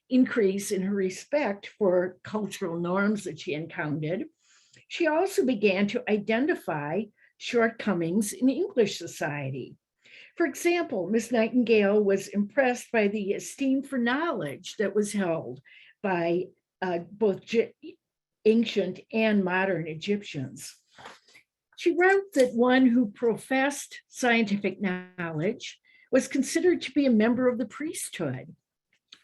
increase in her respect for cultural norms that she encountered, she also began to identify shortcomings in English society. For example, Miss Nightingale was impressed by the esteem for knowledge that was held by both ancient and modern Egyptians. She wrote that one who professed scientific knowledge was considered to be a member of the priesthood.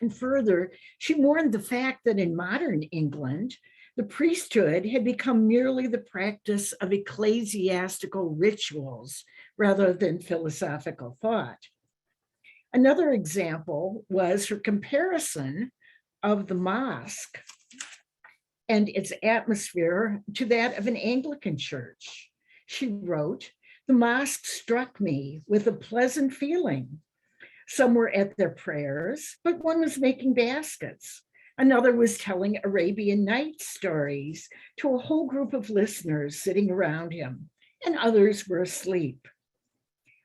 And further, she mourned the fact that in modern England, the priesthood had become merely the practice of ecclesiastical rituals rather than philosophical thought. Another example was her comparison of the mosque and its atmosphere to that of an Anglican church. She wrote, "The mosque struck me with a pleasant feeling. Some were at their prayers, but one was making baskets. Another was telling Arabian Nights stories to a whole group of listeners sitting around him, and others were asleep.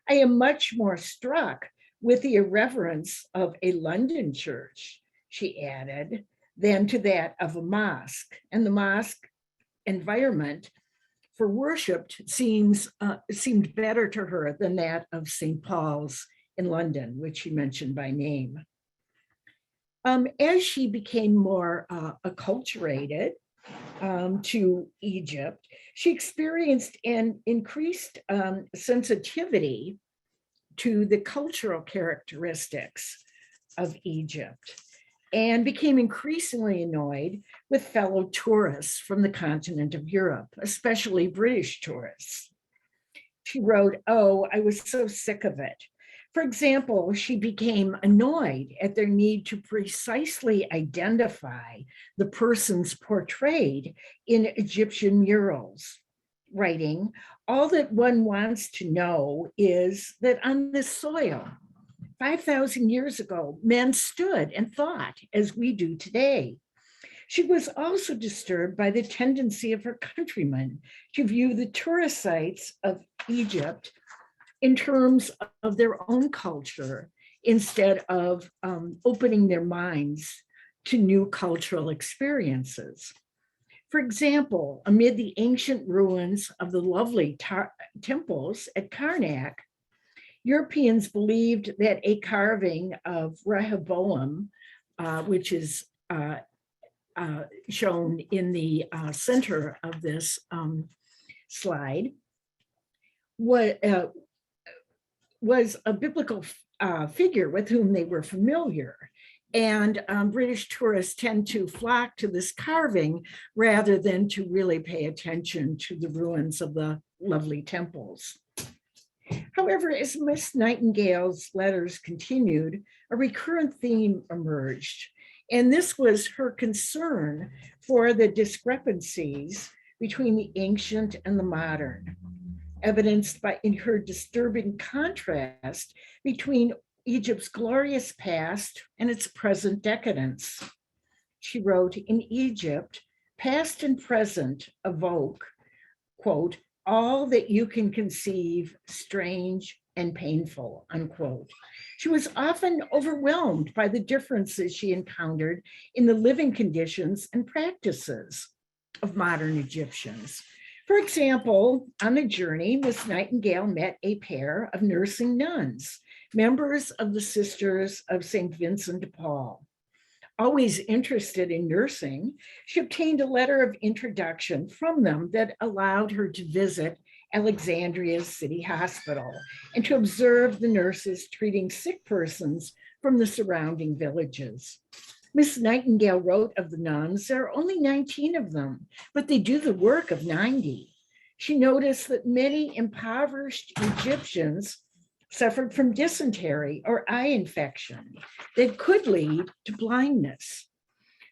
I am much more struck with the irreverence of a London church," she added, "than to that of a mosque. And the mosque environment for worship seemed better to her than that of St. Paul's in London," which she mentioned by name. As she became more acculturated to Egypt, she experienced an increased sensitivity to the cultural characteristics of Egypt and became increasingly annoyed with fellow tourists from the continent of Europe, especially British tourists. She wrote, "Oh, I was so sick of it." For example, she became annoyed at their need to precisely identify the persons portrayed in Egyptian murals, writing, "All that one wants to know is that on this soil, 5,000 years ago, men stood and thought as we do today." She was also disturbed by the tendency of her countrymen to view the tourist sites of Egypt in terms of their own culture instead of opening their minds to new cultural experiences. For example, amid the ancient ruins of the lovely temples at Karnak, Europeans believed that a carving of Rehoboam, which is shown in the center of this slide, was a biblical figure with whom they were familiar. And British tourists tend to flock to this carving rather than to really pay attention to the ruins of the lovely temples. However, as Miss Nightingale's letters continued, a recurrent theme emerged, and this was her concern for the discrepancies between the ancient and the modern, evidenced in her disturbing contrast between Egypt's glorious past and its present decadence. She wrote, "In Egypt, past and present evoke, quote, all that you can conceive strange and painful," unquote. She was often overwhelmed by the differences she encountered in the living conditions and practices of modern Egyptians. For example, on the journey, Miss Nightingale met a pair of nursing nuns, members of the Sisters of St. Vincent de Paul. Always interested in nursing, she obtained a letter of introduction from them that allowed her to visit Alexandria's city hospital and to observe the nurses treating sick persons from the surrounding villages. Miss Nightingale wrote of the nuns, there are only 19 of them, but they do the work of 90. She noticed that many impoverished Egyptians suffered from dysentery or eye infection that could lead to blindness.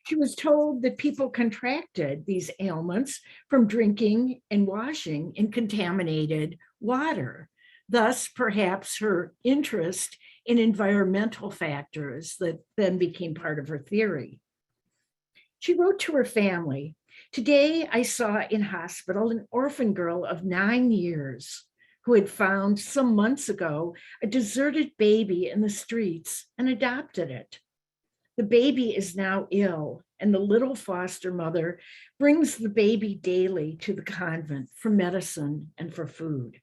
She was told that people contracted these ailments from drinking and washing in contaminated water. Thus, perhaps her interest in environmental factors that then became part of her theory. She wrote to her family, "Today I saw in hospital an orphan girl of 9 years who had found some months ago a deserted baby in the streets and adopted it. The baby is now ill, and the little foster mother brings the baby daily to the convent for medicine and for food."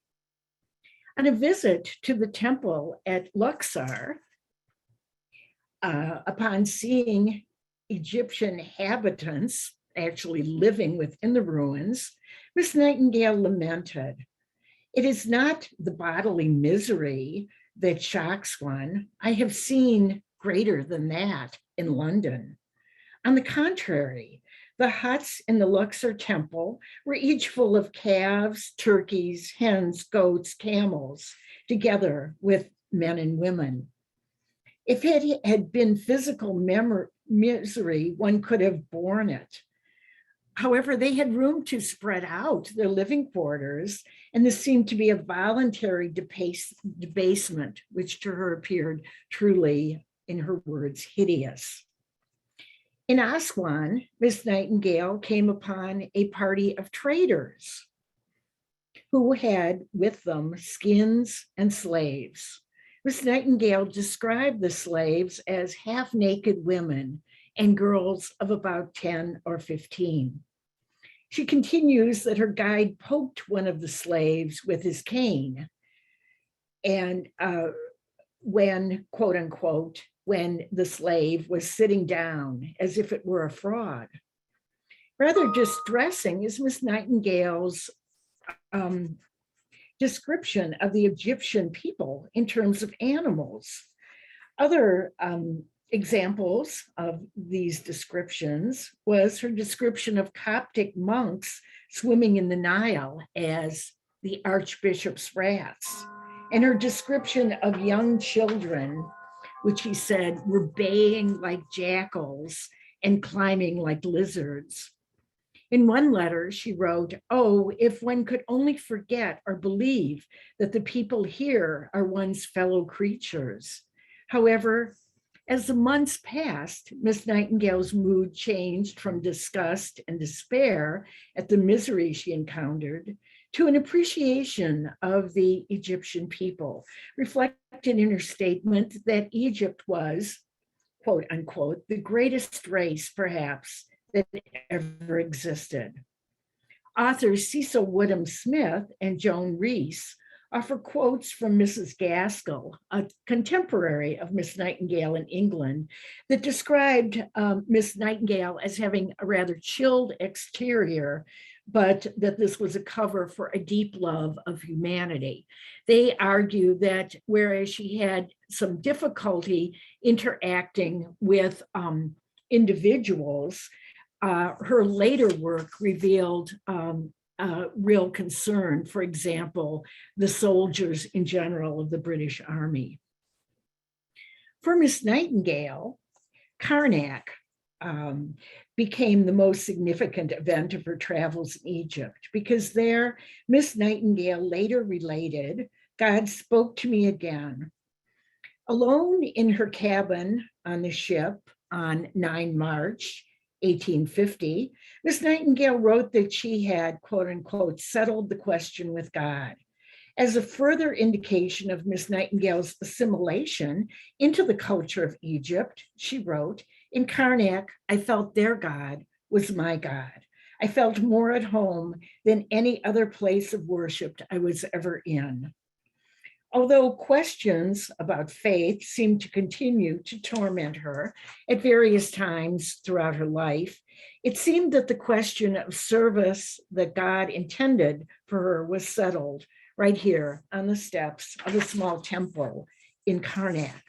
On a visit to the temple at Luxor, upon seeing Egyptian inhabitants actually living within the ruins, Miss Nightingale lamented, "It is not the bodily misery that shocks one. I have seen greater than that in London. On the contrary, the huts in the Luxor temple were each full of calves, turkeys, hens, goats, camels, together with men and women. If it had been physical misery, one could have borne it. However, they had room to spread out their living quarters, and this seemed to be a voluntary debasement, which to her appeared truly, in her words, hideous." In Aswan, Miss Nightingale came upon a party of traders who had with them skins and slaves. Miss Nightingale described the slaves as half-naked women and girls of about 10 or 15. She continues that her guide poked one of the slaves with his cane, and when, quote unquote, when the slave was sitting down as if it were a fraud. Rather distressing is Miss Nightingale's description of the Egyptian people in terms of animals. Other examples of these descriptions was her description of Coptic monks swimming in the Nile as the Archbishop's rats, and her description of young children, which he said were baying like jackals and climbing like lizards. In one letter, she wrote, "Oh, if one could only forget or believe that the people here are one's fellow creatures." However, as the months passed, Miss Nightingale's mood changed from disgust and despair at the misery she encountered to an appreciation of the Egyptian people, reflected in her statement that Egypt was, quote unquote, the greatest race perhaps that ever existed. Authors Cecil Woodham Smith and Joan Rees offer quotes from Mrs. Gaskell, a contemporary of Miss Nightingale in England, that described Miss Nightingale as having a rather chilled exterior, but that this was a cover for a deep love of humanity. They argue that whereas she had some difficulty interacting with individuals, her later work revealed real concern, for example, the soldiers in general of the British Army. For Miss Nightingale, Karnak became the most significant event of her travels in Egypt, because there, Miss Nightingale later related, "God spoke to me again." Alone in her cabin on the ship on 9 March 1850, Miss Nightingale wrote that she had, quote unquote, settled the question with God. As a further indication of Miss Nightingale's assimilation into the culture of Egypt, she wrote, "In Karnak, I felt their God was my God. I felt more at home than any other place of worship I was ever in." Although questions about faith seemed to continue to torment her at various times throughout her life, it seemed that the question of service that God intended for her was settled right here on the steps of a small temple in Karnak.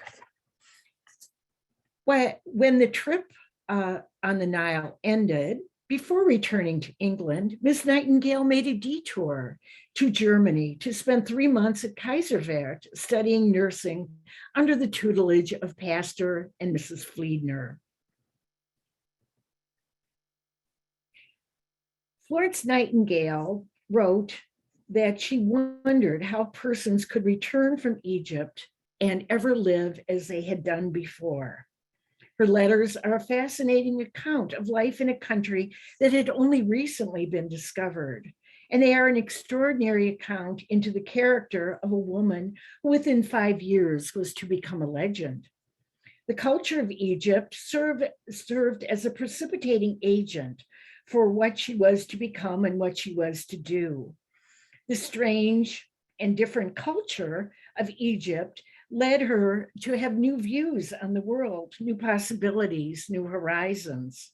When the trip on the Nile ended, before returning to England, Miss Nightingale made a detour to Germany to spend 3 months at Kaiserwerth studying nursing under the tutelage of Pastor and Mrs. Fliedner. Florence Nightingale wrote that she wondered how persons could return from Egypt and ever live as they had done before. Her letters are a fascinating account of life in a country that had only recently been discovered. And they are an extraordinary account into the character of a woman who within 5 years was to become a legend. The culture of Egypt served as a precipitating agent for what she was to become and what she was to do. The strange and different culture of Egypt led her to have new views on the world, new possibilities, new horizons.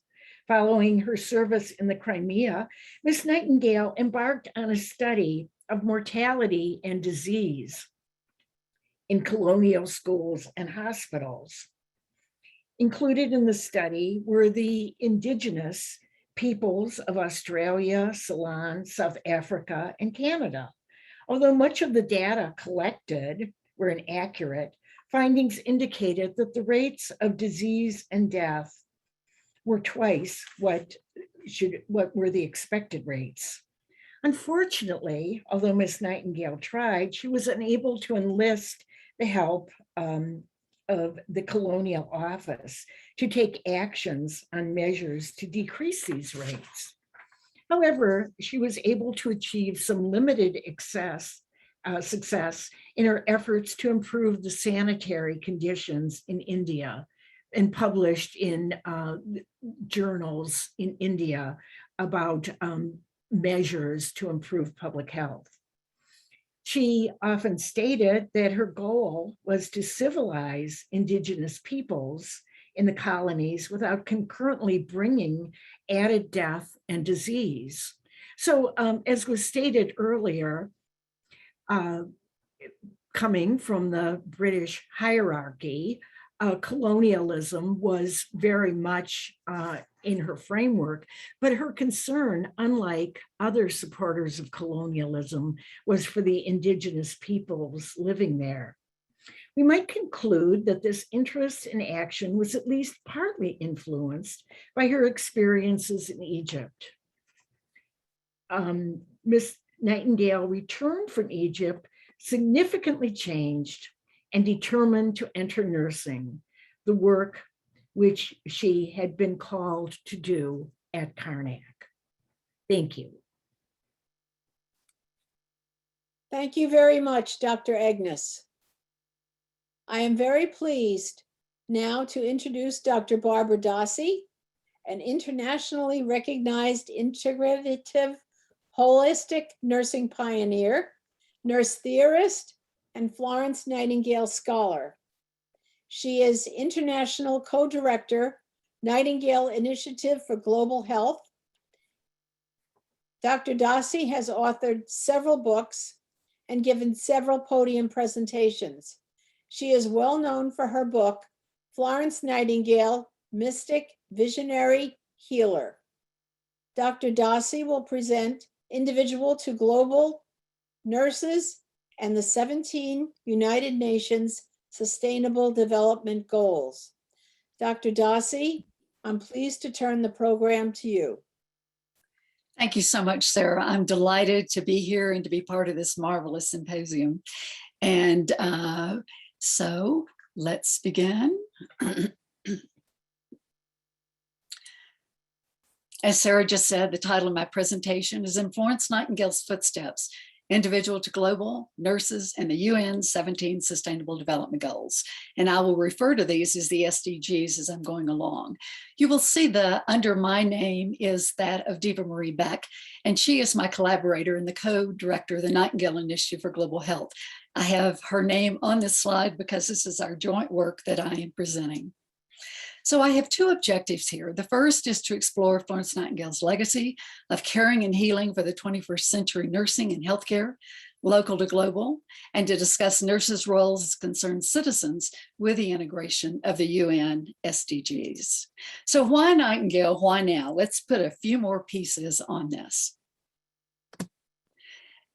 Following her service in the Crimea, Miss Nightingale embarked on a study of mortality and disease in colonial schools and hospitals. Included in the study were the indigenous peoples of Australia, Ceylon, South Africa, and Canada. Although much of the data collected were inaccurate, findings indicated that the rates of disease and death were twice what were the expected rates. Unfortunately, although Miss Nightingale tried, she was unable to enlist the help of the Colonial Office to take actions on measures to decrease these rates. However, she was able to achieve some limited success in her efforts to improve the sanitary conditions in India, and published in journals in India about measures to improve public health. She often stated that her goal was to civilize indigenous peoples in the colonies without concurrently bringing added death and disease. So as was stated earlier, coming from the British hierarchy, colonialism was very much in her framework, but her concern, unlike other supporters of colonialism, was for the indigenous peoples living there. We might conclude that this interest in action was at least partly influenced by her experiences in Egypt. Miss Nightingale returned from Egypt significantly changed and determined to enter nursing, the work which she had been called to do at Karnak. Thank you. Thank you very much, Dr. Agnes. I am very pleased now to introduce Dr. Barbara Dossi, an internationally recognized integrative holistic nursing pioneer, nurse theorist, and Florence Nightingale Scholar. She is International Co-Director, Nightingale Initiative for Global Health, Dr. Dossi has authored several books and given several podium presentations. She is well known for her book, Florence Nightingale, Mystic, Visionary, Healer. Dr. Dossi will present Individual to Global Nurses and the 17 United Nations Sustainable Development Goals. Dr. Dossi, I'm pleased to turn the program to you. Thank you so much, Sarah. I'm delighted to be here and to be part of this marvelous symposium. And so let's begin. As Sarah just said, the title of my presentation is In Florence Nightingale's Footsteps, Individual to Global, Nurses, and the UN 17 Sustainable Development Goals. And I will refer to these as the SDGs as I'm going along. You will see under my name is that of Diva Marie Beck, and she is my collaborator and the co-director of the Nightingale Initiative for Global Health. I have her name on this slide because this is our joint work that I am presenting. So I have two objectives here. The first is to explore Florence Nightingale's legacy of caring and healing for the 21st century nursing and healthcare, local to global, and to discuss nurses' roles as concerned citizens with the integration of the UN SDGs. So why Nightingale, why now? Let's put a few more pieces on this.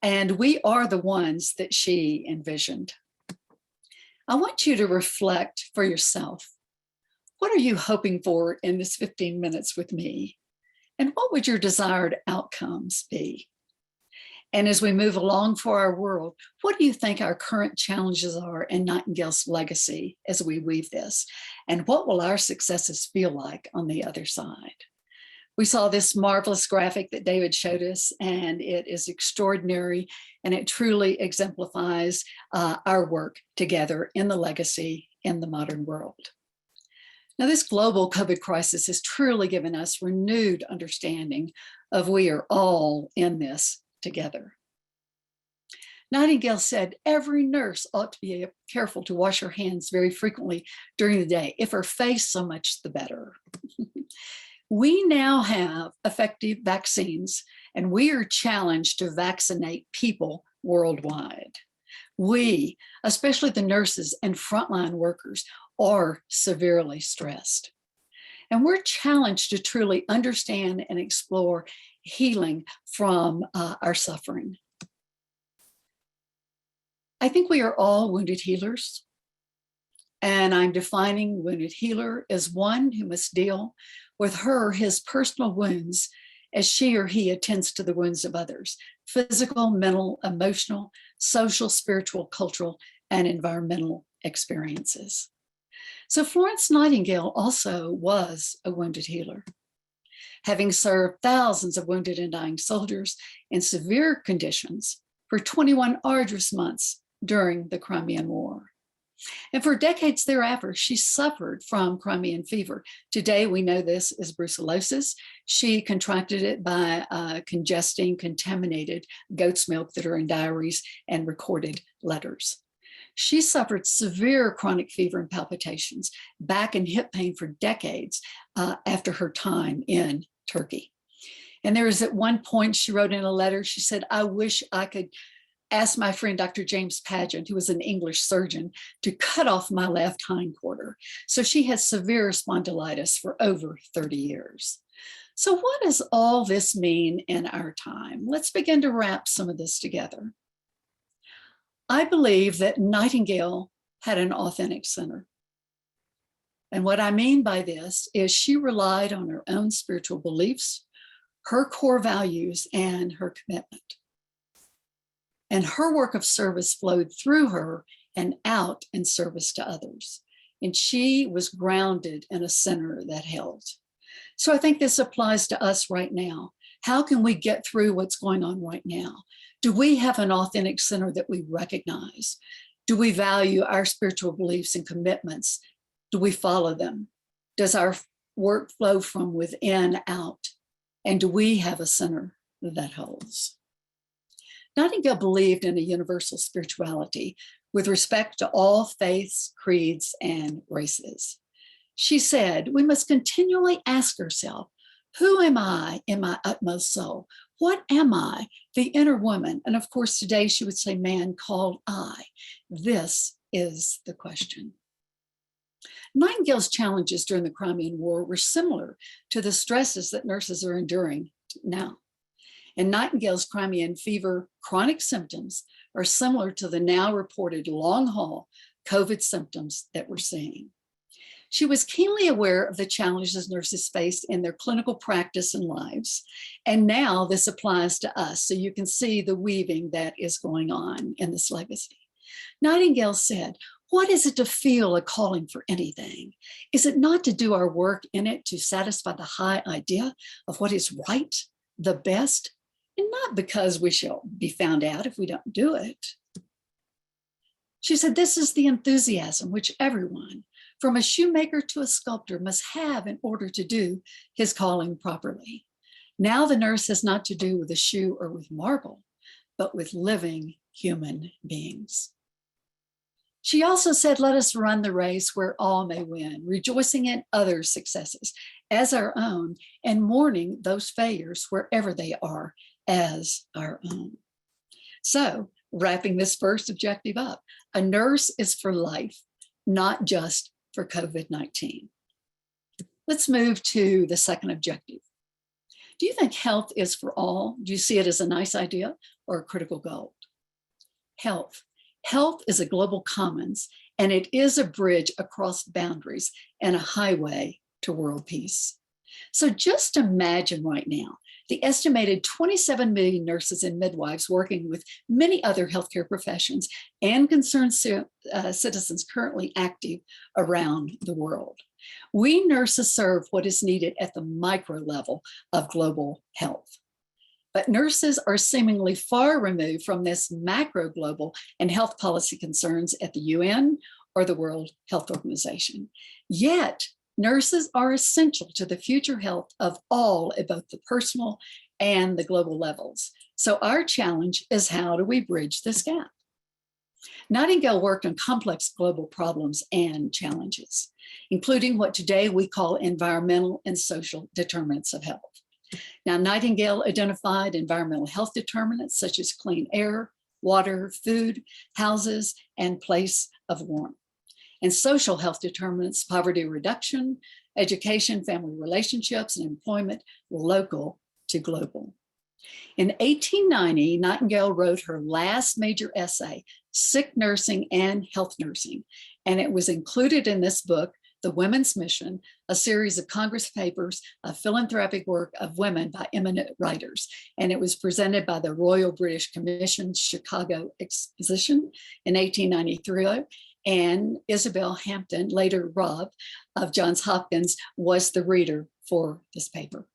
And we are the ones that she envisioned. I want you to reflect for yourself. What are you hoping for in this 15 minutes with me? And what would your desired outcomes be? And as we move along for our world, what do you think our current challenges are in Nightingale's legacy as we weave this? And what will our successes feel like on the other side? We saw this marvelous graphic that David showed us, and it is extraordinary, and it truly exemplifies our work together in the legacy in the modern world. Now, this global COVID crisis has truly given us renewed understanding of we are all in this together. Nightingale said every nurse ought to be careful to wash her hands very frequently during the day. If her face, so much the better. We now have effective vaccines, and we are challenged to vaccinate people worldwide. We, especially the nurses and frontline workers, are severely stressed. And we're challenged to truly understand and explore healing from our suffering. I think we are all wounded healers. And I'm defining wounded healer as one who must deal with his personal wounds as she or he attends to the wounds of others, physical, mental, emotional, social, spiritual, cultural, and environmental experiences. So Florence Nightingale also was a wounded healer, having served thousands of wounded and dying soldiers in severe conditions for 21 arduous months during the Crimean War. And for decades thereafter, she suffered from Crimean fever. Today, we know this as brucellosis. She contracted it by congesting contaminated goat's milk that are in diaries and recorded letters. She suffered severe chronic fever and palpitations, back and hip pain for decades after her time in Turkey. And there was at one point she wrote in a letter, she said, I wish I could ask my friend Dr. James Paget, who was an English surgeon, to cut off my left hindquarter. So she had severe spondylitis for over 30 years. So what does all this mean in our time? Let's begin to wrap some of this together. I believe that Nightingale had an authentic center. And what I mean by this is she relied on her own spiritual beliefs, her core values, and her commitment. And her work of service flowed through her and out in service to others. And she was grounded in a center that held. So I think this applies to us right now. How can we get through what's going on right now? Do we have an authentic center that we recognize? Do we value our spiritual beliefs and commitments? Do we follow them? Does our work flow from within out? And do we have a center that holds? Nightingale believed in a universal spirituality with respect to all faiths, creeds, and races. She said, we must continually ask ourselves, who am I in my utmost soul? What am I, the inner woman? And of course, today she would say, man called I. This is the question. Nightingale's challenges during the Crimean War were similar to the stresses that nurses are enduring now. And Nightingale's Crimean fever chronic symptoms are similar to the now reported long haul COVID symptoms that we're seeing. She was keenly aware of the challenges nurses faced in their clinical practice and lives. And now this applies to us. So you can see the weaving that is going on in this legacy. Nightingale said, what is it to feel a calling for anything? Is it not to do our work in it to satisfy the high idea of what is right, the best, and not because we shall be found out if we don't do it? She said, this is the enthusiasm which everyone, from a shoemaker to a sculptor, must have in order to do his calling properly. Now the nurse has not to do with a shoe or with marble, but with living human beings. She also said, let us run the race where all may win, rejoicing in others' successes as our own and mourning those failures wherever they are as our own. So, wrapping this first objective up, a nurse is for life, not just for COVID-19. Let's move to the second objective. Do you think health is for all? Do you see it as a nice idea or a critical goal? Health. Health is a global commons, and it is a bridge across boundaries and a highway to world peace. So just imagine right now, the estimated 27 million nurses and midwives working with many other healthcare professions and concerned citizens currently active around the world. We nurses serve what is needed at the micro level of global health. But nurses are seemingly far removed from this macro global and health policy concerns at the UN or the World Health Organization. Yet, nurses are essential to the future health of all at both the personal and the global levels. So our challenge is, how do we bridge this gap? Nightingale worked on complex global problems and challenges, including what today we call environmental and social determinants of health. Now, Nightingale identified environmental health determinants such as clean air, water, food, houses, and place of warmth. And social health determinants, poverty reduction, education, family relationships, and employment, local to global. In 1890, Nightingale wrote her last major essay, Sick Nursing and Health Nursing, and it was included in this book, The Women's Mission, a series of Congress papers of philanthropic work of women by eminent writers. And it was presented by the Royal British Commission's Chicago Exposition in 1893. And Isabel Hampton, later Robb of Johns Hopkins, was the reader for this paper.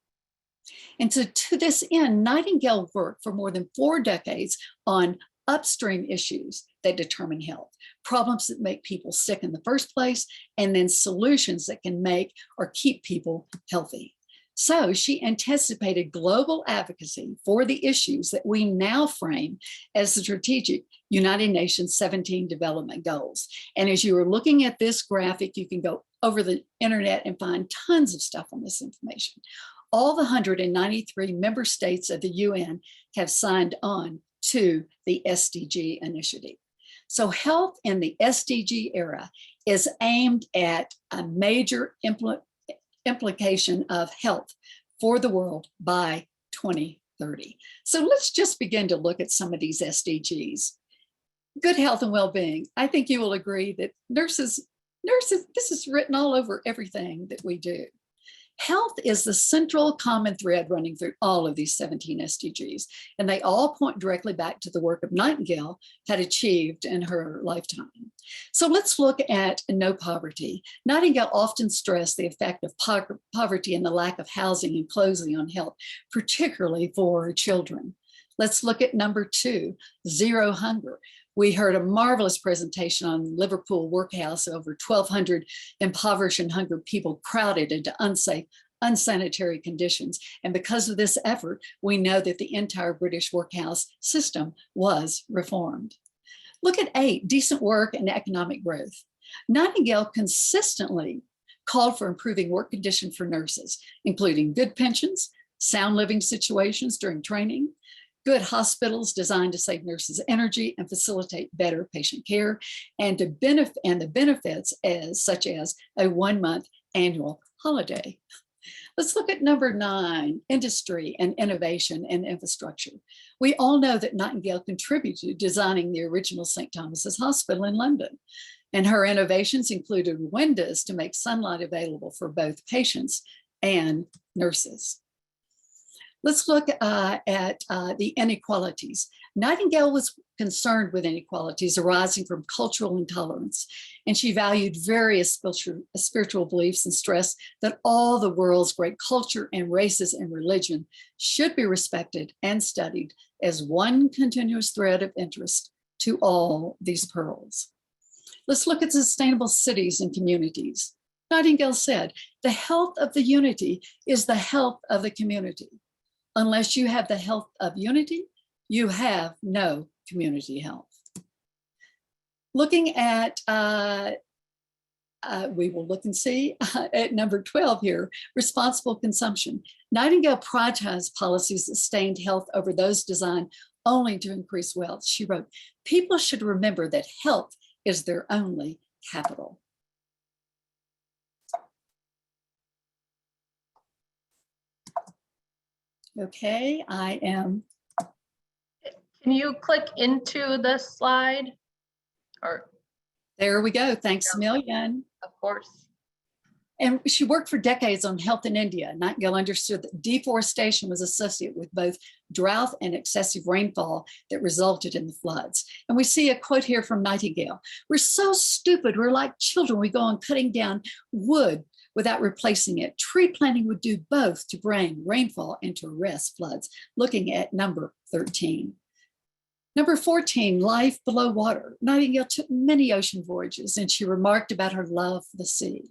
And so to this end, Nightingale worked for more than 4 decades on upstream issues that determine health, problems that make people sick in the first place, and then solutions that can make or keep people healthy. So she anticipated global advocacy for the issues that we now frame as the strategic United Nations 17 development goals. And as you are looking at this graphic, you can go over the internet and find tons of stuff on this information. All the 193 member states of the UN have signed on to the SDG initiative. So health in the SDG era is aimed at a major implication of health for the world by 2030. So let's just begin to look at some of these SDGs. Good health and well-being. I think you will agree that nurses, this is written all over everything that we do. Health is the central common thread running through all of these 17 SDGs, and they all point directly back to the work of Nightingale had achieved in her lifetime. So let's look at no poverty. Nightingale often stressed the effect of poverty and the lack of housing and clothing on health, particularly for children. Let's look at number 2, zero hunger. We heard a marvelous presentation on Liverpool Workhouse. Over 1,200 impoverished and hungry people crowded into unsafe, unsanitary conditions. And because of this effort, we know that the entire British workhouse system was reformed. Look at 8, decent work and economic growth. Nightingale consistently called for improving work conditions for nurses, including good pensions, sound living situations during training, good hospitals designed to save nurses energy and facilitate better patient care, and the benefits such as a 1-month annual holiday. Let's look at number 9, industry and innovation and infrastructure. We all know that Nightingale contributed to designing the original St. Thomas's Hospital in London, and her innovations included windows to make sunlight available for both patients and nurses. Let's look at the inequalities. Nightingale was concerned with inequalities arising from cultural intolerance, and she valued various spiritual beliefs and stressed that all the world's great culture and races and religion should be respected and studied as one continuous thread of interest to all these pearls. Let's look at sustainable cities and communities. Nightingale said, the health of the unity is the health of the community. Unless you have the health of unity, you have no community health. Looking at, we will look and see at number 12 here, responsible consumption. Nightingale prioritized policies that sustained health over those designed only to increase wealth. She wrote, people should remember that health is their only capital. Okay, I am. Can you click into the slide? Or, There we go. Thanks a million. of course. And she worked for decades on health in India. Nightingale understood that deforestation was associated with both drought and excessive rainfall that resulted in the floods. And we see a quote here from Nightingale. We're so stupid. We're like children. We go on cutting down wood without replacing it. Tree planting would do both to bring rainfall and to arrest floods. Looking at number 13. Number 14, life below water. Nightingale took many ocean voyages, and she remarked about her love for the sea.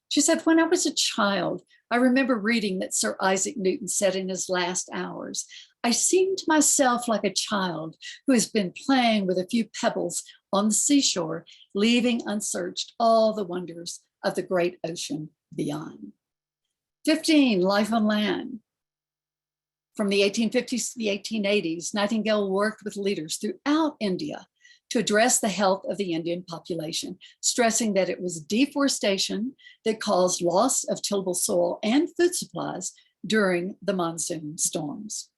She said, when I was a child, I remember reading that Sir Isaac Newton said in his last hours, I seemed to myself like a child who has been playing with a few pebbles on the seashore, leaving unsearched all the wonders of the great ocean beyond. 15, life on land. From the 1850s to the 1880s, Nightingale worked with leaders throughout India to address the health of the Indian population, stressing that it was deforestation that caused loss of tillable soil and food supplies during the monsoon storms.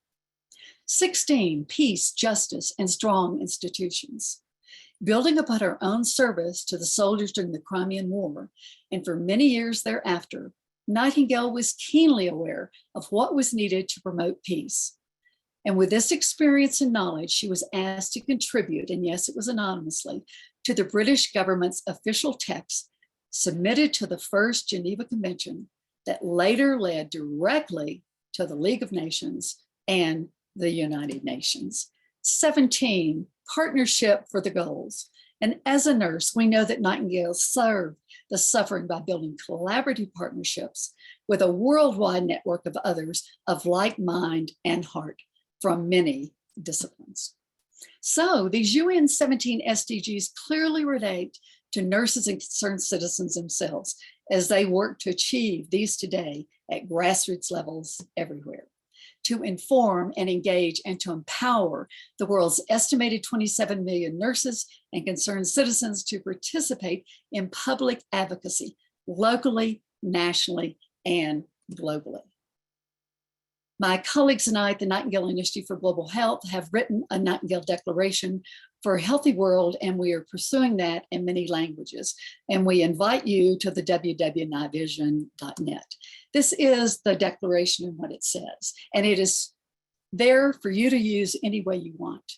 16, peace, justice, and strong institutions. Building upon her own service to the soldiers during the Crimean War, and for many years thereafter, Nightingale was keenly aware of what was needed to promote peace. And with this experience and knowledge, she was asked to contribute, and yes, it was anonymously, to the British government's official text submitted to the First Geneva Convention that later led directly to the League of Nations and the United Nations. 17, partnership for the goals. And as a nurse, we know that Nightingale served the suffering by building collaborative partnerships with a worldwide network of others of like mind and heart from many disciplines. So these UN 17 SDGs clearly relate to nurses and concerned citizens themselves as they work to achieve these today at grassroots levels everywhere, to inform and engage and to empower the world's estimated 27 million nurses and concerned citizens to participate in public advocacy locally, nationally, and globally. My colleagues and I at the Nightingale Initiative for Global Health have written a Nightingale Declaration for a Healthy World, and we are pursuing that in many languages. And we invite you to the www.nivision.net. This is the declaration and what it says, and it is there for you to use any way you want.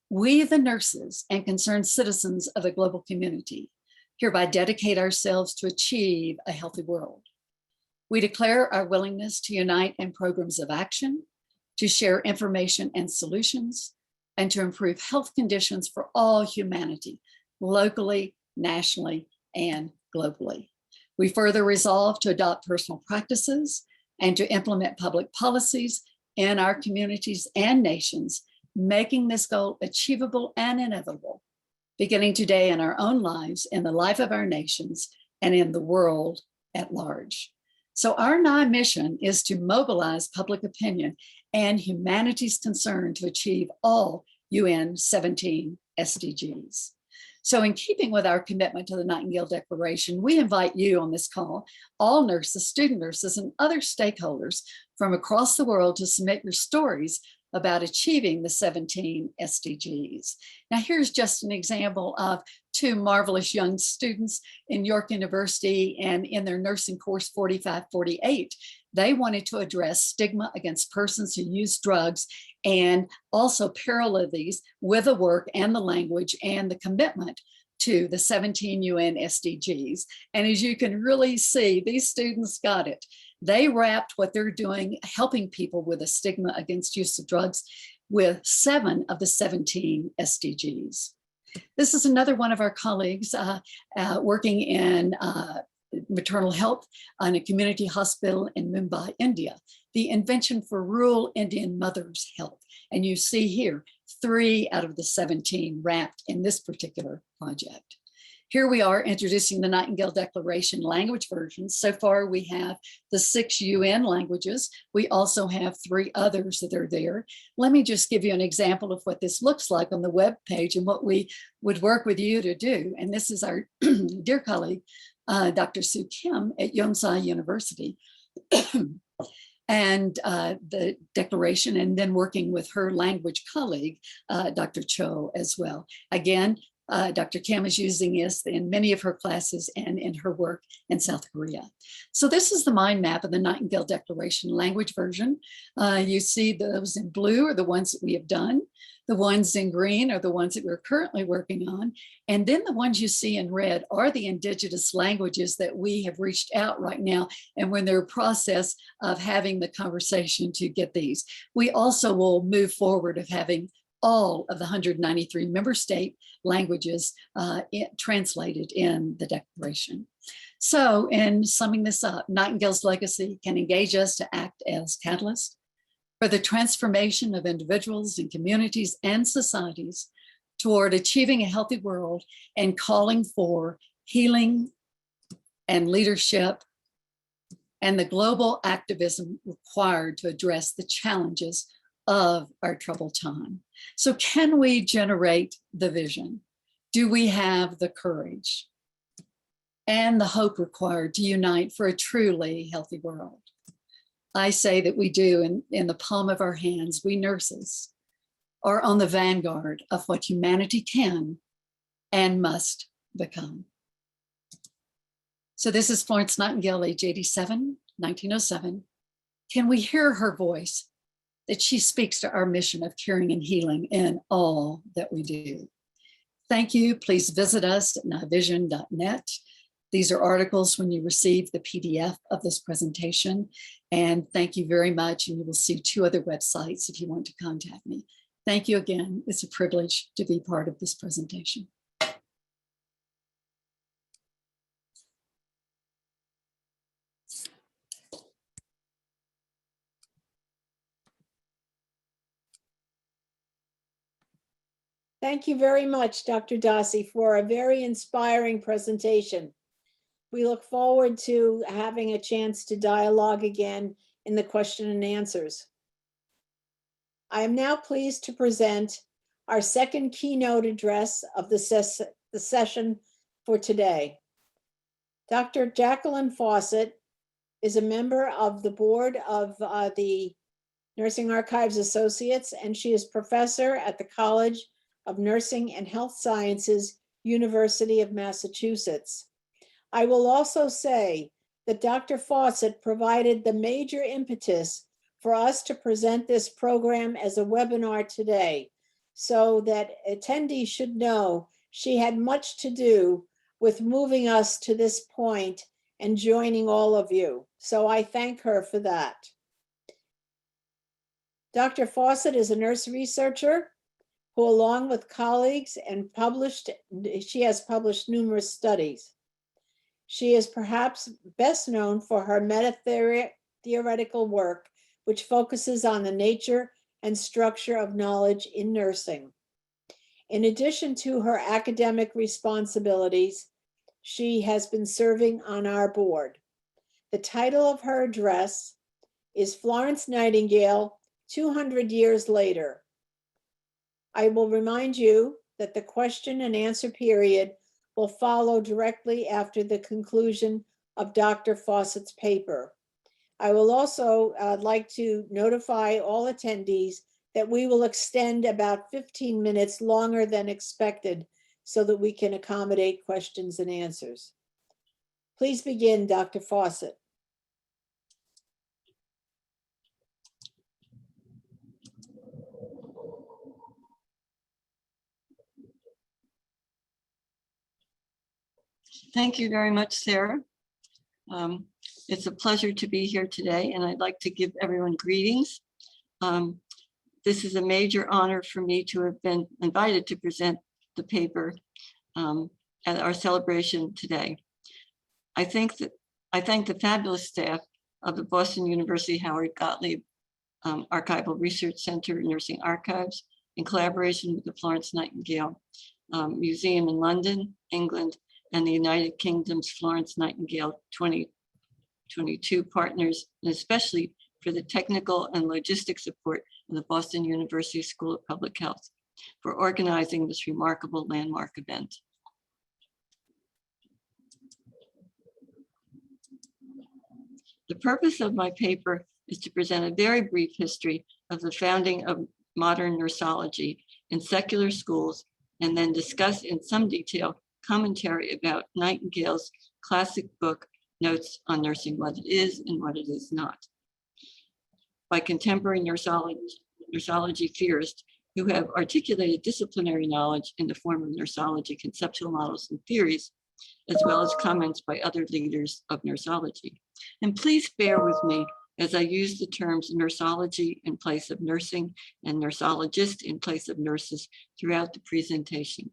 We, the nurses and concerned citizens of the global community, hereby dedicate ourselves to achieve a healthy world. We declare our willingness to unite in programs of action, to share information and solutions, and to improve health conditions for all humanity, locally, nationally, and globally. We further resolve to adopt personal practices and to implement public policies in our communities and nations, making this goal achievable and inevitable, beginning today in our own lives, in the life of our nations, and in the world at large. So our NIE mission is to mobilize public opinion and humanity's concern to achieve all UN 17 SDGs. So in keeping with our commitment to the Nightingale Declaration, we invite you on this call, all nurses, student nurses, and other stakeholders from across the world to submit your stories about achieving the 17 SDGs. Now, here's just an example of two marvelous young students in York University, and in their nursing course 4548, they wanted to address stigma against persons who use drugs and also parallel these with the work and the language and the commitment to the 17 UN SDGs. And as you can really see, these students got it. They wrapped what they're doing, helping people with a stigma against use of drugs, with 7 of the 17 SDGs. This is another one of our colleagues working in maternal health on a community hospital in Mumbai, India, the Invention for Rural Indian Mothers' Health. And you see here, 3 out of the 17 wrapped in this particular project. Here we are introducing the Nightingale Declaration language versions. So far we have the 6 UN languages. We also have 3 others that are there. Let me just give you an example of what this looks like on the web page and what we would work with you to do. And this is our dear colleague, Dr. Sue Kim at Yonsei University. And the declaration, and then working with her language colleague, Dr. Cho as well. Again, Dr. Kim is using this in many of her classes and in her work in South Korea. So this is the mind map of the Nightingale Declaration language version. You see those in blue are the ones that we have done. The ones in green are the ones that we're currently working on. And then the ones you see in red are the indigenous languages that we have reached out right now. And we're in the process of having the conversation to get these. We also will move forward of having all of the 193 member state languages translated in the declaration. So in summing this up, Nightingale's legacy can engage us to act as catalyst for the transformation of individuals and communities and societies toward achieving a healthy world and calling for healing and leadership and the global activism required to address the challenges of our troubled time. So can we generate the vision? Do we have the courage and the hope required to unite for a truly healthy world? I say that we do in the palm of our hands. We nurses are on the vanguard of what humanity can and must become. So this is Florence Nightingale, age 87, 1907. Can we hear her voice that she speaks to our mission of curing and healing in all that we do? Thank you. Please visit us at nivision.net. These are articles when you receive the PDF of this presentation. And thank you very much. And you will see 2 other websites if you want to contact me. Thank you again. It's a privilege to be part of this presentation. Thank you very much, Dr. Dossi, for a very inspiring presentation. We look forward to having a chance to dialogue again in the question and answers. I am now pleased to present our second keynote address of the session for today. Dr. Jacqueline Fawcett is a member of the board of the Nursing Archives Associates, and she is professor at the College of Nursing and Health Sciences, University of Massachusetts. I will also say that Dr. Fawcett provided the major impetus for us to present this program as a webinar today, so that attendees should know she had much to do with moving us to this point and joining all of you. So I thank her for that. Dr. Fawcett is a nurse researcher who, along with colleagues, she has published numerous studies. She is perhaps best known for her meta-theoretical work, which focuses on the nature and structure of knowledge in nursing. In addition to her academic responsibilities, she has been serving on our board. The title of her address is Florence Nightingale, 200 Years Later. I will remind you that the question and answer period will follow directly after the conclusion of Dr. Fawcett's paper. I will also like to notify all attendees that we will extend about 15 minutes longer than expected so that we can accommodate questions and answers. Please begin, Dr. Fawcett. Thank you very much, Sarah. It's a pleasure to be here today, and I'd like to give everyone greetings. This is a major honor for me to have been invited to present the paper at our celebration today. I thank the fabulous staff of the Boston University Howard Gottlieb Archival Research Center Nursing Archives in collaboration with the Florence Nightingale Museum in London, England, and the United Kingdom's Florence Nightingale 2022 partners, and especially for the technical and logistic support of the Boston University School of Public Health for organizing this remarkable landmark event. The purpose of my paper is to present a very brief history of the founding of modern nursology in secular schools, and then discuss in some detail commentary about Nightingale's classic book, Notes on Nursing, What It Is and What It Is Not, by contemporary nursology theorists who have articulated disciplinary knowledge in the form of nursology conceptual models and theories, as well as comments by other leaders of nursology. And please bear with me as I use the terms nursology in place of nursing and nursologist in place of nurses throughout the presentation.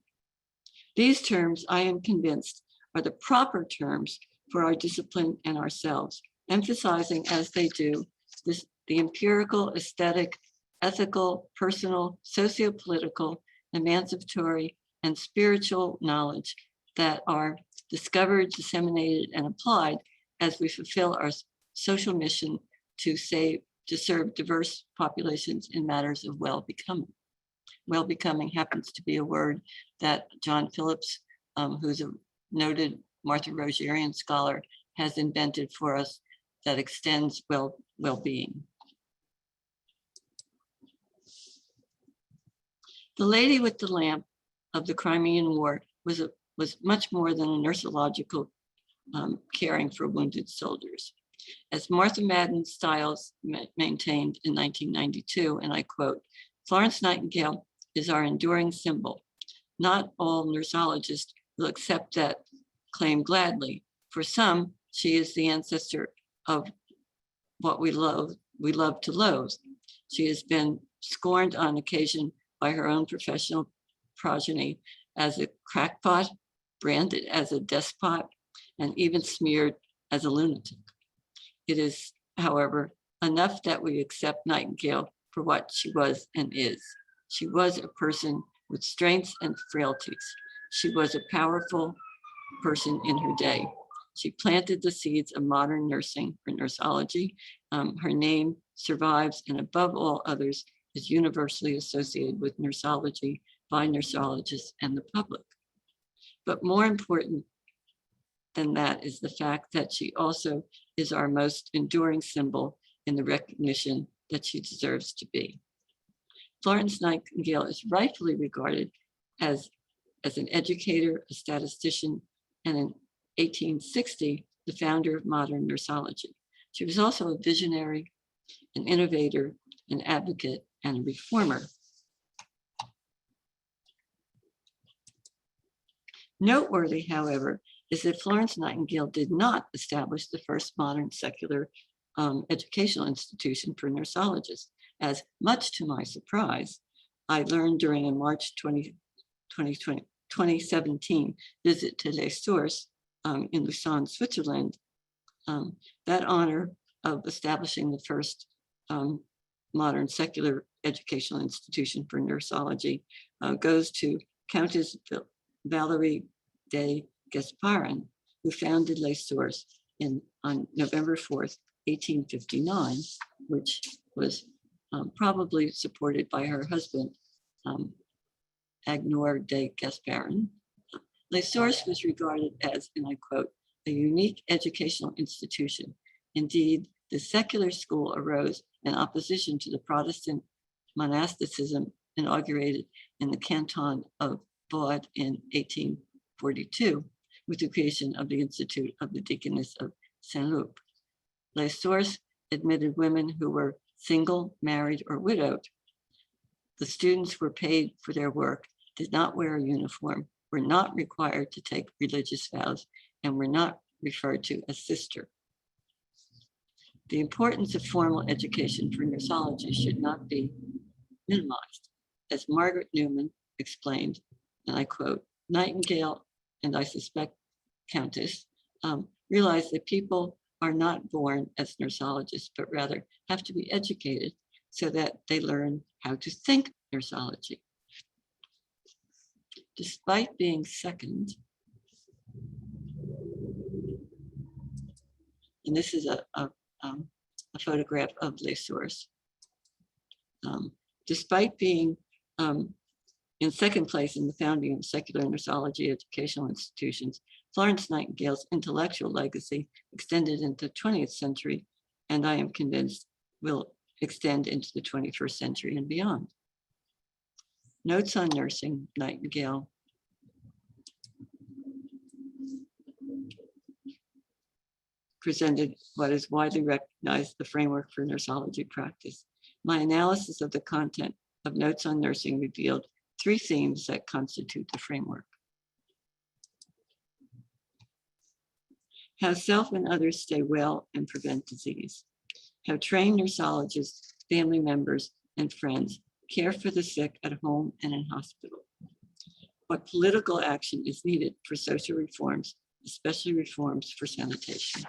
These terms, I am convinced, are the proper terms for our discipline and ourselves, emphasizing as they do the empirical, aesthetic, ethical, personal, socio-political, emancipatory, and spiritual knowledge that are discovered, disseminated, and applied as we fulfill our social mission to serve diverse populations in matters of well-becoming. Well-becoming happens to be a word that John Phillips, who's a noted Martha Rogerian scholar, has invented for us that extends well-being. The Lady with the Lamp of the Crimean War was much more than a nursological caring for wounded soldiers. As Martha Madden Stiles maintained in 1992, and I quote, "Florence Nightingale is our enduring symbol. Not all nursologists will accept that claim gladly. For some, she is the ancestor of what we love to loathe. She has been scorned on occasion by her own professional progeny as a crackpot, branded as a despot, and even smeared as a lunatic. It is, however, enough that we accept Nightingale for what she was and is. She was a person with strengths and frailties. She was a powerful person in her day. She planted the seeds of modern nursing or nursology. Her name survives, and above all others, is universally associated with nursology by nursologists and the public. But more important than that is the fact that she also is our most enduring symbol in the recognition that she deserves to be. Florence Nightingale is rightfully regarded as an educator, a statistician, and in 1860, the founder of modern nursology. She was also a visionary, an innovator, an advocate, and a reformer. Noteworthy, however, is that Florence Nightingale did not establish the first modern secular educational institution for nursologists, as much to my surprise, I learned during a March 2017 visit to Les Sources in Lausanne, Switzerland. That honor of establishing the first modern secular educational institution for nursology goes to Countess Valérie de Gasparin, who founded Les Sources on November 4th, 1859, which was probably supported by her husband, Agnor de Gasparin. Les Sources was regarded as, and I quote, a unique educational institution. Indeed, the secular school arose in opposition to the Protestant monasticism inaugurated in the canton of Vaud in 1842 with the creation of the Institute of the Deaconess of Saint-Loup. Les Sources admitted women who were single, married, or widowed. The students were paid for their work, did not wear a uniform, were not required to take religious vows, and were not referred to as sister. The importance of formal education for nurseology should not be minimized. As Margaret Newman explained, and I quote, Nightingale, and I suspect Countess, realized that people are not born as nurseologists, but rather have to be educated so that they learn how to think nurseology. Despite being second, and this is a photograph of Les Sources. Despite being in second place in the founding of secular nurseology educational institutions, Florence Nightingale's intellectual legacy extended into the 20th century, and I am convinced will extend into the 21st century and beyond. Notes on Nursing, Nightingale. Presented what is widely recognized the framework for nurseology practice. My analysis of the content of Notes on Nursing revealed 3 themes that constitute the framework. How self and others stay well and prevent disease. How trained nursologists, family members, and friends care for the sick at home and in hospital. What political action is needed for social reforms, especially reforms for sanitation.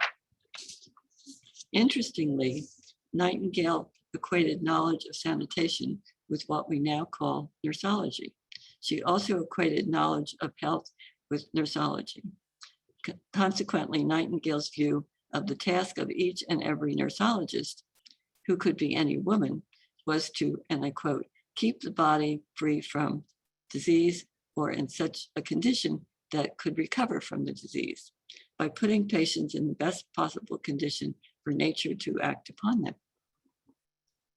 Interestingly, Nightingale equated knowledge of sanitation with what we now call nurseology. She also equated knowledge of health with nurseology. Consequently, Nightingale's view of the task of each and every nurseologist, who could be any woman, was to, and I quote, keep the body free from disease or in such a condition that could recover from the disease by putting patients in the best possible condition for nature to act upon them.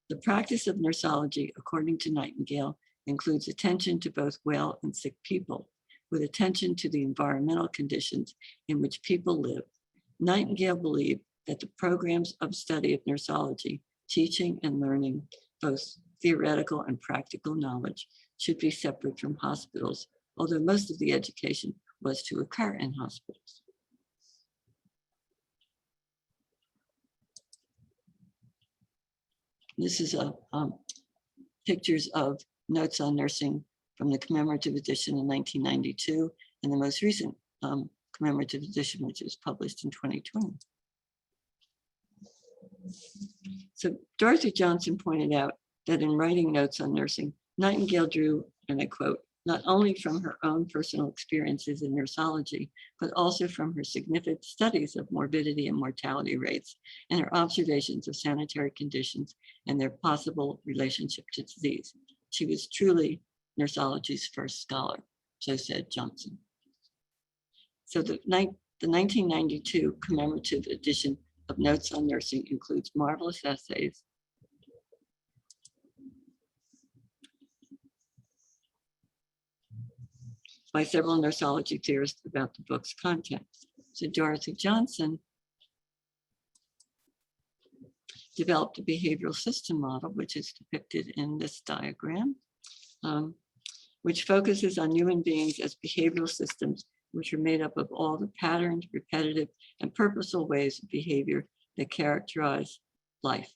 The practice of nurseology, according to Nightingale, includes attention to both well and sick people, with attention to the environmental conditions in which people live. Nightingale believed that the programs of study of nurseology, teaching and learning, both theoretical and practical knowledge, should be separate from hospitals, although most of the education was to occur in hospitals. This is pictures of Notes on Nursing from the commemorative edition in 1992 and the most recent commemorative edition, which was published in 2020. So Dorothy Johnson pointed out that in writing Notes on Nursing, Nightingale drew, and I quote, not only from her own personal experiences in nurseology, but also from her significant studies of morbidity and mortality rates and her observations of sanitary conditions and their possible relationship to disease. She was truly nurseology's first scholar, so said Johnson. So the 1992 commemorative edition of Notes on Nursing includes marvelous essays, by several nurseology theorists about the book's contents. So Dorothy Johnson developed a behavioral system model, which is depicted in this diagram, which focuses on human beings as behavioral systems, which are made up of all the patterned, repetitive, and purposeful ways of behavior that characterize life.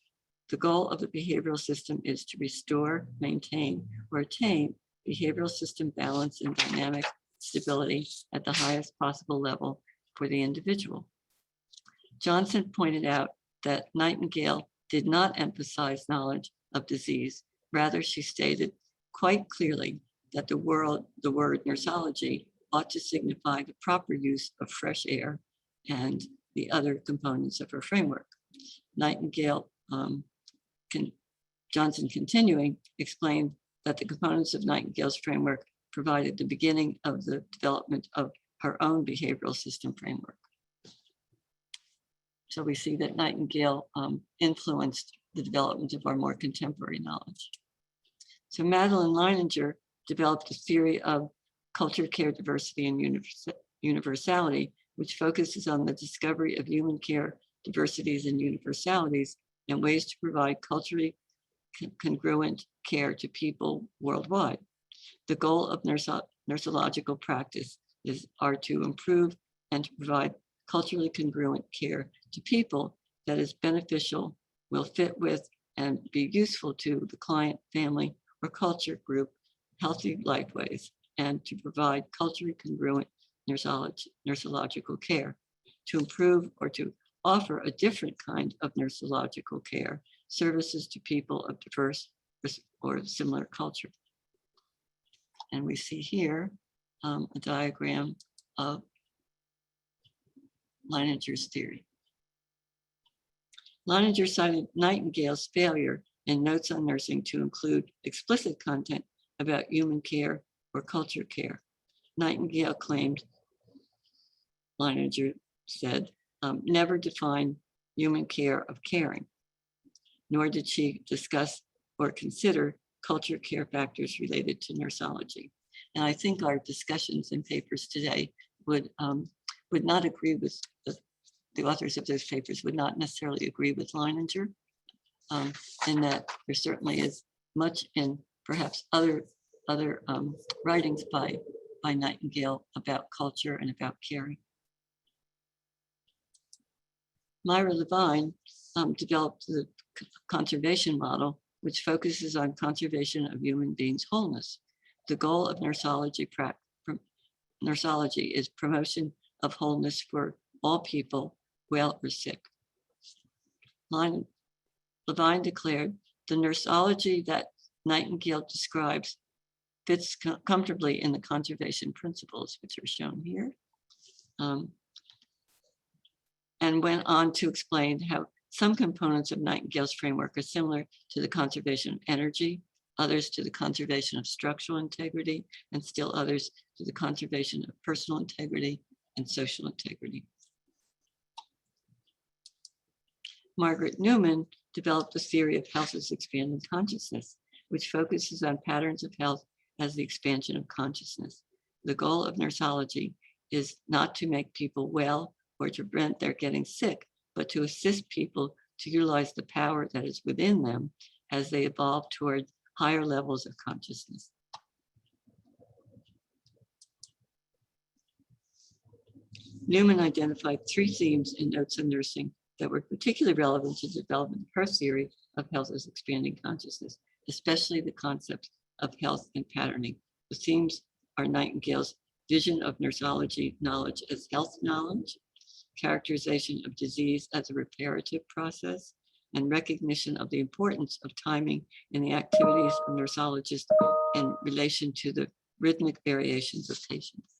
The goal of the behavioral system is to restore, maintain, or attain behavioral system balance and dynamic stability at the highest possible level for the individual. Johnson pointed out that Nightingale did not emphasize knowledge of disease. Rather, she stated quite clearly that the word nurseology ought to signify the proper use of fresh air and the other components of her framework. Nightingale, Johnson continuing, explained that the components of Nightingale's framework provided the beginning of the development of her own behavioral system framework. So we see that Nightingale influenced the development of our more contemporary knowledge. So Madeline Leininger developed a theory of culture, care, diversity, and universality, which focuses on the discovery of human care, diversities, and universalities, and ways to provide culturally congruent care to people worldwide. The goal of nursological practice are to improve and to provide culturally congruent care to people that is beneficial, will fit with, and be useful to the client, family, or culture group, healthy lifeways, and to provide culturally congruent nursological care, to improve or to offer a different kind of nursological care, services to people of diverse or similar culture. And we see here a diagram of Leininger's theory. Leininger cited Nightingale's failure in Notes on Nursing to include explicit content about human care or culture care. Nightingale claimed, Leininger said, never define human care of caring, nor did she discuss or consider culture care factors related to nursology. And I think our discussions and papers today would not agree with the authors of those papers would not necessarily agree with Leininger, in that there certainly is much in perhaps other writings by Nightingale about culture and about caring. Myra Levine developed the conservation model, which focuses on conservation of human beings' wholeness. The goal of nursology is promotion of wholeness for all people, well or sick. Levine declared, the nursology that Nightingale describes fits comfortably in the conservation principles, which are shown here, and went on to explain how some components of Nightingale's framework are similar to the conservation of energy, others to the conservation of structural integrity, and still others to the conservation of personal integrity and social integrity. Margaret Newman developed a theory of health as expanding consciousness, which focuses on patterns of health as the expansion of consciousness. The goal of nursology is not to make people well or to prevent their getting sick, but to assist people to utilize the power that is within them as they evolve toward higher levels of consciousness. Newman identified 3 themes in Notes on Nursing that were particularly relevant to the development of her theory of health as expanding consciousness, especially the concepts of health and patterning. The themes are Nightingale's vision of nursology knowledge as health knowledge, characterization of disease as a reparative process, and recognition of the importance of timing in the activities of nursologists in relation to the rhythmic variations of patients.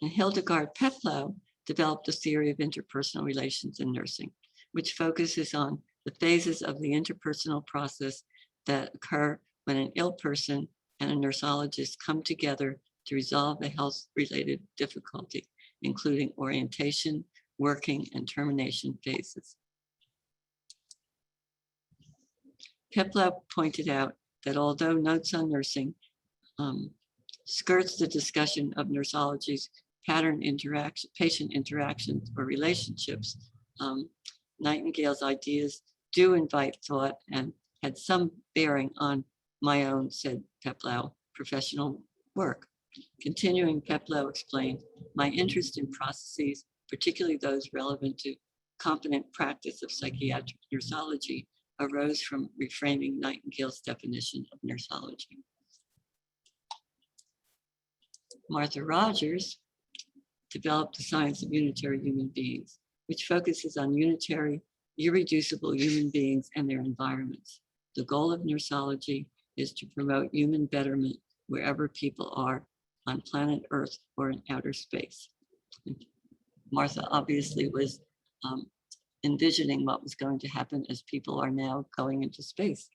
And Hildegard Peplau developed a theory of interpersonal relations in nursing, which focuses on the phases of the interpersonal process that occur when an ill person and a nursologist come together to resolve a health-related difficulty, including orientation, working, and termination phases. Peplau pointed out that although Notes on Nursing skirts the discussion of nursology's patient interactions or relationships, Nightingale's ideas do invite thought and had some bearing on my own, said Peplau, professional work. Continuing, Peplau explained, my interest in processes, particularly those relevant to competent practice of psychiatric nursology, arose from reframing Nightingale's definition of nursology. Martha Rogers developed the science of unitary human beings, which focuses on unitary, irreducible human beings and their environments. The goal of nursology is to promote human betterment wherever people are on planet Earth or in outer space. Martha obviously was envisioning what was going to happen as people are now going into space.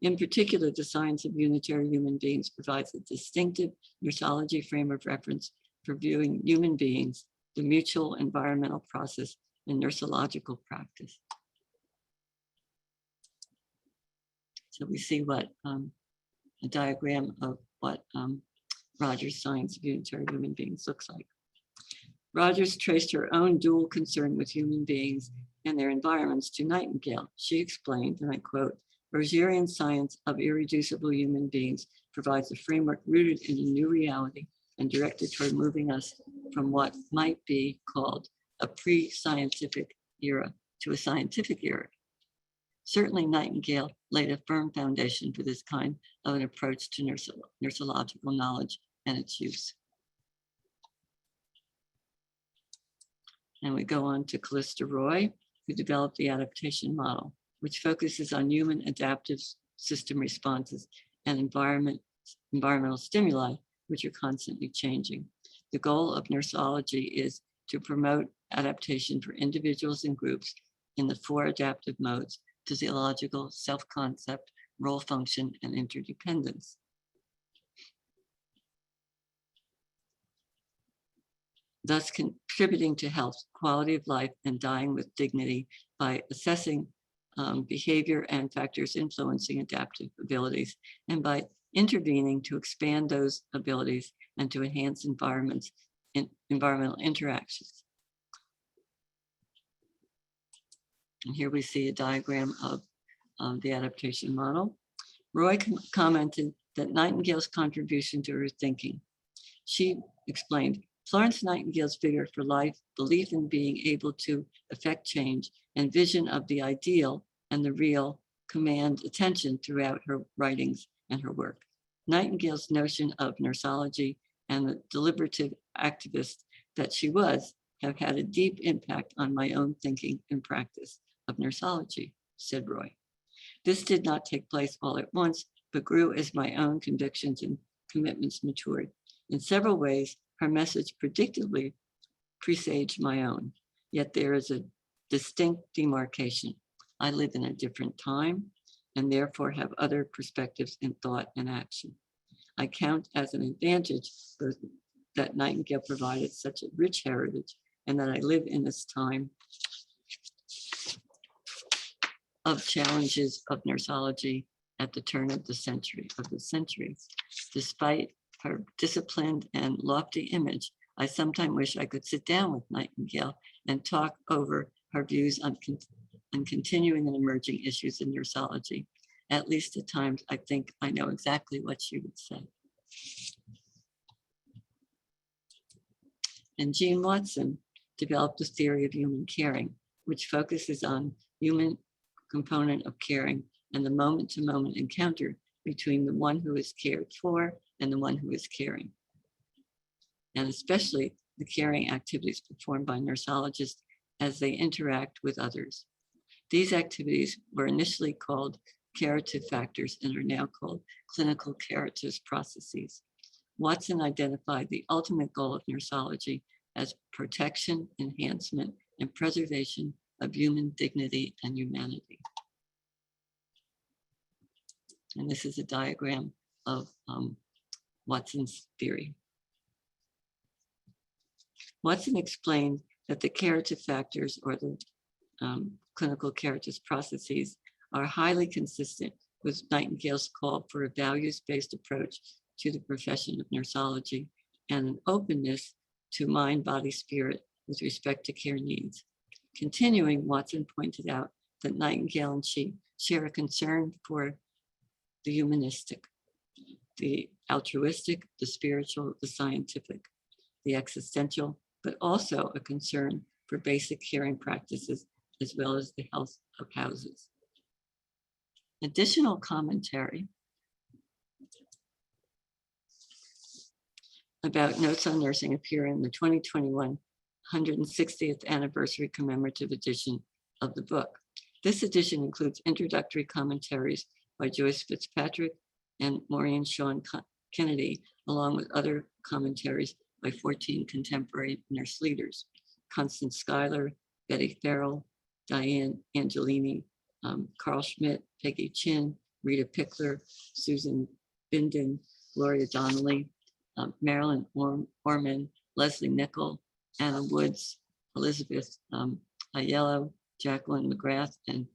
In particular, the science of unitary human beings provides a distinctive neurology frame of reference for viewing human beings, the mutual environmental process, and neurological practice. So we see what a diagram of what Rogers' science of unitary human beings looks like. Rogers traced her own dual concern with human beings and their environments to Nightingale. She explained, and I quote, "Rogerian science of irreducible human beings provides a framework rooted in a new reality and directed toward moving us from what might be called a pre-scientific era to a scientific era." Certainly, Nightingale laid a firm foundation for this kind of an approach to neurological knowledge and its use. And we go on to Callista Roy, who developed the adaptation model, which focuses on human adaptive system responses and environmental stimuli, which are constantly changing. The goal of neurology is to promote adaptation for individuals and groups in the four adaptive modes: physiological, self-concept, role function, and interdependence. Thus contributing to health, quality of life, and dying with dignity by assessing behavior and factors influencing adaptive abilities, and by intervening to expand those abilities and to enhance environmental interactions. And here we see a diagram of the adaptation model. Roy commented that Nightingale's contribution to her thinking. She explained, Florence Nightingale's vigor for life, belief in being able to effect change, and vision of the ideal and the real command attention throughout her writings and her work. Nightingale's notion of neurology and the deliberative activist that she was have had a deep impact on my own thinking and practice of neurology, said Roy. This did not take place all at once, but grew as my own convictions and commitments matured. In several ways, her message predictably presaged my own, yet there is a distinct demarcation. I live in a different time and therefore have other perspectives in thought and action. I count as an advantage that Nightingale provided such a rich heritage and that I live in this time of challenges of neurology at the turn of the century. Despite her disciplined and lofty image, I sometimes wish I could sit down with Nightingale and talk over her views on continuing and emerging issues in neurology. At least at times, I think I know exactly what she would say. And Jean Watson developed the theory of human caring, which focuses on human component of caring and the moment-to-moment encounter between the one who is cared for and the one who is caring, and especially the caring activities performed by neurologists as they interact with others. These activities were initially called curative factors and are now called clinical curative processes. Watson identified the ultimate goal of neurology as protection, enhancement, and preservation of human dignity and humanity. And this is a diagram of Watson's theory. Watson explained that the curative factors or the clinical curative processes are highly consistent with Nightingale's call for a values-based approach to the profession of neurology and an openness to mind, body, spirit with respect to care needs. Continuing, Watson pointed out that Nightingale and she share a concern for the humanistic, the altruistic, the spiritual, the scientific, the existential, but also a concern for basic caring practices as well as the health of houses. Additional commentary about Notes on Nursing appear in the 2021 160th anniversary commemorative edition of the book. This edition includes introductory commentaries by Joyce Fitzpatrick and Maureen Sean Kennedy, along with other commentaries by 14 contemporary nurse leaders: Constance Schuyler, Betty Farrell, Diane Angelini, Carl Schmidt, Peggy Chin, Rita Pickler, Susan Binden, Gloria Donnelly, Marilyn Orman, Leslie Nichol, Anna Woods, Elizabeth Aiello, Jacqueline McGrath, and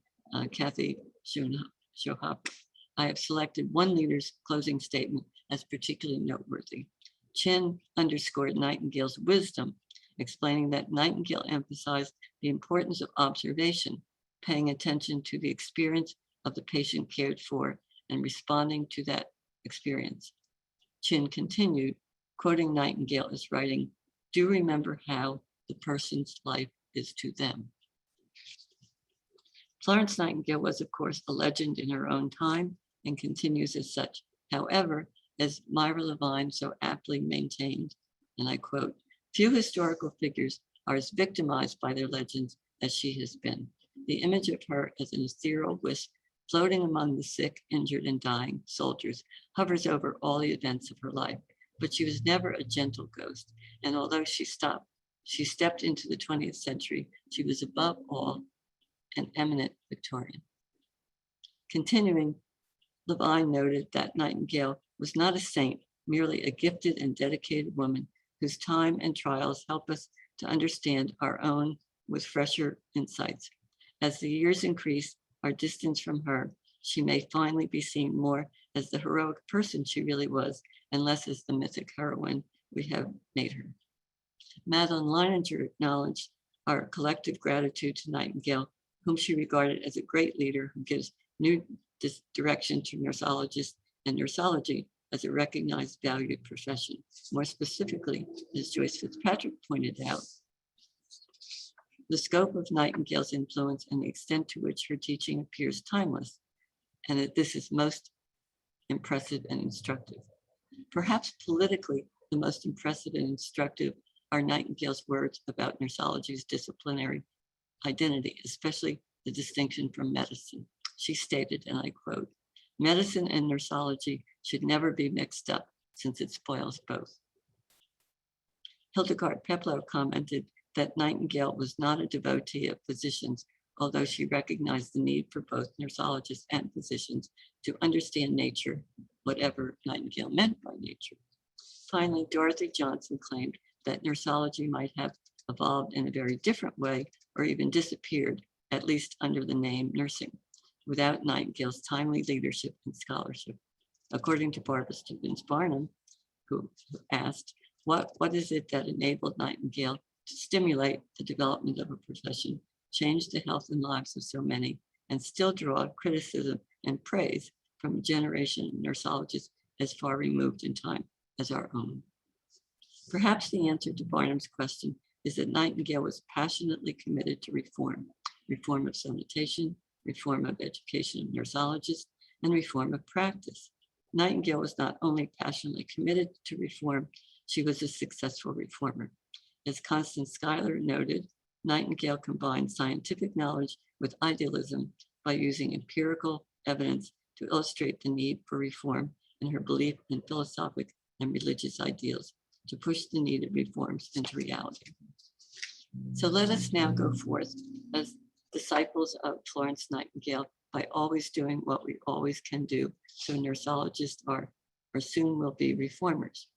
Kathy Shohop. I have selected one leader's closing statement as particularly noteworthy. Chin underscored Nightingale's wisdom, explaining that Nightingale emphasized the importance of observation, paying attention to the experience of the patient cared for and responding to that experience. Chin continued, quoting Nightingale as writing, "Do remember how the person's life is to them." Florence Nightingale was, of course, a legend in her own time and continues as such. However, as Myra Levine so aptly maintained, and I quote, "Few historical figures are as victimized by their legends as she has been. The image of her as an ethereal wisp floating among the sick, injured, and dying soldiers hovers over all the events of her life, but she was never a gentle ghost. And although she stepped into the 20th century, she was above all an eminent Victorian." Continuing, Levine noted that Nightingale was not a saint, merely a gifted and dedicated woman whose time and trials help us to understand our own with fresher insights. As the years increase our distance from her, she may finally be seen more as the heroic person she really was, and less as the mythic heroine we have made her. Madeline Leininger acknowledged our collective gratitude to Nightingale, whom she regarded as a great leader who gives new direction to nursologists and nursology as a recognized, valued profession. More specifically, as Joyce Fitzpatrick pointed out, the scope of Nightingale's influence and the extent to which her teaching appears timeless, and that this is most impressive and instructive. Perhaps politically, the most impressive and instructive are Nightingale's words about nursology's disciplinary identity, especially the distinction from medicine. She stated, and I quote, "Medicine and nursology should never be mixed up since it spoils both." Hildegard Peplow commented that Nightingale was not a devotee of physicians, although she recognized the need for both nursologists and physicians to understand nature, whatever Nightingale meant by nature. Finally, Dorothy Johnson claimed that nursology might have evolved in a very different way or even disappeared, at least under the name nursing, without Nightingale's timely leadership and scholarship. According to Barbara Stevens Barnum, who asked, what is it that enabled Nightingale to stimulate the development of a profession, change the health and lives of so many, and still draw criticism and praise from a generation of nursologists as far removed in time as our own? Perhaps the answer to Barnum's question is that Nightingale was passionately committed to reform of sanitation, reform of education of nursologists, and reform of practice. Nightingale was not only passionately committed to reform, she was a successful reformer. As Constance Schuyler noted, Nightingale combined scientific knowledge with idealism by using empirical evidence to illustrate the need for reform and her belief in philosophic and religious ideals to push the needed reforms into reality. So let us now go forth as disciples of Florence Nightingale by always doing what we always can do, so nursologists are, or soon will be, reformers.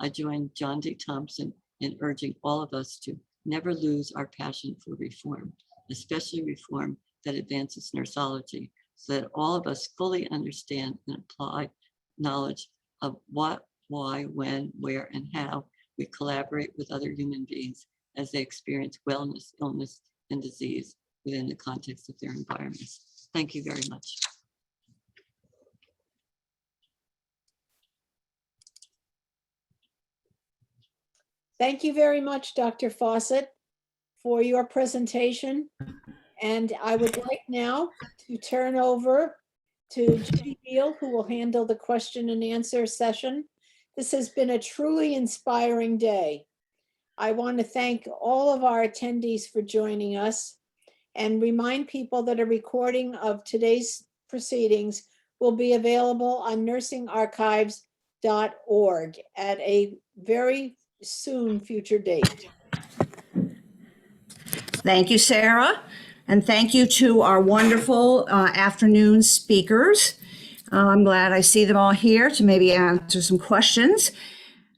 I join John D. Thompson in urging all of us to never lose our passion for reform, especially reform that advances nursology, so that all of us fully understand and apply knowledge of what, why, when, where, and how we collaborate with other human beings as they experience wellness, illness, and disease within the context of their environments. Thank you very much. Thank you very much, Dr. Fawcett, for your presentation. And I would like now to turn over to Judy Beal, who will handle the question and answer session. This has been a truly inspiring day. I want to thank all of our attendees for joining us and remind people that a recording of today's proceedings will be available on Nursing Archives at a very soon future date. Thank you, Sarah. And thank you to our wonderful afternoon speakers. I'm glad I see them all here to maybe answer some questions.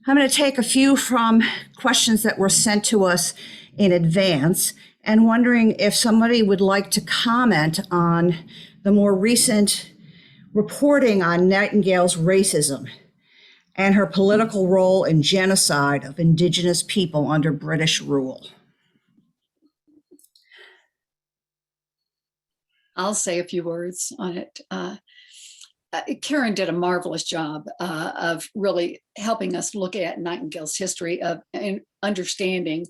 I'm going to take a few from questions that were sent to us in advance and wondering if somebody would like to comment on the more recent reporting on Nightingale's racism and her political role in genocide of Indigenous people under British rule. I'll say a few words on it. Karen did a marvelous job of really helping us look at Nightingale's history of and understanding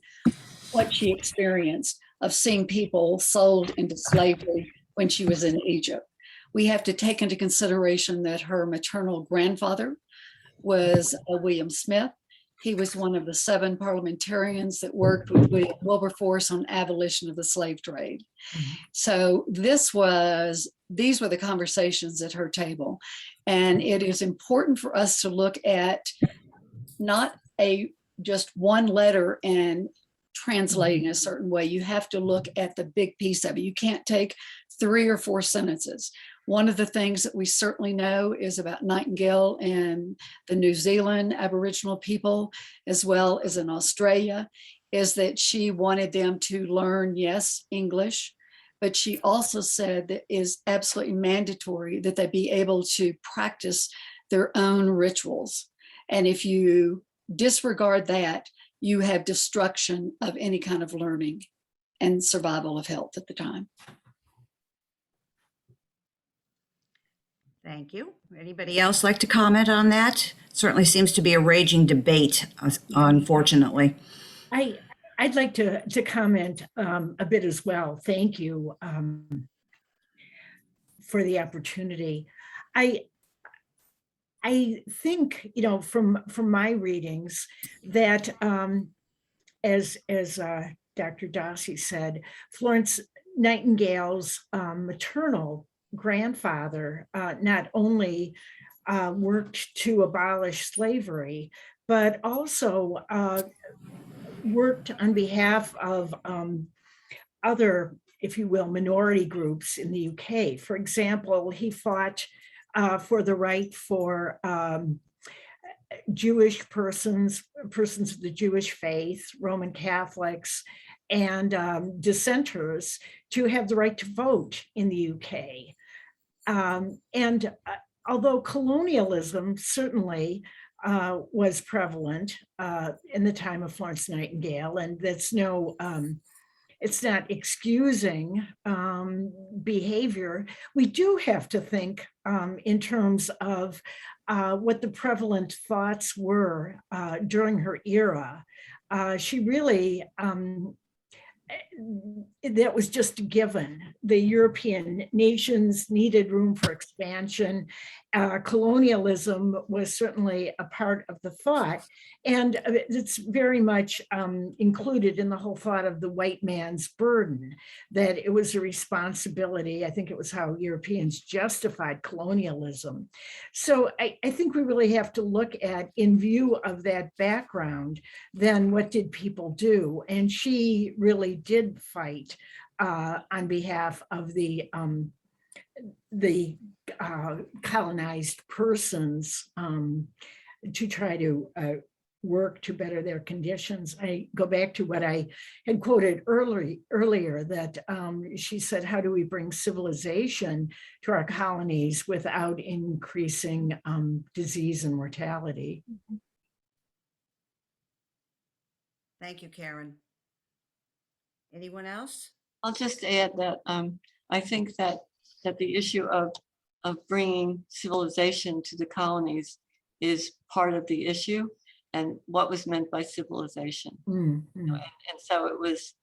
what she experienced of seeing people sold into slavery when she was in Egypt. We have to take into consideration that her maternal grandfather was William Smith. He was one of the 7 parliamentarians that worked with William Wilberforce on abolition of the slave trade. So these were the conversations at her table. And it is important for us to look at not just one letter and translating a certain way. You have to look at the big piece of it. You can't take 3 or 4 sentences. One of the things that we certainly know is about Nightingale and the New Zealand Aboriginal people, as well as in Australia, is that she wanted them to learn, yes, English, but she also said that it is absolutely mandatory that they be able to practice their own rituals. And if you disregard that, you have destruction of any kind of learning and survival of health at the time. Thank you. Anybody else like to comment on that? Certainly seems to be a raging debate, unfortunately. I'd like to comment a bit as well. Thank you for the opportunity. I think, from my readings that as Dr. Dossi said, Florence Nightingale's maternal grandfather not only worked to abolish slavery, but also worked on behalf of other, if you will, minority groups in the UK. For example, he fought for the right for Jewish persons of the Jewish faith, Roman Catholics, and dissenters to have the right to vote in the UK. And although colonialism certainly was prevalent in the time of Florence Nightingale, and that's it's not excusing behavior, we do have to think in terms of what the prevalent thoughts were during her era. She really, that was just a given. The European nations needed room for expansion. Colonialism was certainly a part of the thought, and it's very much included in the whole thought of the white man's burden, that it was a responsibility. I think it was how Europeans justified colonialism. So I think we really have to look at, in view of that background, then what did people do? And she really did fight on behalf of the colonized persons to try to work to better their conditions. I go back to what I had quoted earlier, that she said, how do we bring civilization to our colonies without increasing disease and mortality? Thank you, Karen. Anyone else? I'll just add that I think that the issue of bringing civilization to the colonies is part of the issue, and what was meant by civilization. Mm-hmm. And so it was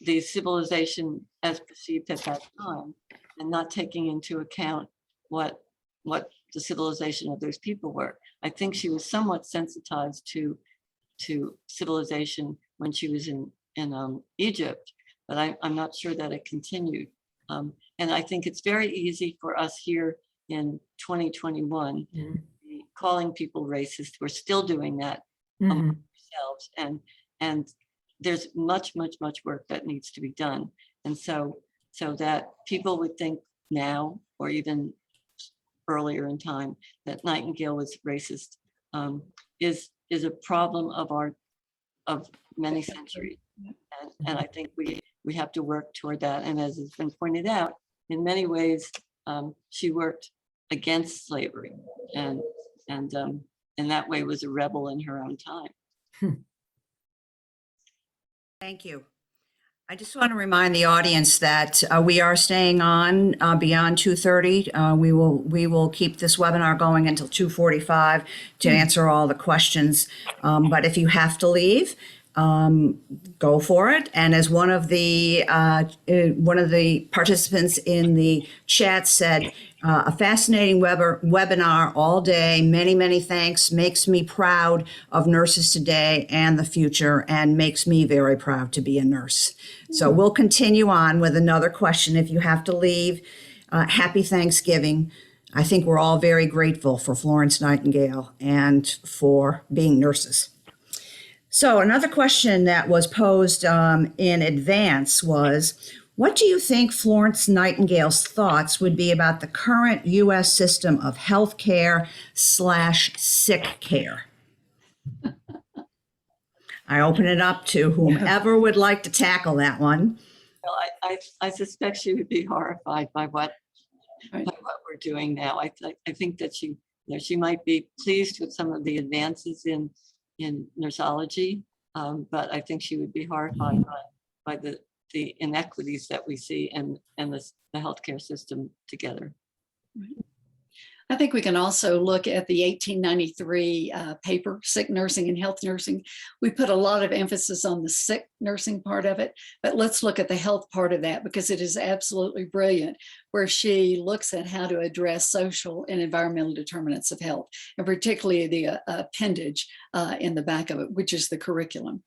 the civilization as perceived at that time, and not taking into account what the civilization of those people were. I think she was somewhat sensitized to civilization when she was in Egypt, but I'm not sure that it continued. And I think it's very easy for us here in 2021 calling people racist. We're still doing that Mhm. among ourselves, and there's much work that needs to be done. And so that people would think now, or even earlier in time, that Nightingale was racist is a problem of many centuries. And I think we have to work toward that. And as has been pointed out, in many ways, she worked against slavery, and in that way was a rebel in her own time. Thank you. I just want to remind the audience that we are staying on beyond 2:30. We will keep this webinar going until 2:45 to answer all the questions. But if you have to leave, go for it. And as one of the participants in the chat said, a fascinating webinar all day. Many thanks. Makes me proud of nurses today and the future, and makes me very proud to be a nurse. So we'll continue on with another question. If you have to leave, happy Thanksgiving. I think we're all very grateful for Florence Nightingale and for being nurses. So another question that was posed in advance was, what do you think Florence Nightingale's thoughts would be about the current U.S. system of healthcare / sick care? I open it up to whomever would like to tackle that one. Well, I suspect she would be horrified by what we're doing now. I think that she might be pleased with some of the advances in nursology, but I think she would be horrified by the inequities that we see and the healthcare system together. I think we can also look at the 1893 paper, Sick Nursing and Health Nursing. We put a lot of emphasis on the sick nursing part of it, but let's look at the health part of that, because it is absolutely brilliant, where she looks at how to address social and environmental determinants of health, and particularly the appendage in the back of it, which is the curriculum.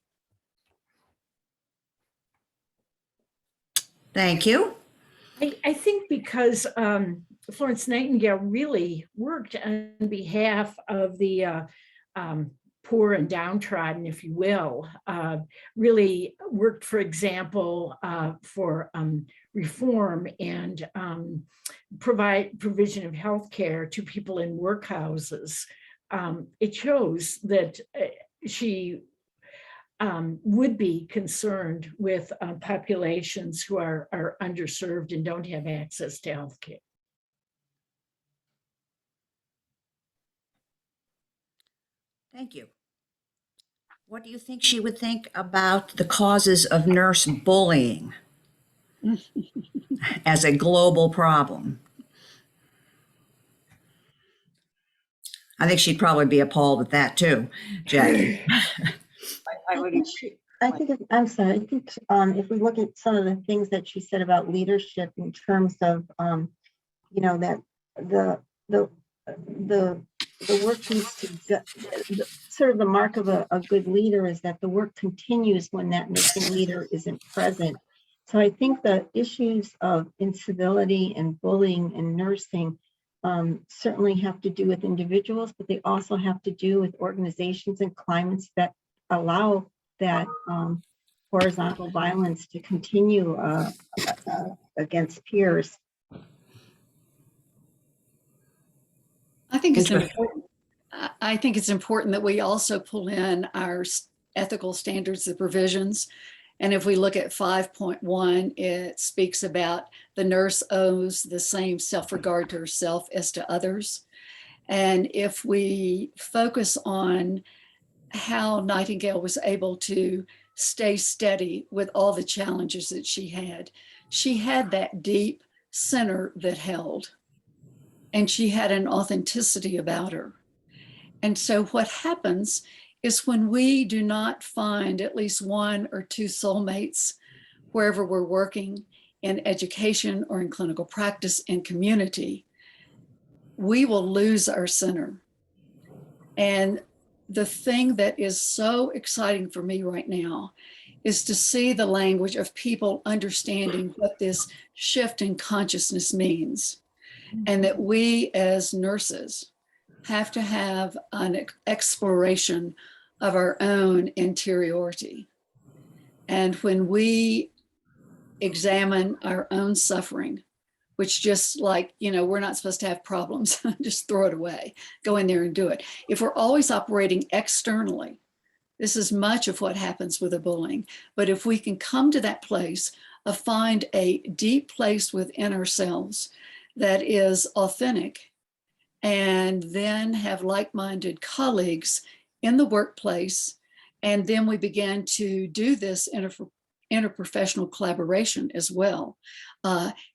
Thank you. I think because Florence Nightingale really worked on behalf of the poor and downtrodden, if you will, really worked, for example, for reform and provision of healthcare to people in workhouses. It shows that she would be concerned with populations who are underserved and don't have access to healthcare. Thank you. What do you think she would think about the causes of nurse bullying as a global problem? I think she'd probably be appalled at that too, Jackie. I think if we look at some of the things that she said about leadership in terms of that the work needs to sort of the mark of a good leader is that the work continues when that nursing leader isn't present. So I think the issues of incivility and bullying in nursing certainly have to do with individuals, but they also have to do with organizations and climates that allow that horizontal violence to continue against peers. I think it's important. I think it's important that we also pull in our ethical standards, the provisions. And if we look at 5.1, it speaks about the nurse owes the same self-regard to herself as to others. And if we focus on how Nightingale was able to stay steady with all the challenges that she had that deep center that held, and she had an authenticity about her. And so what happens is when we do not find at least one or two soulmates wherever we're working in education or in clinical practice and community, we will lose our center. And the thing that is so exciting for me right now is to see the language of people understanding what this shift in consciousness means, and that we as nurses have to have an exploration of our own interiority. And when we examine our own suffering, which just like, we're not supposed to have problems, just throw it away, go in there and do it. If we're always operating externally, this is much of what happens with the bullying. But if we can come to that place of find a deep place within ourselves that is authentic, and then have like-minded colleagues in the workplace, and then we began to do this interprofessional collaboration as well,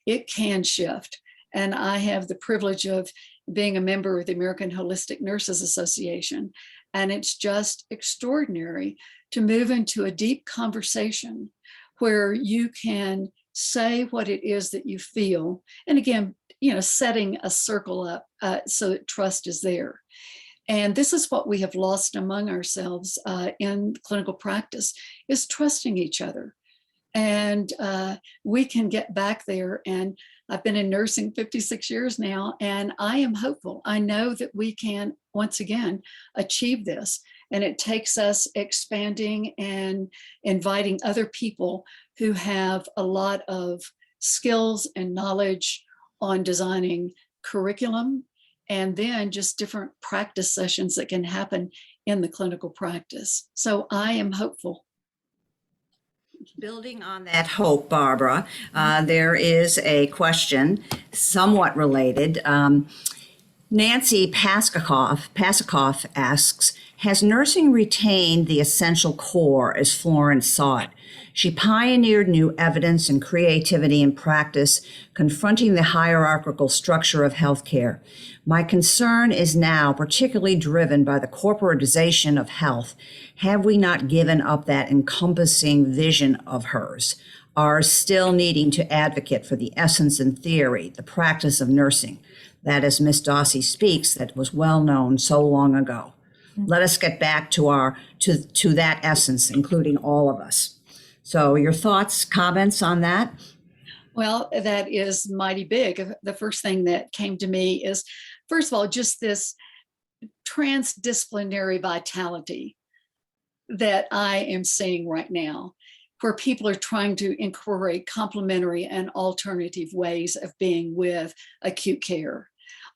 it can shift. And I have the privilege of being a member of the American Holistic Nurses Association, and it's just extraordinary to move into a deep conversation where you can say what it is that you feel. And again, setting a circle up so that trust is there. And this is what we have lost among ourselves in clinical practice, is trusting each other. And we can get back there. And I've been in nursing 56 years now, and I am hopeful. I know that we can, once again, achieve this. And it takes us expanding and inviting other people who have a lot of skills and knowledge on designing curriculum, and then just different practice sessions that can happen in the clinical practice. So I am hopeful. Building on that hope, Barbara, there is a question somewhat related. Nancy Pasikoff asks, has nursing retained the essential core as Florence saw it? She pioneered new evidence and creativity in practice, confronting the hierarchical structure of healthcare. My concern is now particularly driven by the corporatization of health. Have we not given up that encompassing vision of hers? Are still needing to advocate for the essence and theory, the practice of nursing? That, as Miss Dawsey speaks, that was well known so long ago. Let us get back to that essence, including all of us. So your thoughts, comments on that? Well, that is mighty big. The first thing that came to me is, first of all, just this transdisciplinary vitality that I am seeing right now, where people are trying to incorporate complementary and alternative ways of being with acute care.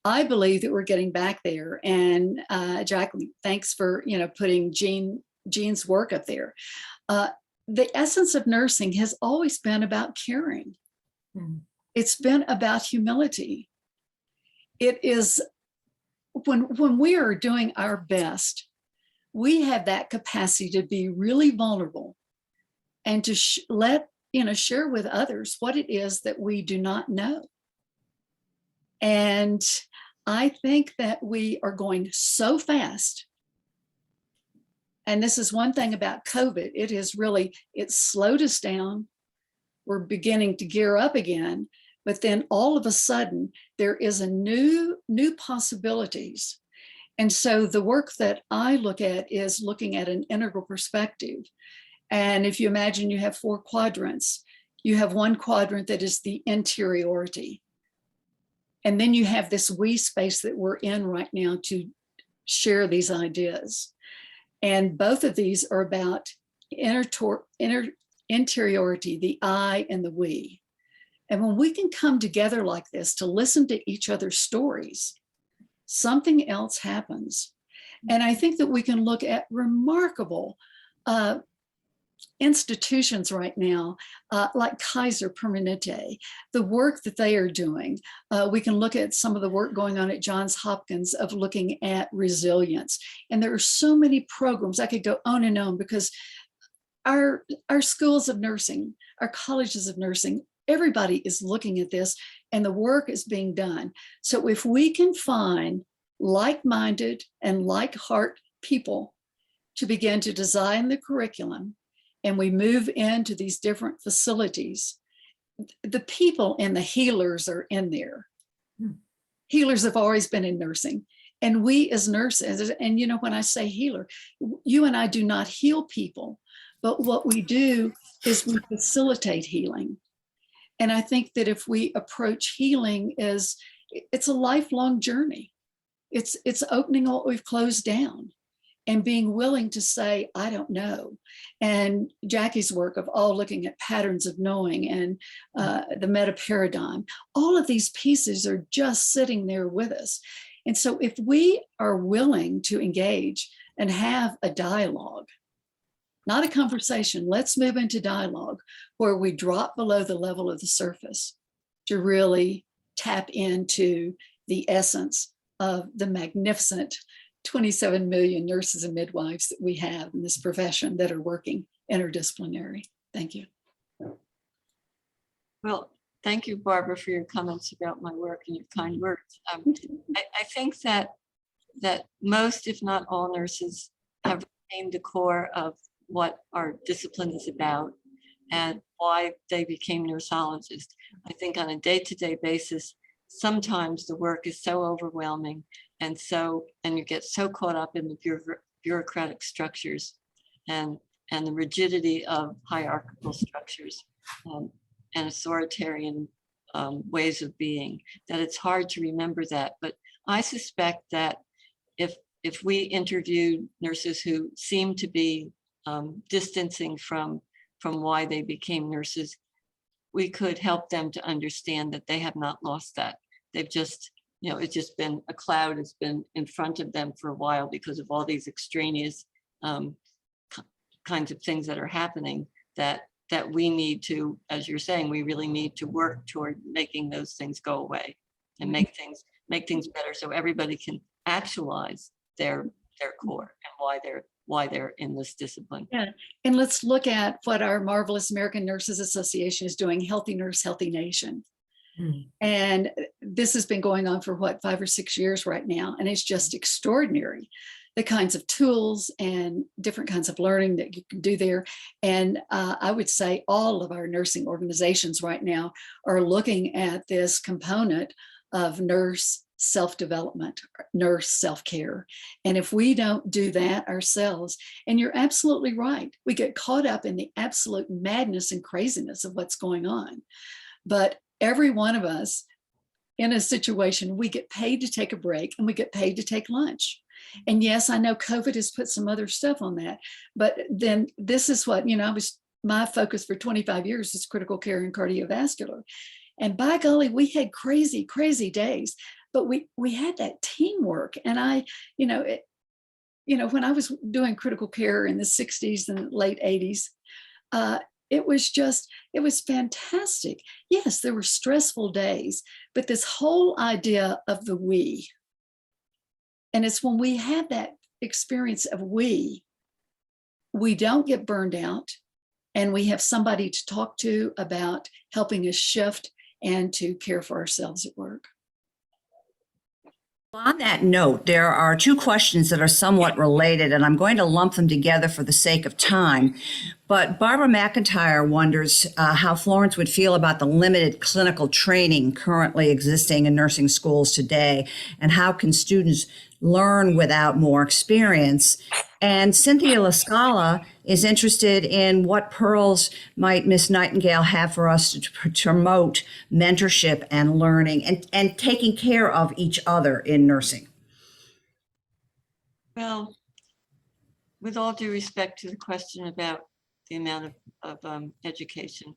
I believe that we're getting back there. And Jacqueline, thanks for putting Jean's work up there. The essence of nursing has always been about caring. It's been about humility. It is when we are doing our best, we have that capacity to be really vulnerable and to share with others what it is that we do not know. And I think that we are going so fast. And this is one thing about COVID. It slowed us down. We're beginning to gear up again. But then all of a sudden, there is a new possibilities. And so the work that I look at is looking at an integral perspective. And if you imagine you have 4 quadrants, you have one quadrant that is the interiority. And then you have this we space that we're in right now to share these ideas. And both of these are about interiority, the I and the we. And when we can come together like this to listen to each other's stories, something else happens. And I think that we can look at remarkable institutions right now, like Kaiser Permanente, the work that they are doing. We can look at some of the work going on at Johns Hopkins of looking at resilience. And there are so many programs. I could go on and on, because our schools of nursing, our colleges of nursing, everybody is looking at this, and the work is being done. So if we can find like-minded and like-heart people to begin to design the curriculum, and we move into these different facilities, the people and the healers are in there. Healers have always been in nursing. And we as nurses, and when I say healer, you and I do not heal people, but what we do is we facilitate healing. And I think that if we approach healing as, it's a lifelong journey. It's opening what we've closed down and being willing to say, I don't know. And Jackie's work of all looking at patterns of knowing and the meta paradigm, all of these pieces are just sitting there with us. And so if we are willing to engage and have a dialogue, not a conversation, let's move into dialogue where we drop below the level of the surface to really tap into the essence of the magnificent 27 million nurses and midwives that we have in this profession that are working interdisciplinary. Thank you. Well, thank you, Barbara, for your comments about my work and your kind words. I think that most, if not all, nurses have retained the core of what our discipline is about and why they became nursologists. I think on a day-to-day basis, sometimes the work is so overwhelming and you get so caught up in the bureaucratic structures and the rigidity of hierarchical structures and authoritarian ways of being, that it's hard to remember that. But I suspect that if we interviewed nurses who seem to be distancing from why they became nurses, we could help them to understand that they have not lost that. They've just, it's just been a cloud has been in front of them for a while because of all these extraneous kinds of things that are happening that we need to, as you're saying, we really need to work toward making those things go away and make things better so everybody can actualize their core and why they're in this discipline. Yeah, and let's look at what our marvelous American Nurses Association is doing, Healthy Nurse, Healthy Nation. And this has been going on for what, 5 or 6 years right now. And it's just extraordinary, the kinds of tools and different kinds of learning that you can do there. And I would say all of our nursing organizations right now are looking at this component of nurse self-development, nurse self-care. And if we don't do that ourselves, and you're absolutely right, we get caught up in the absolute madness and craziness of what's going on. But every one of us in a situation, we get paid to take a break and we get paid to take lunch. And yes, I know COVID has put some other stuff on that, but then this is what, my focus for 25 years is critical care and cardiovascular. And by golly, we had crazy, crazy days, but we had that teamwork. And when I was doing critical care in the 60s and late 80s, it was fantastic. Yes, there were stressful days, but this whole idea of the we, and it's when we have that experience of we don't get burned out, and we have somebody to talk to about helping us shift and to care for ourselves at work. On that note, there are two questions that are somewhat related, and I'm going to lump them together for the sake of time. But Barbara McIntyre wonders how Florence would feel about the limited clinical training currently existing in nursing schools today, and how can students learn without more experience. And Cynthia LaScala is interested in what pearls might Miss Nightingale have for us to promote mentorship and learning and taking care of each other in nursing. Well, with all due respect to the question about the amount of education,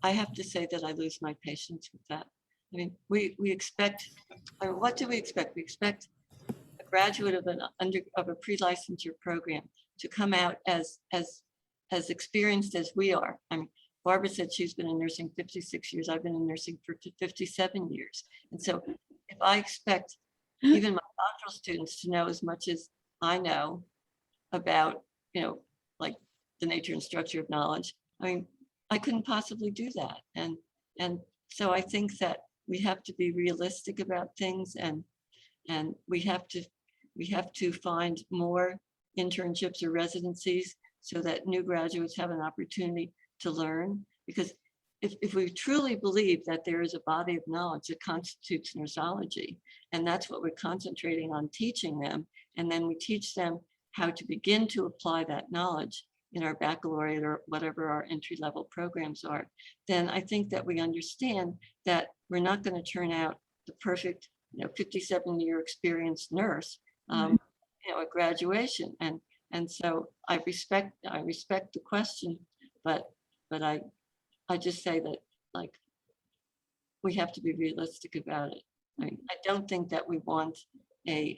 I have to say that I lose my patience with that. I mean, we expect, what do we expect? We expect a graduate of a pre-licensure program to come out as experienced as we are. I mean, Barbara said she's been in nursing 56 years. I've been in nursing for 57 years. And so if I expect even my doctoral students to know as much as I know about, like the nature and structure of knowledge, I mean, I couldn't possibly do that. And so I think that we have to be realistic about things, and we have to find more internships or residencies so that new graduates have an opportunity to learn. Because if we truly believe that there is a body of knowledge that constitutes nursology, and that's what we're concentrating on teaching them, and then we teach them how to begin to apply that knowledge in our baccalaureate or whatever our entry-level programs are, then I think that we understand that we're not going to turn out the perfect 57-year experienced nurse, at graduation. And so I respect the question, but I just say that, like, we have to be realistic about it. I don't think that we want I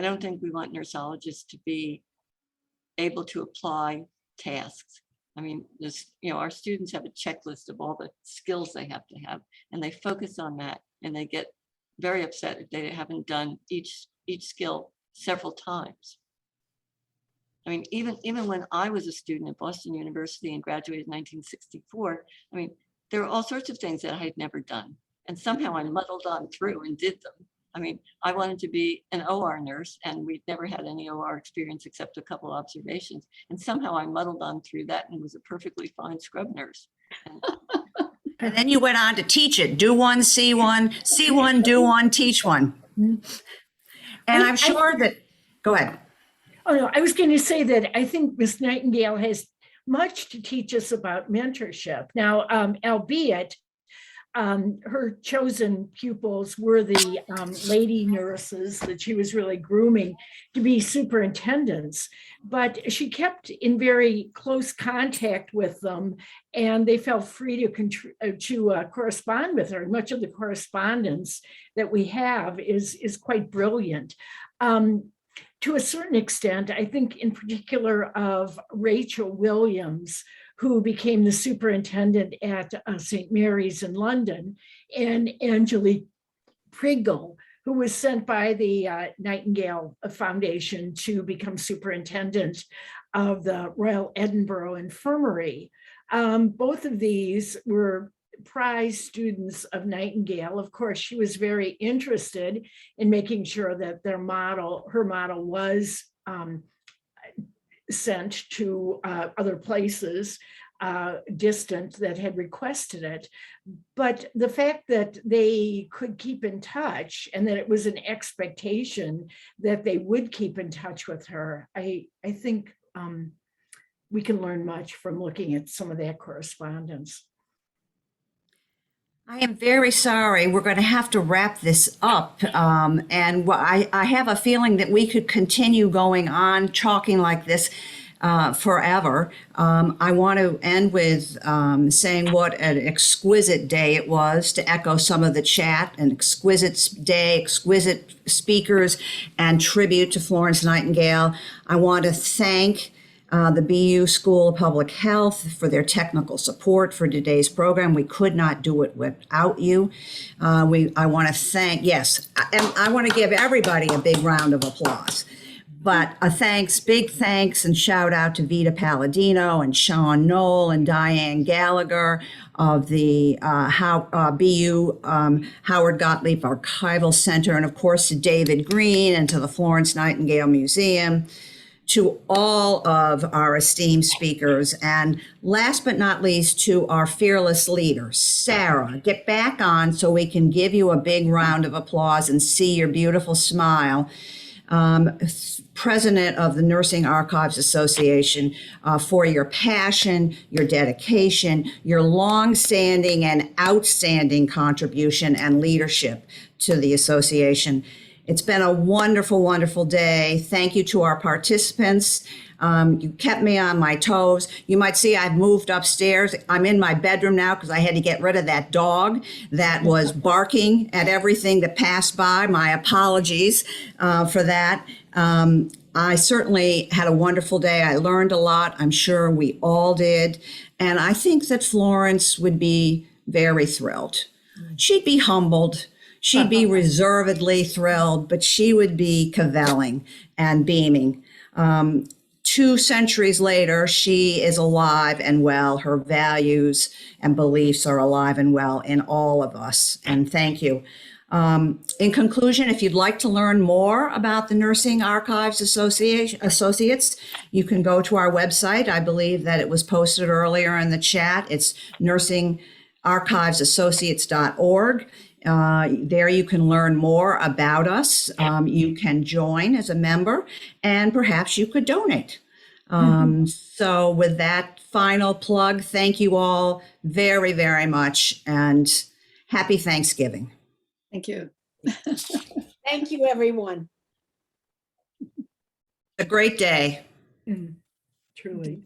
don't think we want nursologists to be able to apply tasks. I mean, our students have a checklist of all the skills they have to have, and they focus on that, and they get very upset if they haven't done each skill several times. I mean, even when I was a student at Boston University and graduated in 1964, I mean, there were all sorts of things that I had never done, and somehow I muddled on through and did them. I mean, I wanted to be an OR nurse, and we'd never had any OR experience except a couple observations. And somehow I muddled on through that and was a perfectly fine scrub nurse. And then you went on to teach it. Do one, see one, do one, teach one. And I'm sure that, go ahead. Oh, no, I was going to say that I think Miss Nightingale has much to teach us about mentorship. Now, albeit her chosen pupils were the lady nurses that she was really grooming to be superintendents, but she kept in very close contact with them, and they felt free to correspond with her. Much of the correspondence that we have is quite brilliant. To a certain extent, I think in particular of Rachel Williams, who became the superintendent at St. Mary's in London, and Angelique Priggle, who was sent by the Nightingale Foundation to become superintendent of the Royal Edinburgh Infirmary. Both of these were prize students of Nightingale. Of course, she was very interested in making sure that her model was sent to other places distant that had requested it. But the fact that they could keep in touch and that it was an expectation that they would keep in touch with her, I think we can learn much from looking at some of that correspondence. I am very sorry. We're going to have to wrap this up. And I have a feeling that we could continue going on talking like this forever. I want to end with saying what an exquisite day it was, to echo some of the chat. An exquisite day, exquisite speakers, and tribute to Florence Nightingale. I want to thank the BU School of Public Health for their technical support for today's program. We could not do it without you. I want to thank, yes, and I want to give everybody a big round of applause. But big thanks and shout out to Vita Palladino and Sean Knoll and Diane Gallagher of the BU Howard Gottlieb Archival Center, and of course to David Green and to the Florence Nightingale Museum, to all of our esteemed speakers, and last but not least, to our fearless leader, Sarah. Get back on so we can give you a big round of applause and see your beautiful smile. President of the Nursing Archives Association, for your passion, your dedication, your long-standing and outstanding contribution and leadership to the association. It's been a wonderful, wonderful day. Thank you to our participants. You kept me on my toes. You might see I've moved upstairs. I'm in my bedroom now because I had to get rid of that dog that was barking at everything that passed by. My apologies for that. I certainly had a wonderful day. I learned a lot. I'm sure we all did. And I think that Florence would be very thrilled. She'd be humbled. She'd be reservedly thrilled, but she would be cavelling and beaming. 2 centuries later, she is alive and well. Her values and beliefs are alive and well in all of us. And thank you. In conclusion, if you'd like to learn more about the Nursing Archives Associates, you can go to our website. I believe that it was posted earlier in the chat. It's nursingarchivesassociates.org. There you can learn more about us. You can join as a member, and perhaps you could donate. So with that final plug, thank you all very, very much, and happy Thanksgiving. Thank you. Thank you, everyone. A great day. Truly.